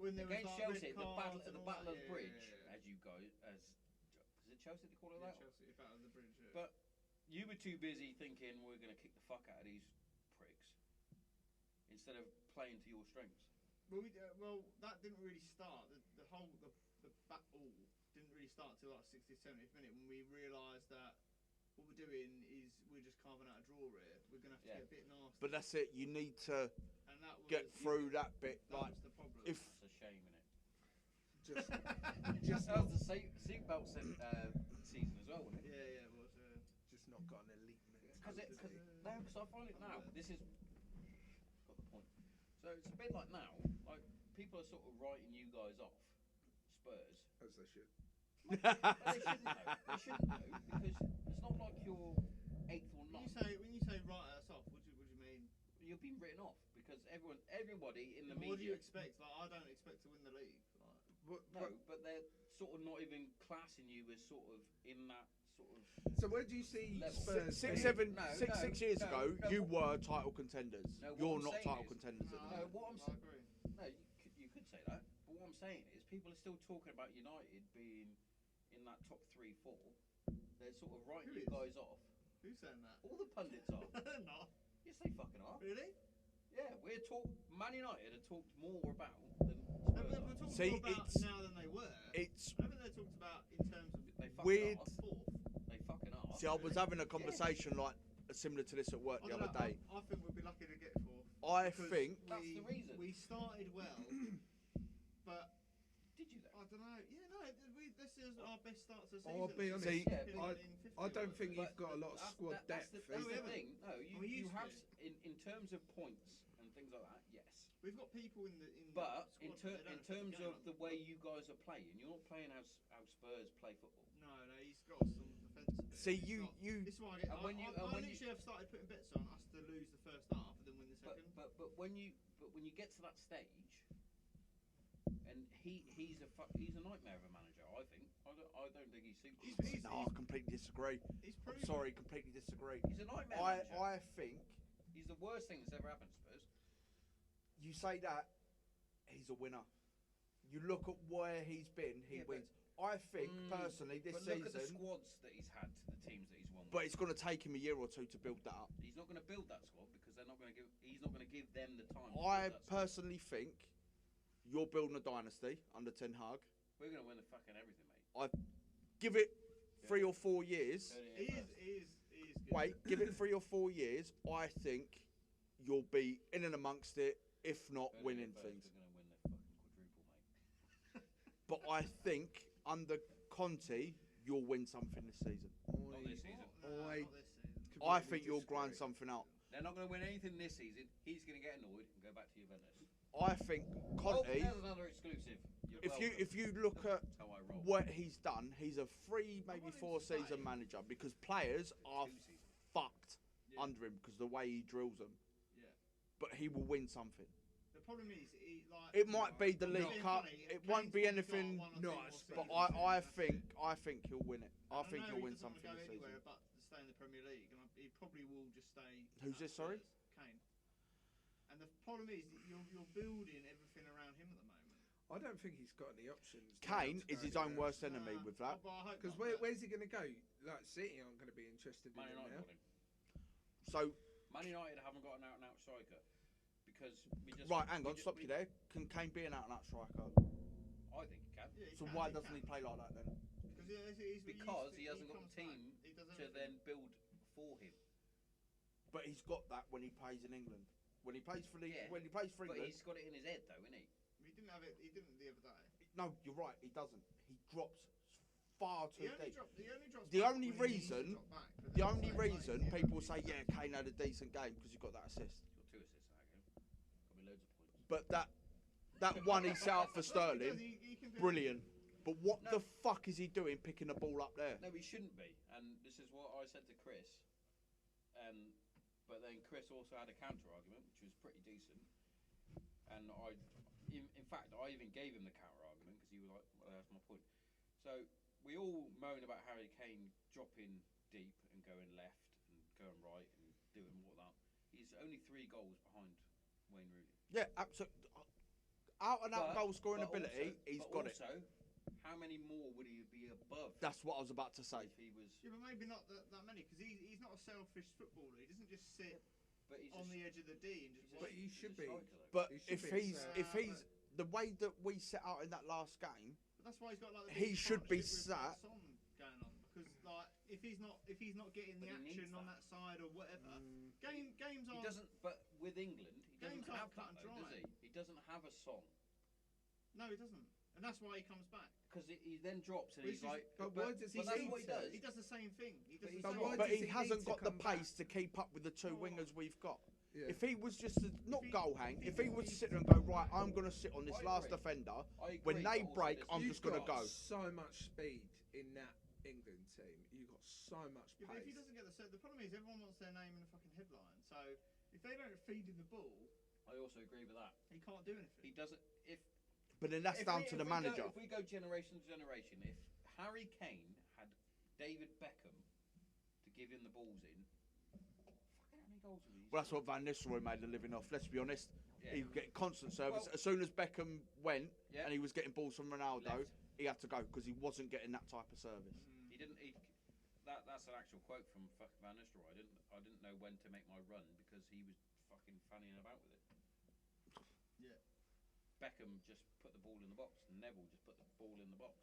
when there was against like Chelsea, red the cards battle and all of that, the yeah, bridge, yeah. as you go, as is it Chelsea they call it Yeah, that? Chelsea, battle of the bridge. Yeah. But you were too busy thinking we're going to kick the fuck out of these pricks instead of playing to your strengths. Well, that didn't really start. The whole the battle didn't really start till like 60th, 70th minute when we realised that what we're doing is we're just carving out a draw here. We're gonna have to Yeah. get a bit nasty. but that's it. You need to and that was, get through that bit. That Like was the problem. if It's a shame, innit? just That was the seatbelt season as well, wasn't it? yeah, it was. just not got an elite Because mentality. I find it now. This is got the point. So it's a bit like now. Like people are sort of writing you guys off, Spurs. As they should. But they shouldn't though. They shouldn't though because it's not like you're 8th or When 9th. you say write us off, what do you mean? You're being written off because everybody in the What do you media. expect? Like, I don't expect to win the league. Like, No, but they're sort of not even classing you as sort of in that sort of. So where do you see Level. Spurs? six, being? No, 6 years no, ago, no, you what- were title contenders. No, what You're I'm not saying title is- contenders at the No, moment. what I'm I saying. agree. No, you could say that. But what I'm saying is, people are still talking about United being in that top 3-4. They're sort of writing Who you is? guys off. Who's saying that? All the pundits are. They're not. Yes, they fucking are. Really? Yeah, Man United are talked more about than Spurs We're are. talking See, more about it's- now than they were. It's I think they're talked about in terms of They fucking weird. are. fourth. They fucking are. See, I was having a conversation like similar to this at work the I don't other know, day. I think we'll be lucky to get fourth. I because think That's the reason. We started well, but Did you though? I don't know. Yeah, no, this is our best start to the season. I'll be honest. See, Yeah, In- but- in 50 I don't or think whatever. you've got a lot of squad depth. That's is the there? thing. No, We you used have to. in terms of points and things like that. Yes. We've got people in the But the in, squad, they in don't terms get of on. the way you guys are playing, you're not playing how Spurs play football. No, he's got some defensive. See, It's you- not- you- This is why I get. And when you- I and when you- literally have started putting bets on us to lose the first half and then win the second. But when you get to that stage, and he's a nightmare of a manager. I think. I don't think he suits you. He's- no, I completely disagree. He's I'm proven. sorry, completely disagree. He's a nightmare manager. I think He's the worst thing that's ever happened to Spurs. you say that he's a winner. You look at where he's been, he Yeah, but- wins. I think personally this but look at the season. squads that he's had to the teams that he's won. But it's going to take him a year or two to build that up. He's not going to build that squad because they're not going to give. He's not going to give them the time. To I build that squad. personally think you're building a dynasty under Ten Hag. We're going to win the fucking everything, mate. Give it 3 or 4 years. He is good. Wait, give it 3 or 4 years. I think you'll be in and amongst it, if not winning things. We're going to win the fucking quadruple, mate. But I think under Conte, you'll win something this season. Not this season. Nah, Oi. not this season. I think you'll grind something out. They're not going to win anything this season. He's going to get annoyed and go back to Juventus. I think Oh, Conte. there's another exclusive. You're If you look at That's how I roll. what he's done, he's a 3, maybe 4 season manager because players are 2 seasons. fucked Yeah. under him because the way he drills them. Yeah. But he will win something. The problem is, It might be the I'm League being Cup. funny, It Kane's won't be probably anything. got one or two No, more it's- But seasons in I him. think he'll win it. I think he'll win something He this doesn't want to go season. anywhere but to stay in the Premier League, and he probably will just stay. Who's at this, sorry? Spurs, Kane. And the problem is, that you're building everything around him at the moment. I don't think he's got any options. Kane is his own worst Nah, enemy with that. but I hope Because not, but- where's he going to go? Like City aren't going to be interested in Man him United now. got him. So Man United haven't got an out-and-out striker because we just. right, hang we on, ju- stop we- you there. Can Kane be an out-and-out striker? I think he can. Yeah, he So can, why he doesn't can. he play like that then? Because he hasn't got comes the team back, he does to everything. then build for him. But he's got that when he plays in England. When he plays for Yeah. when he plays for But England. he's got it in his head, though, isn't he? He didn't have it. He didn't the other day. No, you're right. He doesn't. He drops far too He only deep. dropped. He only drops. The back only when he needs to reason- drop back, but The then only it's like, reason yeah, people say, yeah, Kane had a decent game because he got that assist. He's got 2 assists in that game. Got me loads of points. But that one he set up for That's because Sterling, he can do brilliant. But what No. the fuck is he doing picking the ball up there? No, he shouldn't be. And this is what I said to Chris. But then Chris also had a counter argument, which was pretty decent. And in fact, I even gave him the counter argument because he was like, well, that's my point. So we all moan about Harry Kane dropping deep and going left and going right and doing all that. He's only 3 goals behind Wayne Rooney. Yeah, absolutely. Out and out But- goal scoring but ability, also- he's but got it. also, how many more would he be above That's what I was about to say. if he was? Yeah, but maybe not that many because he's not a selfish footballer. He doesn't just sit But he's on just, the edge of the D and just he's watch. But he he's should a be. striker, though. But He should if be he's set. if he's the way that we set out in that last game, But that's why he's got like the He big should be partnership with, sat- Son going on because like if he's not getting the But he needs action on that. that side or whatever, Mm. games He aren't. doesn't. But with England, he doesn't Games aren't have cut that, and though, does dry. he? He doesn't have a song No, he doesn't, and that's why he comes back. because he then drops and But he's he's just- like. but why does he But that's need what he to? does. He does the same thing. He does But the he's same But why thing. but does he he hasn't need to got the come back? pace to keep up with the 2 Oh. wingers we've got. Yeah. If he was just to not If he- goal hang, if if he- he was to if- sit there and go, right, I'm going to sit on this I last agree. defender, I agree, when they but also break, there's- I'm You've just going to got go. so much speed in that England team. You've got so much Yeah, but if he pace. doesn't get the problem is everyone wants their name in the fucking headline. So if they don't feed him the ball, I also agree with that. he can't do anything. He doesn't. If But then that's if down we- to if the we manager. If we go generation to generation, if Harry Kane had David Beckham to give him the balls in, fucking how many goals would he? Well, that's what Van Nistelrooy made a living off. Let's be honest. Yeah. He was getting constant service. Well- As soon as Beckham went Yeah. and he was getting balls from Ronaldo, Left. he had to go because he wasn't getting that type of service. He didn't. That's an actual quote from fucking Van Nistelrooy. I didn't know when to make my run because he was fucking fannying about with it. Yeah. Beckham just put the ball in the box. Neville just put the ball in the box.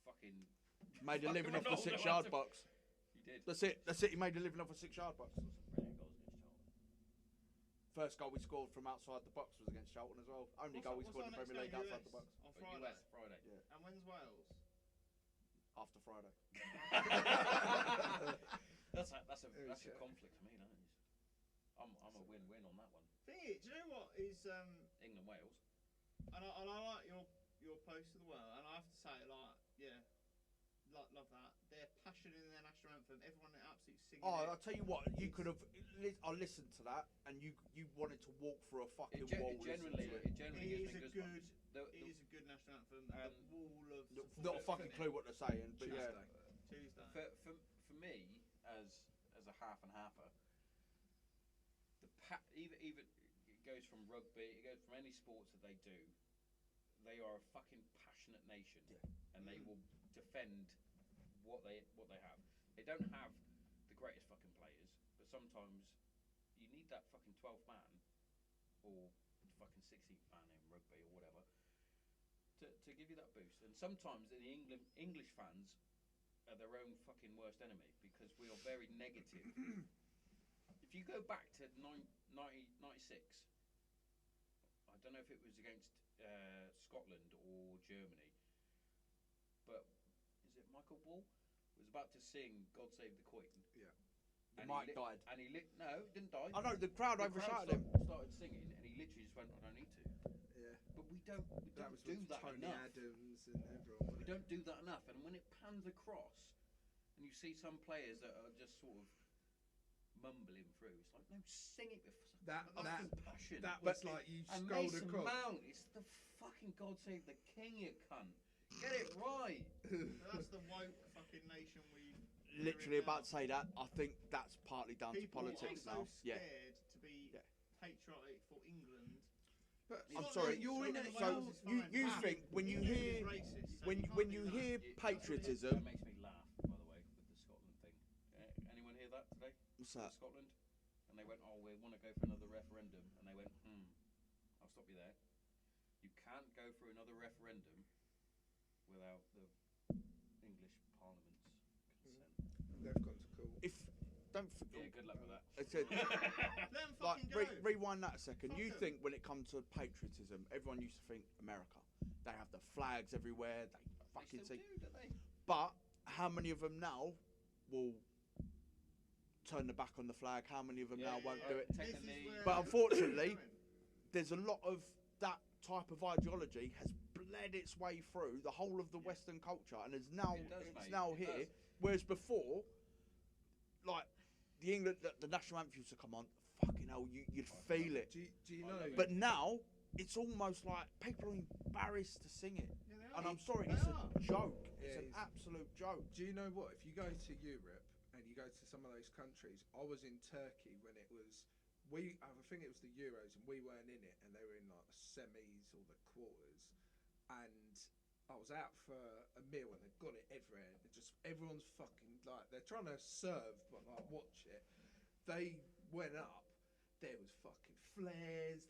Fucking. Made a Fucking living off the Ronaldo 6-yard had to- box. He did. That's it. That's it. He made a living off a 6-yard box. Some brilliant goals against Charlton. First goal we scored from outside the box was against Charlton as well. Only goal we What's scored in our the Premier next League game, outside US? the box. On But Friday. US Friday. Yeah. And when's Wales? After Friday. That's a Oh, shit. conflict for me, that is. I'm a win-win on that one. Thing is, do you know what is England Wales. and I like your post as well, and I have to say like yeah, love that. They're passionate in their national anthem. Everyone absolutely singing. Oh, it. I'll tell you what. You could have. I listened to that, and you wanted to walk through a fucking wall. listening to It generally It gives is me a goosebumps. It is a good national anthem. And The wall of Not a fucking clue what they're saying, but yeah. Tuesday. For me, as a half and halfer, even it goes from rugby, it goes from any sports that they do. They are a fucking passionate passionate nation, Yeah. and they will defend what they have. They don't have the greatest fucking players, but sometimes you need that fucking 12th man or fucking 16th man in rugby or whatever to give you that boost. And sometimes the English fans are their own fucking worst enemy because we are very negative. If you go back to 1996, I don't know if it was against Scotland or Germany, but is it Michael Ball was about to sing "God Save the Queen"? Yeah. The And mic he died. And he no, didn't die. I know the crowd overshouted him. Started singing, and he literally just went, "I don't need to." Yeah. But we don't That was do with that Tony enough. Adams and everyone. We wasn't it? don't do that enough. And when it pans across, and you see some players that are just sort of mumbling through, it's like, no, sing it with That passion. that was like you and scrolled Mason across. Mount, it's the fucking God Save the King, you cunt. Get it right. That's the woke fucking nation we're Literally in about to now. say that. I think that's partly down People to politics are now. so Yeah. scared to be Yeah. patriotic for England. But I'm sorry. You're in a. Scotland So and Wales is you fine. think when you England hear is racist, so when you can't when do you that. hear It patriotism, makes me laugh, by the way, with the Scotland thing. Anyone hear that today? what's that? Scotland, and they went, "Oh, we want to go for another referendum," and they went, I'll stop you there. You can't go for another referendum without the English Parliament's consent. They've gone to court. If don't Yeah, good luck with that. I said, Let them like fucking go. rewind that a second. Fuck You 'em. think when it comes to patriotism, everyone used to think America. They have the flags everywhere. They fucking They still see. do, don't they? But how many of them now will turn the back on the flag? How many of them now won't do it? This is Technically- where- But unfortunately, there's a lot of that type of ideology has bled its way through the whole of the Western culture, and is now It does, it's mate, now it here. does. Whereas before, like the national anthem used to come on, fucking hell, you'd feel it. Do you I know? love it. But now it's almost like people are embarrassed to sing it, Yeah, they and are. I'm sorry, They it's are. a joke. Yeah, It's an it's- absolute joke. Do you know what? If you go to Europe and you go to some of those countries, I was in Turkey when it was. I think it was the Euros, and we weren't in it, and they were in like the semis or the quarters. And I was out for a meal, and they've got it everywhere. And just everyone's fucking like they're trying to serve, but like watch it. They went up. There was fucking flares.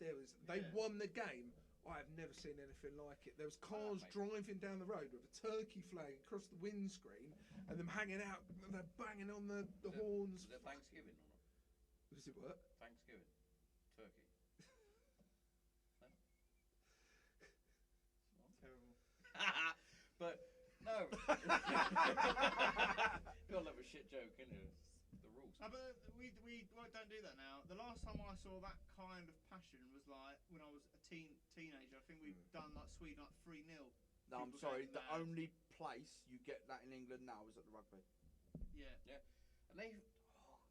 They Yeah. won the game. I have never seen anything like it. There was cars mate. driving down the road with a turkey flag across the windscreen, and them hanging out. And they're banging on the horns. Is it Thanksgiving or not? Was it what? Thanksgiving. Turkey. Terrible. But no. Gotta love a shit joke, innit? It's the rules. No, but we don't do that now. The last time I saw that kind of passion was like when I was a teenager. I think we've done like Sweden like 3-0. No, I'm People sorry. going The mad. only place you get that in England now is at the rugby. Yeah. And they.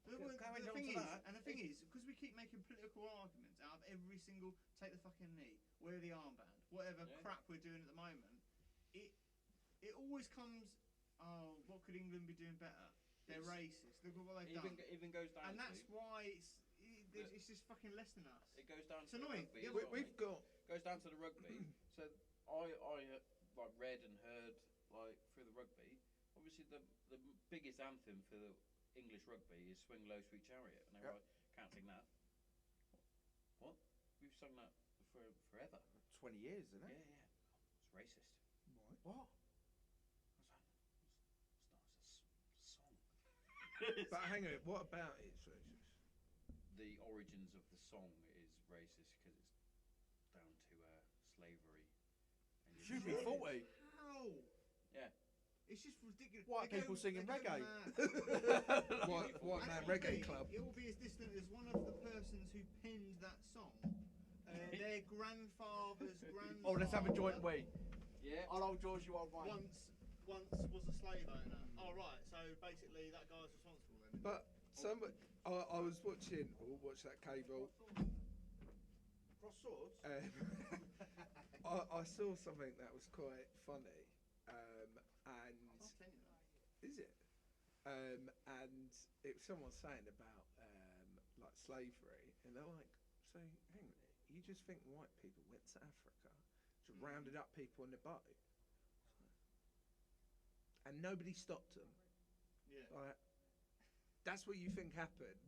The Going on thing to is, that, and the thing is, because we keep making political arguments out of every single take the fucking knee, wear the armband, whatever Yeah. crap we're doing at the moment, it always comes. Oh, what could England be doing better? They're racist. Look at what they've done. Even goes down And that's to. why it's just fucking less than us. It goes down It's to the annoying. rugby. Yeah, as We, well, we've mate. got. Goes down to the rugby. So I like read and heard like through the rugby. Obviously, the biggest anthem for the English rugby is "Swing Low, Sweet Chariot," and they're Yep. like, "Can't sing that." What? We've sung that for forever. 20 years, isn't Yeah, it? yeah. It's racist. What? It's not a song. But hang on, what about it's racist? The origins of the song is racist because it's down to slavery. And Should be 40. How? Yeah. It's just ridiculous. White They people go- singing they go reggae. mad. What And man it will reggae be- club? It will be as distant as one of the persons who penned that song. Their grandfather's grandfather. Oh, let's have a joint wee. Yeah. I'll hold yours, you hold mine. Once was a slave owner. Oh right, so basically that guy's responsible then. But I was watching. Watch that cable. Cross swords? I saw something that was quite funny, and I'll tell you that. is it? And it was someone saying about like slavery, and they're like, so hang on, you just think white people went to Africa, just rounded up people on the boat? and nobody stopped them. Yeah. Like, that's what you think happened.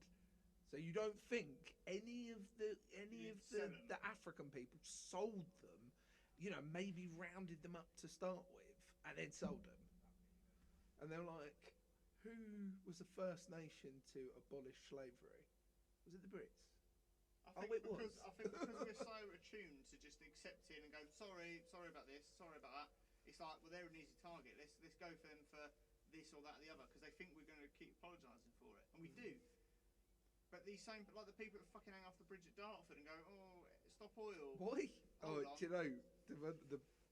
So you don't think any of the African people sold them, you know, maybe rounded them up to start with and then sold them. And they're like, who was the first nation to abolish slavery? Was it the Brits? I think it was. I think because we're so attuned to just accepting and go, sorry about this, sorry about that. It's like, well, they're an easy target. Let's go for them for this or that or the other, because they think we're going to keep apologising for it, and we do. But these same, like the people that fucking hang off the bridge at Dartford and go, oh, stop oil. Why? Hold Do on. you know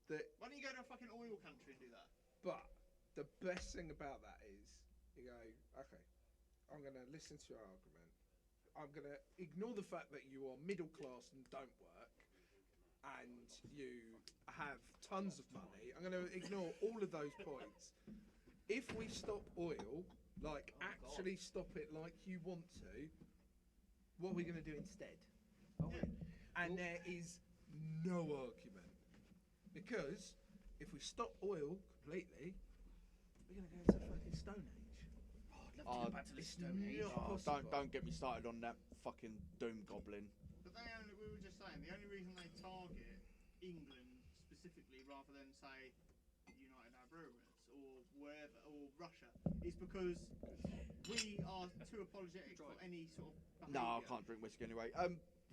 the Why don't you go to a fucking oil country and do that? But the best thing about that is you go, okay, I'm going to listen to your argument. I'm going to ignore the fact that you are middle class and don't work, and you have tons of money. I'm going to ignore all of those points. If we stop oil, like actually stop it like you want to, what are we going to do instead? And there is no argument, because if we stop oil completely, we're going to go into the fucking Stone Age. I'd love to go back to the Stone Age. Don't get me started on that fucking doom goblin. But we were just saying, the only reason they target England specifically rather than, say, United Arab Emirates or wherever, or Russia, is because we are too apologetic for any sort of behaviour. No, I can't drink whiskey anyway.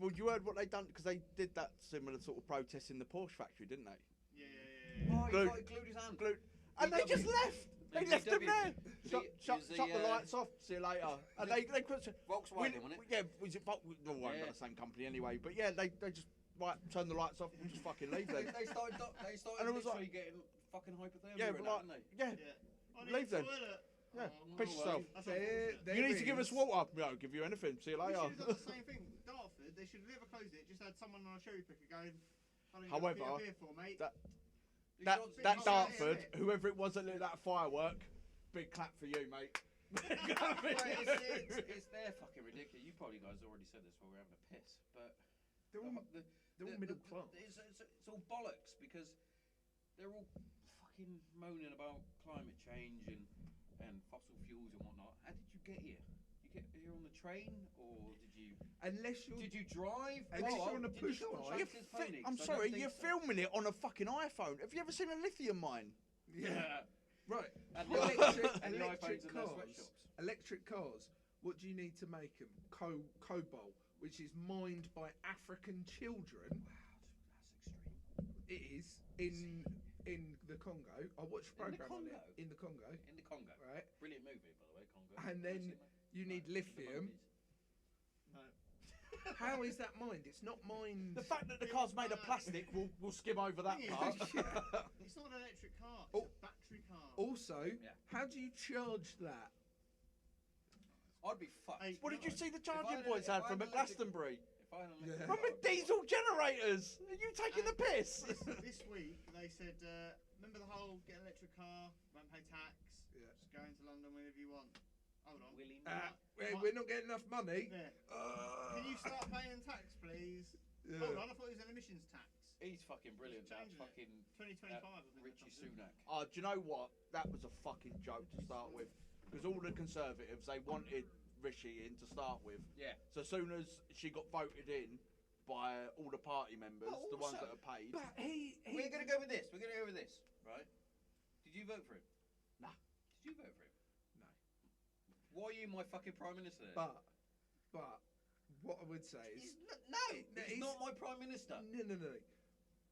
Well, you heard what they done, because they did that similar sort of protest in the Porsche factory, didn't they? Yeah. Oh, Glued- he glued his hand. And they just left. They left them there. Shut the, the lights off. See you later. And they put Volkswagen, wasn't it? Yeah, was it? Well, we're not the same company anyway. But yeah, they just turn the lights off and just fucking leave them. They started And it was literally like, getting fucking hypothermia. yeah, and but that, like, didn't they? yeah, I need leave a them. toilet. Yeah, Oh, piss yourself. That's There You need to give us is- water. No, I'll give you anything. See you We later. should have done the same thing. Dartford, they should have never closed it. Just had someone on a cherry picker going. However, here for, mate. that Big Dartford, shit. whoever it was that lit that firework, big clap for you, mate. It's they're fucking ridiculous. You probably guys already said this while we were having a piss, but They're all middle class. It's all bollocks, because they're all fucking moaning about climate change and fossil fuels and whatnot. How did you get here? You get here on the train, or did you drive? Unless you're on a Did push you go on bike. Tractor's Pony? I'm 'Cause I sorry, don't you're think so. filming it on a fucking iPhone. Have you ever seen a lithium mine? Yeah. Right. And Electric, the iPhones in their cars. sweatshops. Electric cars. What do you need to make them? Cobalt, which is mined by African children. Wow, that's extreme. It is in the Congo. I watched a program on it in the Congo. In the Congo. Right. Brilliant movie, by the way, Congo. And then you need lithium. No. How is that mined? It's not mined. The fact that the car's made of plastic, we'll skim over that Yeah. part. It's not an electric car. It's Oh. a battery car. Also, Yeah. how do you charge that? I'd be fucked. Hey, What did you see the If I charging had points a- had if I from had at an electric- Glastonbury? If I had an Yeah. electric From car, the diesel generators! Are you taking the piss? This week they said, remember the whole get an electric car, won't pay tax, Yeah. just go into London whenever you want. Hold on. Willy We're not getting enough money. Yeah. Can you start paying tax, please? Yeah. Hold on, I thought it was an emissions tax. He's fucking brilliant. That Changing it. fucking 2025, I think. Richie that's something. Sunak. Oh, do you know what? That was a fucking joke to start with. Because all the Conservatives, they wanted Rishi in to start with. Yeah. So as soon as she got voted in by all the party members, But the ones also- that are paid. But he We're gonna go with this. We're gonna go with this, right? Did you vote for him? Nah. Did you vote for him? No. Why are you my fucking prime minister? Then? But what I would say is He's not my prime minister. no.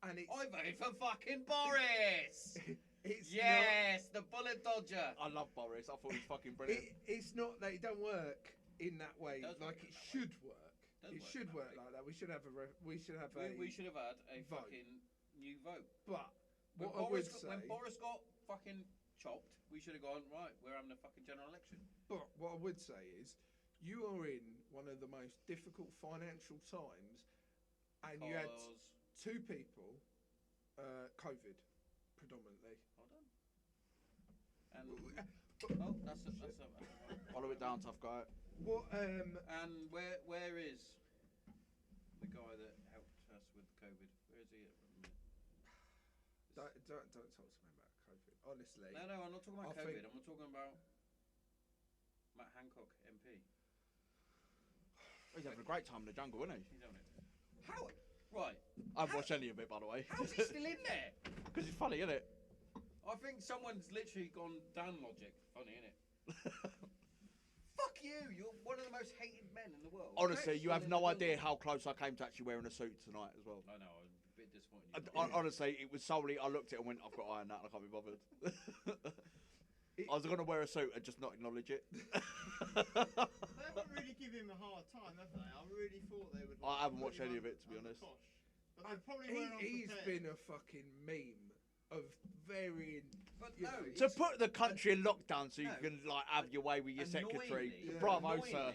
And it's I voted for fucking Boris. it's Yes, the bullet dodger. I love Boris. I thought he was fucking not, brilliant. it's not that it don't work in that way. It does Like work it in that should work. Does It work should in that work way. like that. We should have We should have had a vote. fucking new vote. But When what I would Boris, say. when Boris got fucking chopped, we should have gone, right, we're having a fucking general election. But what I would say is, you are in one of the most difficult financial times, and you had Because- two people, COVID, predominantly. Hold on. And Well, oh, that's a Follow it down, tough guy. What? And where is the guy that helped us with COVID? Where is he at the minute? Don't talk to me about COVID. honestly. No, I'm not talking about I COVID. think- I'm not talking about Matt Hancock, MP. He's having a great time in the jungle, isn't he? He's having it. How? Right. I haven't watched any of it, by the way. How's he still in there? Because it's funny, isn't it? I think someone's literally gone Dan logic. Funny, innit? Fuck you! You're one of the most hated men in the world. Honestly, you have Still in no the idea jungle. how close I came to actually wearing a suit tonight as well. I know. I'm a bit disappointed. Honestly, it was solely, I looked at it and went, I've got to iron that and I can't be bothered. I was going to wear a suit and just not acknowledge it. They haven't really given him a hard time, have they? I really thought they would. I haven't put watched him any of it, to be under honest. cosh. But they probably weren't He's unprepared. been a fucking meme of varying. But you no, know, To it's- put the country in lockdown so you No. can like have your way with your secretary. Annoyingly- Bravo, sir.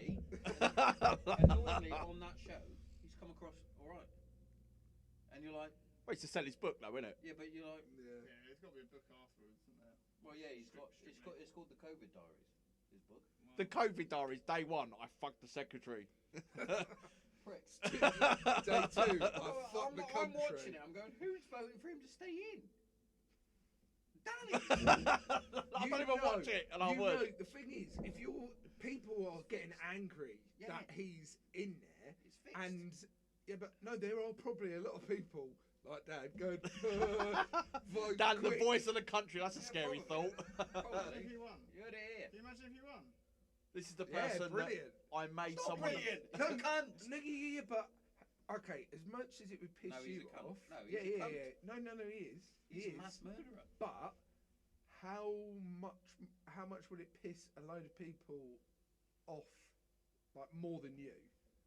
Annoyingly, on that show, he's come across all right. And you're like, Well, it's to sell his book, though, isn't it? yeah, but you're like, Yeah. Yeah, there's got to be a book afterwards, isn't there? well, yeah, it's called the COVID Diaries. His book. The COVID diaries, day one, I fucked the secretary. Pricks. Day 2, I fucked the I'm watching country. it. I'm going, who's voting for him to stay in? Danny. I don't even watch it, and I you would. know, the thing is, if people are getting angry Yeah. that he's in there, It's fixed. and yeah, but no, there are probably a lot of people like Dad going, vote Dan, the quick." voice of the country, that's a scary probably. thought. Imagine Probably. if he won. You heard it here. Can you imagine if he won? This is the Yeah, person that brilliant. I made It's not someone. brilliant. No, He's a cunt. No, yeah, but okay, as much as it would piss No, he's you a cunt. off, No, he's a yeah, cunt. yeah. No, he is. He's he a is. mass murderer. But how much would it piss a load of people off, like more than you?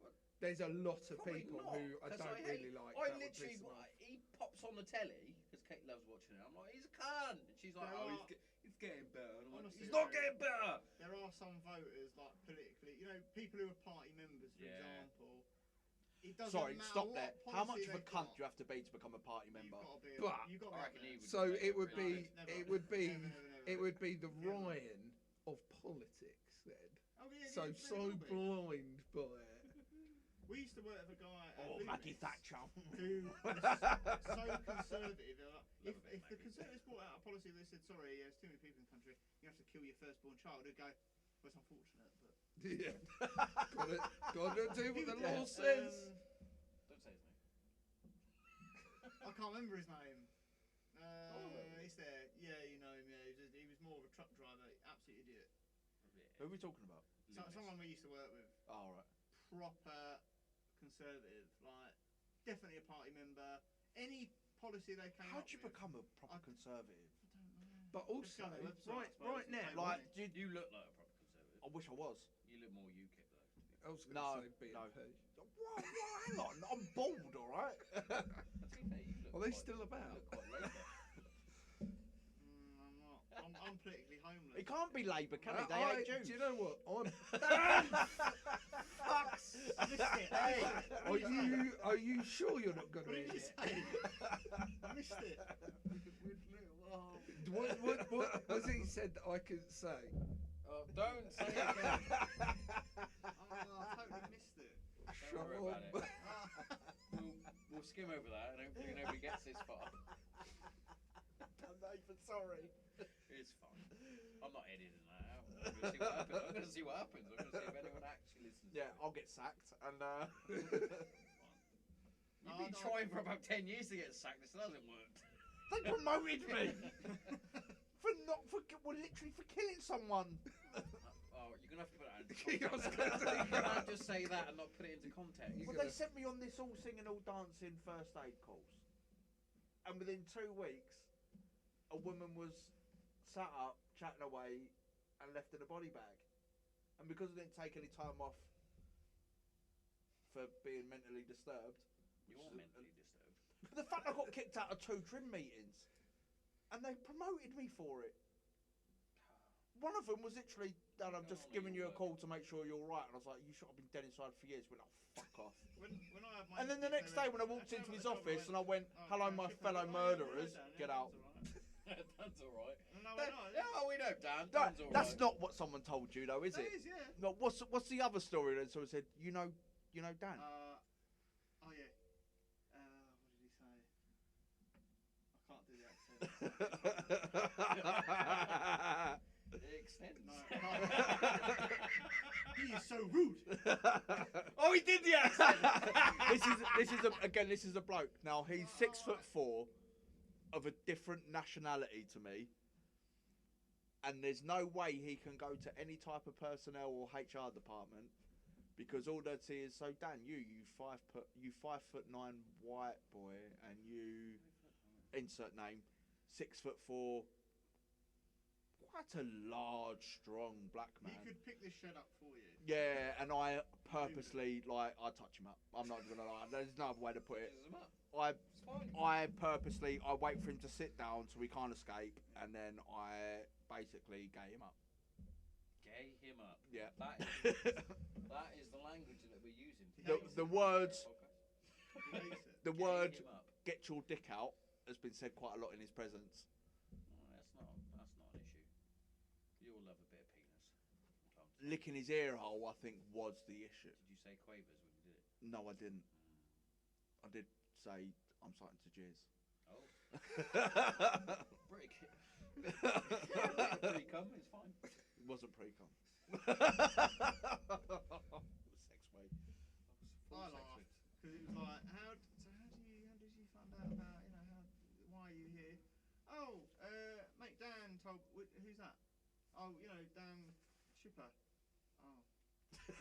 What? There's a lot of Probably people not, who I 'cause don't hate- really like. I that would literally, piss them off. he pops on the telly because Kate loves watching it. I'm like, he's a cunt. And she's like, There oh, are- he's getting better. And I'm like, Honestly, he's not though, getting better. There are some voters, like politically, people who are party members, for Yeah. example. It doesn't Sorry, matter stop what there. How much policy of a they've cunt got, do you have to be to become a party you've member? got to be. But- You've got I to reckon be he up would So make it would really be, nice. Never. it would be, Never. it would be the Never. Ryan of politics then. Oh, yeah, So yeah, so really will be. blind by it. We used to work with a guy at Oh, Loomis Maggie Thatcher. who was so conservative. If Love a bit the Maggie. Conservatives brought out a policy that said, sorry, there's too many people in the country, you have to kill your firstborn child, he'd go, well, it's unfortunate, but... Yeah. gotta do what the law Um, says. Don't say his name. I can't remember his name. remember. He's there. Yeah, you know him. Yeah, he was more of a truck driver. Absolute idiot. Who are we talking about? Someone we used to work with. Oh, right. Proper conservative. Like, definitely a party member. Any policy they came How up do you with, become a proper conservative? I don't know. But Just also, go on the website, I suppose, right and now, pay Like, money. You look like a proper conservative. I wish I was. You look more UKIP though. to be I fair. was going No, to say BNP. What? Hang on, I'm bald, all right? To be fair, you look Are they quite- still You about? look quite Labour. I'm not. I'm politically homeless. It can't be Labour, can it? They hate Jews. Do you know what? Fucks. Hey, Are you sure you're not going what to did you eat say? it? I missed it. What was he said that I couldn't say? Oh, don't say it again. Oh, I totally missed it. Don't worry about it. Oh. We'll skim over that and hopefully nobody gets this far. I'm not even sorry. It's fine. I'm not editing that out. I'm going to see what happens. I'm going to see if anyone actually listens. Yeah, to it. I'll get sacked, and You've been trying for about 10 years to get sacked. This hasn't worked. they promoted me for literally for killing someone. Oh, you're going to have to put that into I was context. gonna say, You can't just say that and not put it into context. You Well, gonna- they sent me on this all singing, all dancing first aid course, and within 2 weeks, a woman was sat up, chatting away, and left in a body bag. And because I didn't take any time off for being mentally disturbed, You're mentally disturbed. but the fact I got kicked out of 2 trim meetings, and they promoted me for it. One of them was literally, Dad, I'm just giving you a call to make sure you're all right. And I was like, you should have been dead inside for years. Went, oh, fuck off. When I had my And then the interview, next they day went, when I walked "Actually, into I've his got a job," office and I went, "Oh, hello, okay, my shit, fellow Dan, murderers, Dan, get yeah, out. Dan's alright. that's all right." No, Yeah, we know Dan. That, Dan's alright. that's not what someone told you, though, is That it? is, yeah. No, what's the other story then? Someone said, you know Dan? Oh yeah. What did he say? I can't do the accent. It extends. No, he is so rude. Oh, he did, yes. This is a bloke. Now he's 6'4", of a different nationality to me, and there's no way he can go to any type of personnel or HR department because all they'd see is, so Dan, you 5'9" white boy, and you insert name 6'4". What a large, strong black man. He could pick this shed up for you. Yeah, and I purposely, like, I touch him up. I'm not gonna lie. There's no other way to put it. I wait for him to sit down so he can't escape, and then I basically gay him up. Gay him up. Yeah. That is the language that we're using. The words, He hates it. the Gay word, him up. get your dick out, has been said quite a lot in his presence. Oh, that's not an issue. You all love a bit of penis. Licking his ear hole, I think, was the issue. Did you say quavers when you did it? No, I didn't. I did say I'm starting to jizz. Oh. Break it. Pre-cum is fine. It wasn't pre-com. It was sex week. I laughed because it was like, how did you find out about, why are you here? Oh, mate, Dan told. Who's that? Oh, Dan Shipper. Oh.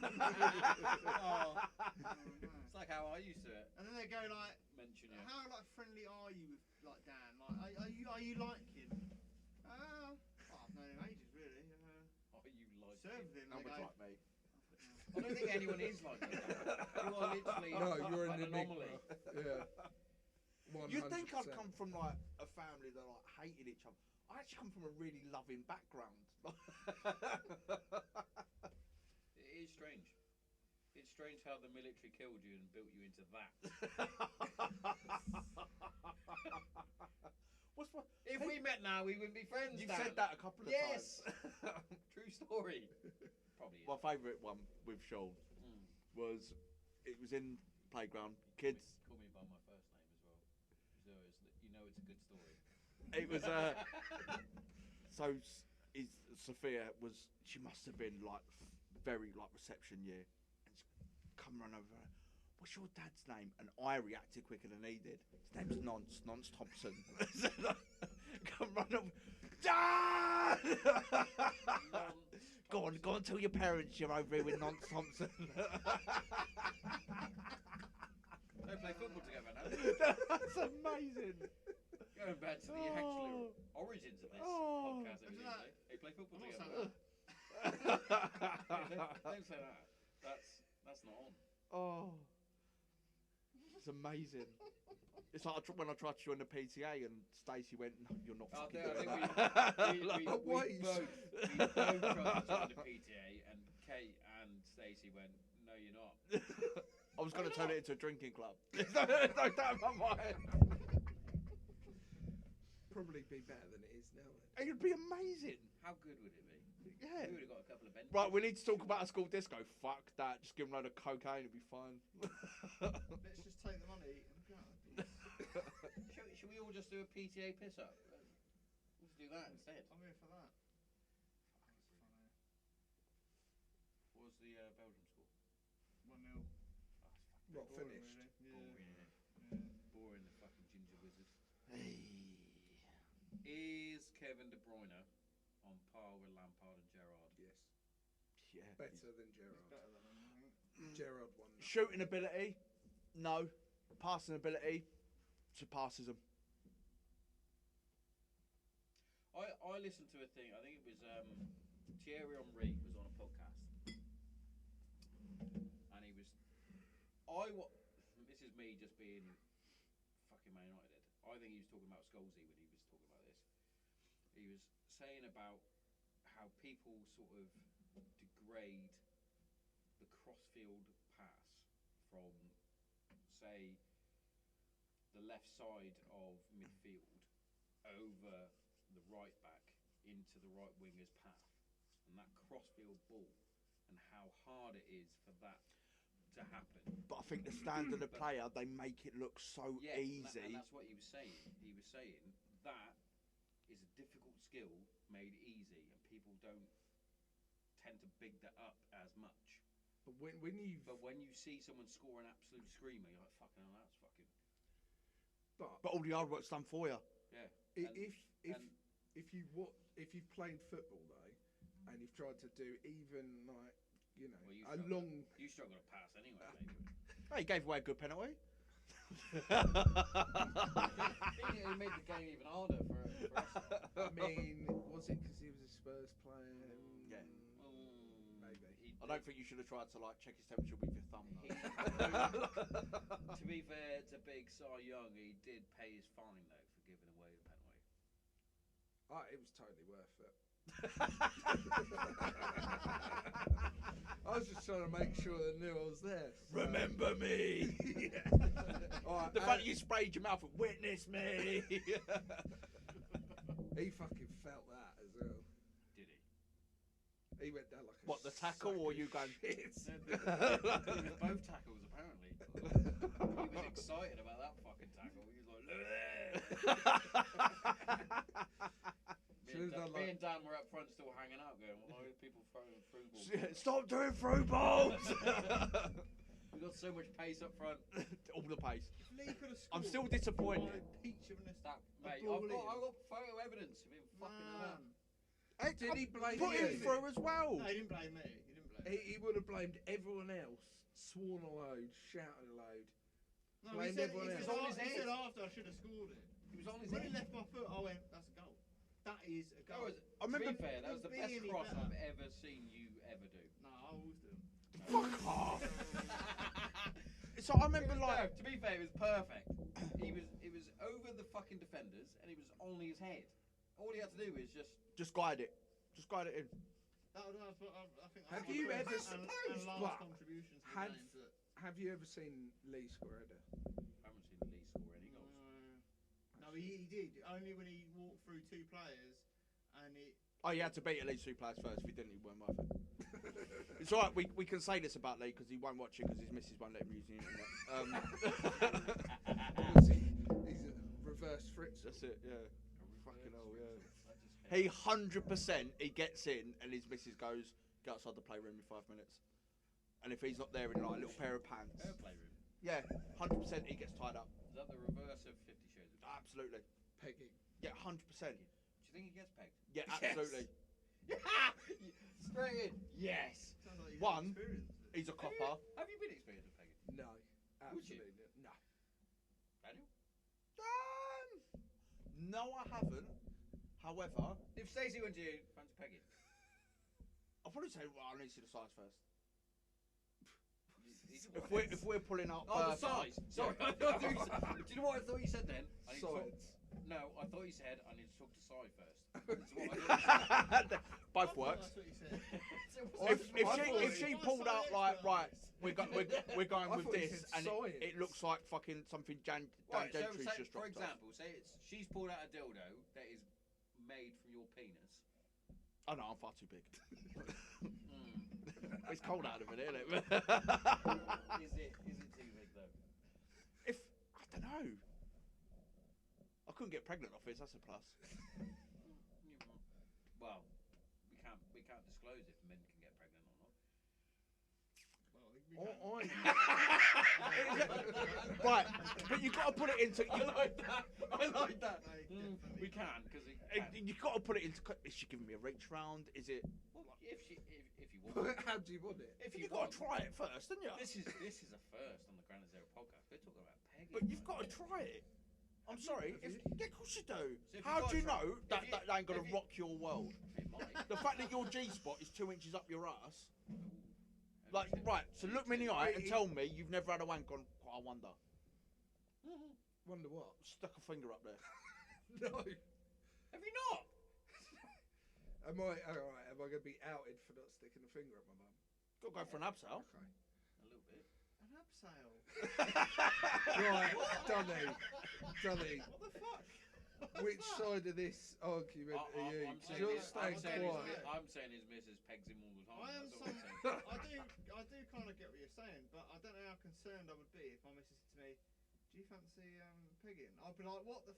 Oh. No. It's like how I used to And then they go like, mention it. how friendly are you with Dan? Like, are you like him? Well, I've known him ages, really. Are you like Served him. That They was go, like me. I don't think anyone is like that. You are literally No, you're an anomaly. enigma. Yeah. 100%. You'd think I'd come from like a family that like hated each other. I actually come from a really loving background. It is strange. It's strange how the military killed you and built you into that. If we met now, we wouldn't be friends. You've Dan. said that a couple of Yes. times. True story. Probably. My favourite one with Sean was, it was in playground. Kids. Call me by my first name as well. So it's a good story. It was so Sophia was, she must have been like very like reception year, and she come run over her. What's your dad's name? And I reacted quicker than he did. His name's Nonce Thompson. Come run over. Dad! Go on, tell your parents you're over here with Nonce Thompson. They play football together now. That's amazing. Going back to the actual origins of this podcast, Isn't that- they play football I'm not together. saying that. Don't say that. That's not on. Oh, it's amazing. It's like when I tried to join the PTA and Stacey went, "No, you're not I fucking think doing we that." both tried to join the PTA, and Kate and Stacey went, "No, you're not." I was going to turn it into a drinking club. There's no doubt in my mind. Probably be better than it is now. It would be amazing. How good would it be? Yeah. We would have got a couple of benches. Right, we need to talk about a school disco. Fuck that. Just give them a load of cocaine, it'll be fine. Let's just take the money and go. Should we all just do a PTA piss up? Let's do that instead. I'm here for that. What was the Belgium score? 1-0. What, Boring, finished? really. Boring, boring, the fucking ginger wizard. Is Kevin De Bruyne on par with Lampard and Gerrard? Yes. Yeah. Better than Gerrard. He's better than him, I think. Gerrard won. Shooting ability, no. Passing ability, surpasses them. I listened to a thing. I think it was Thierry Henry was on a podcast, and he was. This is me just being fucking Man United. I think he was talking about Scholesy when he was talking about this. He was saying about how people sort of degrade the crossfield pass from, say, the left side of midfield over the right back into the right winger's path, and that crossfield ball, and how hard it is for that to happen. But I think the standard of player, they make it look so easy. And that's what he was saying. He was saying that skill made easy, and people don't tend to big that up as much. But when you see someone score an absolute screamer, you're like, fucking hell, that's fucking. But all the hard work's done for you. Yeah. If you've played football though, and you've tried to do even like you struggle to pass anyway, mate. He gave away a good penalty. He made the game even harder for us. I mean, was it because he was a Spurs player? Yeah. Maybe. I don't think you should have tried to like check his temperature with your thumb. To be fair to Big Cy Young, he did pay his fine though for giving away the penalty. It was totally worth it. I was just trying to make sure they knew I was there. So. Remember me. Right, the fact you sprayed your mouth with "witness me." He fucking felt that as well. Did he? He went down like a What, the tackle or you going? Both tackles apparently. He was excited about that fucking tackle. He was like, me and Dan were up front still hanging out going, why are people throwing through balls? Stop doing through balls! We got so much pace up front. All the pace. Lee could have scored. I'm still disappointed. Peach of an Mate, I've got photo evidence of him fucking him up. Hey, did he blame Put him through as well. No, he didn't blame me. He would have blamed everyone else, sworn a load, shouted a load. No, blamed everyone else. He said after I should have scored it. He was on his When head. he left my foot, I went, that's a goal. That is a goal. I remember, to be fair, that was the best cross I've ever seen you ever do. No, I always do. Fuck off. So I remember like. No, to be fair, it was perfect. It was over the fucking defenders, and it was on his head. All he had to do was just guide it. Just guide it in. I think Have you ever contributions to the game? Have you ever seen Lee score a header? I haven't seen Lee score any goals. No, he did. Only when he walked through two players, and it. Oh, you had to beat at least two players first. If he didn't, he weren't worth it. It's alright. We can say this about Lee because he won't watch it because his missus won't let him use the internet. He's a reverse Fritz. That's it. Yeah. Fucking hell. Yeah. He 100% he gets in and his missus goes, get outside the playroom in 5 minutes. And if he's not there in like a little pair of pants. Playroom. Yeah, 100% he gets tied up. Is that the reverse of 50 Shades of Grey? Absolutely. Pegging. Yeah, 100%. Do you think he gets pegged? Yeah, absolutely. Straight in. Yes. Like One, he's a copper. Have you been experienced with pegging? No, absolutely no. Daniel? No, I haven't. However, If Stacey went to you, fancy pegging? I'll probably say, well, I need to see the size first. If If we're pulling up, the size. Sorry, I thought you said, do you know what I thought you said then? I need to talk, Sides. no, I thought you said I need to talk to Sai first. That's what I thought both works. That's what he said. If she pulled out like right, we're going I with thought you this, said and science. it looks like fucking something Dan Right, Gentry's so just for dropped off. example, say she's pulled out a dildo that is made from your penis. Oh no, I'm far too big. Mm. It's cold out of it, isn't it? Is it too big though? If I don't know, I couldn't get pregnant off it. That's a plus. Well, we can't disclose if men can get pregnant or not. Right, but you've got to put it into. I like that. We can because You've got to put it into. Is she giving me a reach round? Is it? well, if you want. How do you want it? If You've got to try it first, haven't you? This is a first on the Granite Zero podcast. We're talking about pegging. But you've got to try it. I'm sorry. Have you? Yeah, of course you do. So if How you've do you got know to- that if you- that ain't going to if you- rock your world? It might. The fact that your G spot is 2 inches up your ass. Ooh. Like, right, so look me in the eye and tell me you've never had a wank on. I wonder. Wonder what? Stuck a finger up there. No. Have you not? Am I alright? Am I going to be outed for not sticking a finger up my mum? Got to go for an abseil. Okay. A little bit. An abseil. Right, Dunny. What the fuck? Which side of this argument are you? I'm 'Cause saying you're his- staying quiet. I'm saying his missus pegs him all the time. I am That's all I'm saying. I do kind of get what you're saying, but I don't know how concerned I would be if my missus said to me, "Do you fancy pegging?" I'd be like, "What the?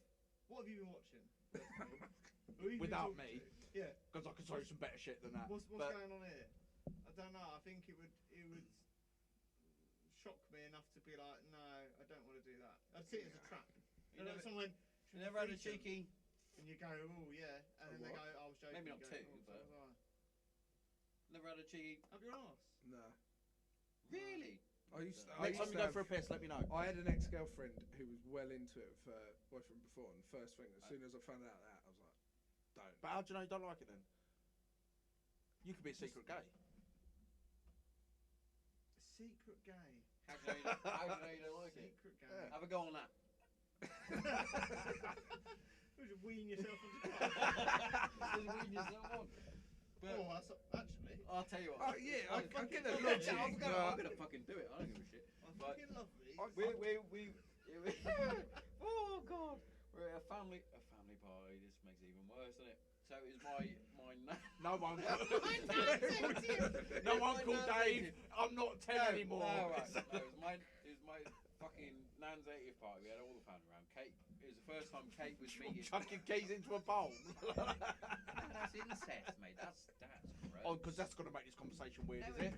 What have you been watching? First of all? Who have you been Without talking me? to? Yeah. Because I can show you some better shit than that. What's But going on here? I don't know. I think it would shock me enough to be like, no, I don't want to do that. I'd see it as a trap. You never, someone you never had a cheeky. and you go, oh yeah, and then they go, I was joking. Maybe you not go, two, oh, so but- was I. Never had a cheeky. Up your arse. No. Really? I used to, next time you go for a piss, let me know. I had an ex-girlfriend who was well into it with her boyfriend before, and the first thing, as soon as I found out that, I was like, don't. But how do you know you don't like it then? You could be a secret gay. Secret gay. How do you know you don't like it? Secret gay. Yeah. Have a go on that. You should wean yourself into Just wean yourself on. But Oh, that's actually. I'll tell you Oh what. yeah, I get the I'm logic. I'm but- gonna fucking do it. I don't give a shit. I But fucking love these. Oh god, we're at a family party. This makes it even worse, doesn't it? So it was my No one. No Uncle Dave. I'm not 10 anymore. No, right. No, it was my fucking nan's 80th party. We had all the family around. Kate. It was the first time Kate was meeting. Chucking keys into a bowl. That's incest, mate. That's gross. Oh, because that's going to make this conversation weird, No, is it?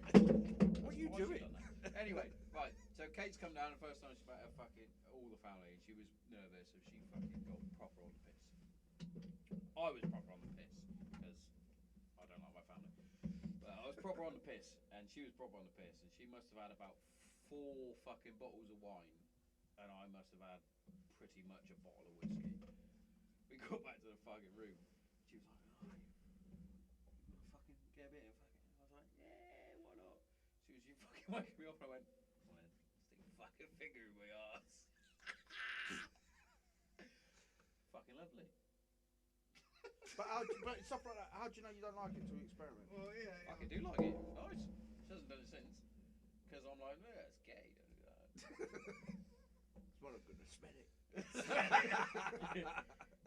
What are you Why has she doing? done that? Anyway, right. So Kate's come down the first time she met her fucking all the family, and she was nervous, so she fucking got proper on the piss. I was proper on the piss because I don't like my family, but I was proper on the piss, and she was proper on the piss, and she must have had about 4 fucking bottles of wine, and I must have had pretty much a bottle of whiskey. We got back to the fucking room. She was like, "Oh, you fucking get a bit of fucking." I was like, "Yeah, why not?" She fucking waking me up, and I went, "Come on, stick a fucking finger in my arse." Fucking lovely. But stuff like that, how do you know you don't like it until you experiment? Well, yeah. I fucking do like it. It's nice. She hasn't done it since. Because I'm like, yeah, it's gay. Don't do that. It's not a good to smell it.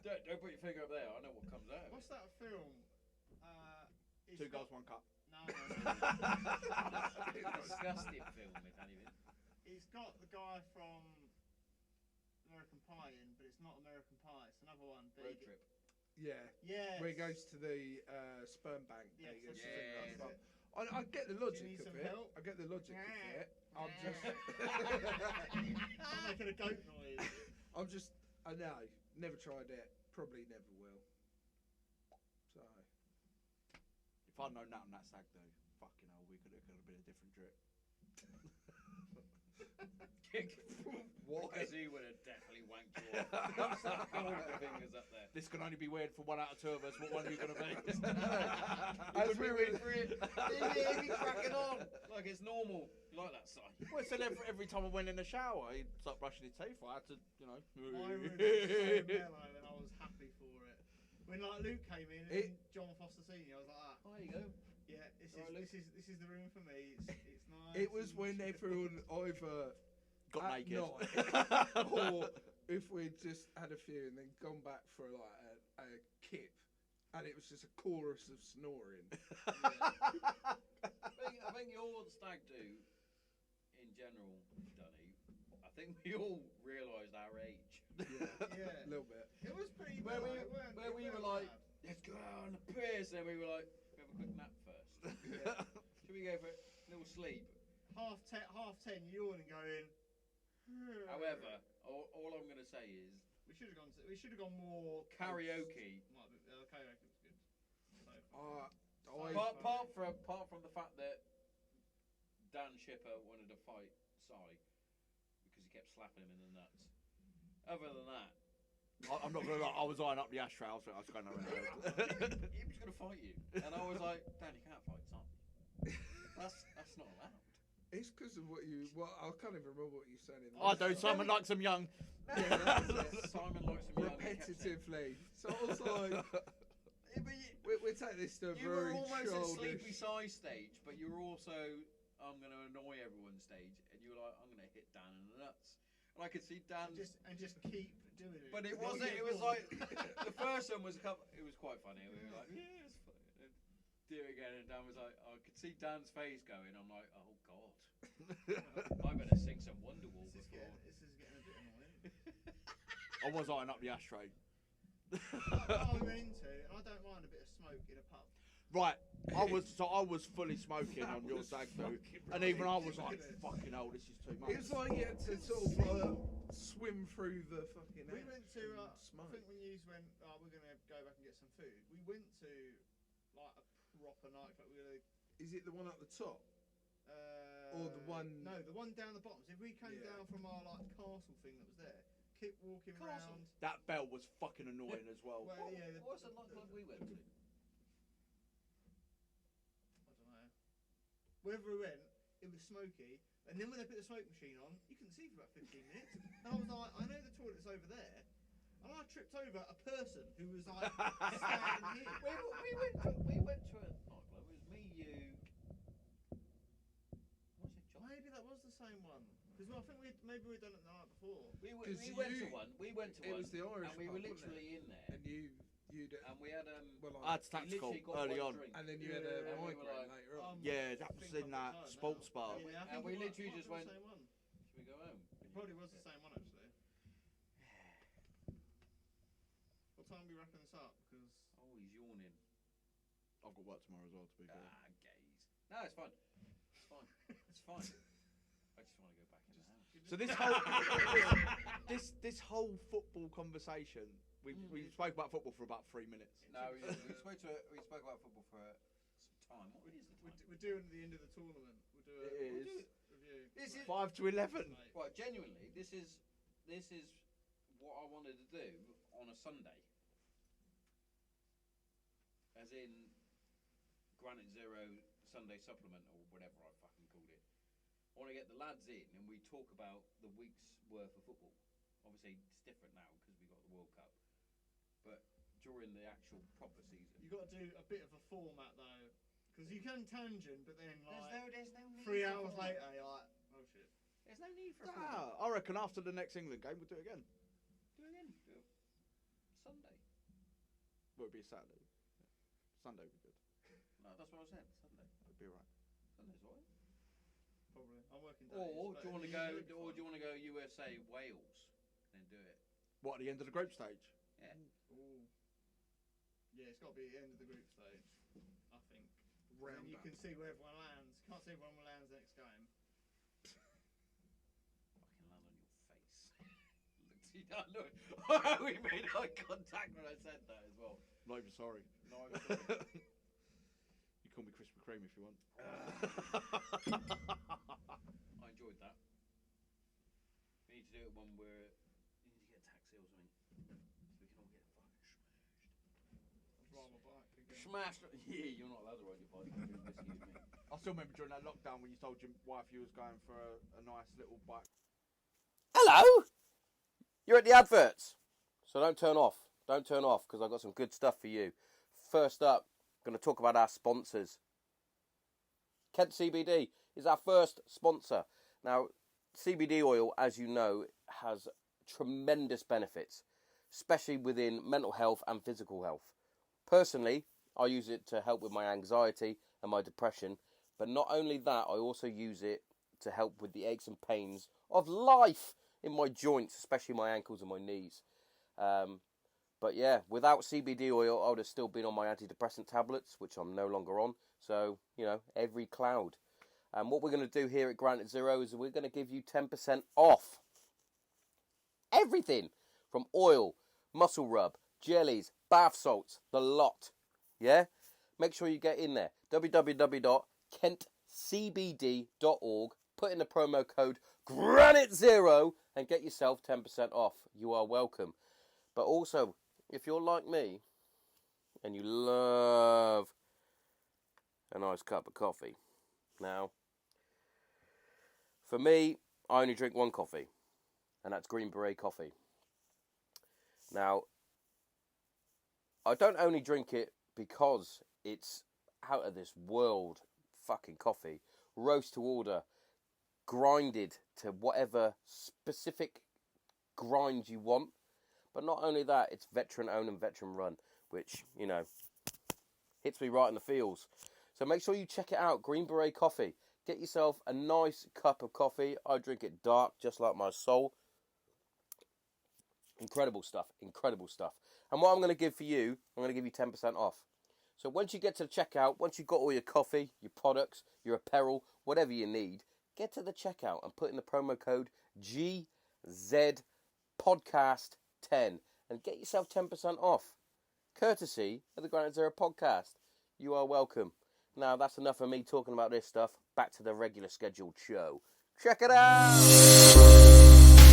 Don't put your finger up there. I know what comes out. What's that film? It's 2 got- girls, 1 cup. No. Disgusting film, if anything. It's got the guy from American Pie in, but it's not American Pie. It's another one. but Road he- trip. Yeah. Yeah. Where he goes to the sperm bank. Yes, and he gets that's his finger it. up. I get the logic need of some it. help? I get the logic of it. I'm just. I'm making a goat noise. I'm just. I know. Never tried it. Probably never will. So. If I'd known that on that stag do, fucking hell, we could have been a different drip. Why? Because he would have definitely wanked you off. Stop calling the fingers up there. This can only be weird for 1 out of 2 of us. What one are you going to be? As we were. He'd be cracking on like it's normal. You like that sign? Well, so every time I went in the shower, he'd start brushing his teeth. I had to, you know. My room was so mellow and I was happy for it. When like Luke came in and John Foster Senior, I was like, ah, Oh, there you go. yeah, Right, this is the room for me. It's nice. It was and when shit. everyone either Got at naked. night or if we'd just had a few and then gone back for like a kip, and it was just a chorus of snoring. I think your stag do in general, Dunny. I think we all realised our age. Yeah. A little bit. It was pretty. Where we weren't were like, let's go out on the piss, and we were like, we have a quick nap first. Should we go for a little sleep? half 10, yawning, going. However, all I'm going to say is we should have gone more karaoke. Karaoke was good. Apart from the fact that Dan Shipper wanted to fight Cy because he kept slapping him in the nuts. Other than that, I'm not going to lie, I was eyeing up the ashtray. I was going around. he was going to fight you, and I was like, Dan, you can't fight Cy. That's not allowed. It's because of what you. Well, I can't even remember what you said in. I do. Simon likes them young. Yeah, that's it. Simon likes him young. He kept saying- repetitively. So I was like, Yeah, but we take this to a you were very almost at childish. Sleepy Cy stage, but you were also I'm going to annoy everyone stage, and you were like, I'm going to hit Dan in the nuts, and I could see Dan and just keep doing it. But it Till wasn't. you It was get bored. like the first one was a couple. It was quite funny. We were like, yeah, it's funny. And do it again, and Dan was like, I could see Dan's face going. I'm like, oh god, I better sing some Wonderwall This is before. getting a bit annoying. I was eyeing up the ashtray. What we went into, and I don't mind a bit of smoke in a pub. Right, I was fully smoking on your stag do, and even I was like, fucking hell, this is too much. It was like you had to sort of swim through the fucking. We went to, I smoke. think when you went, we're going to go back and get some food. We went to like a proper nightclub. Is it the one at the top? Or the one? No, the one down the bottom. So if we came down from our like castle thing that was there, keep walking around. That bell was fucking annoying as well. Well, yeah, What was the nightclub we went to? I don't know. Wherever we went, it was smoky. And then when they put the smoke machine on, you couldn't see for about 15 minutes. And I was like, I know the toilet's over there. And I tripped over a person who was like standing here. We went to a nightclub. It was me, you. Was it John? Maybe that was the same one. Because I think maybe we'd done it the night before. We went to one. We went to It one. was the Irish and we pub, were wasn't literally in there. And you'd. And we had I had tactical literally got early one on. drink. And then you had a Yeah, and we were migraine like, later on. Yeah, that was in that sports bar. Yeah, I And think we it literally might just be went- the same one. Should we go home? It probably was the same one actually. What time do we wrapping this up? Because Oh, he's yawning. I've got work tomorrow as well, to be fair. Gaze. No, it's fine. It's fine. It's fine. I just want to go back in the house. So this whole this whole football conversation, we spoke about football for about 3 minutes. No, we spoke about football for some time. What is the time? we're doing the end of the tournament. We'll do a It is. review. This is 5 to 11. Mate. Right, genuinely, this is what I wanted to do on a Sunday. As in Granite Zero Sunday supplement or whatever I fucking called it. I want to get the lads in and we talk about the week's worth of football. Obviously, it's different now because we got the World Cup. But during the actual proper season, You've got to do a bit of a format though, because you can tangent, but then like there's no need 3 for hours format. later, you're like, oh shit. There's no need for a format. I reckon after the next England game, we'll do it again. Do it again. Do it Sunday. Well, it'd be a Saturday. Sunday would be good. No, that's what I said. Sunday. It'd be alright. Sunday's alright. Probably. I'm working days. Or but do you want to in go? the Or do you want to go USA Wales and do it? What, at the end of the group stage? Yeah. Ooh. Yeah, it's got to be the end of the group stage, I think. Round Then you up. can see where everyone lands. Can't see everyone lands next game. Fucking land on your face. Look, we made eye contact when I said that as well. Not even sorry. No, I'm sorry. You call me Krispy Kreme if you want. I enjoyed that. We need to do it when we need to get a taxi or something, so we can all get fucking I'll drive my bike again. smashed. Yeah, you're not allowed to ride your bike. Excuse me. I still remember during that lockdown when you told your wife you was going for a nice little bike. Hello! You're at the adverts, so don't turn off. Don't turn off, because I've got some good stuff for you. First up, I'm going to talk about our sponsors. Kent CBD is our first sponsor. Now, CBD oil, as you know, has tremendous benefits, especially within mental health and physical health. Personally, I use it to help with my anxiety and my depression, but not only that, I also use it to help with the aches and pains of life in my joints, especially my ankles and my knees. But yeah, without CBD oil, I would have still been on my antidepressant tablets, which I'm no longer on. So, every cloud. And what we're going to do here at Granite Zero is we're going to give you 10% off everything from oil, muscle rub, jellies, bath salts, the lot. Yeah? Make sure you get in there. www.kentcbd.org. Put in the promo code GRANITE0 and get yourself 10% off. You are welcome. But also, if you're like me and you love a nice cup of coffee. Now, for me, I only drink one coffee, and that's Green Beret coffee. Now, I don't only drink it because it's out of this world fucking coffee, roast to order, grinded to whatever specific grind you want. But not only that, it's veteran owned and veteran run, which, hits me right in the feels. So make sure you check it out, Green Beret Coffee. Get yourself a nice cup of coffee. I drink it dark, just like my soul. Incredible stuff, incredible stuff. And what I'm going to give for you, I'm going to give you 10% off. So once you get to the checkout, once you've got all your coffee, your products, your apparel, whatever you need, get to the checkout and put in the promo code GZPODCAST10 and get yourself 10% off. Courtesy of the Granite Zero podcast. You are welcome. Now, that's enough of me talking about this stuff. Back to the regular scheduled show. Check it out!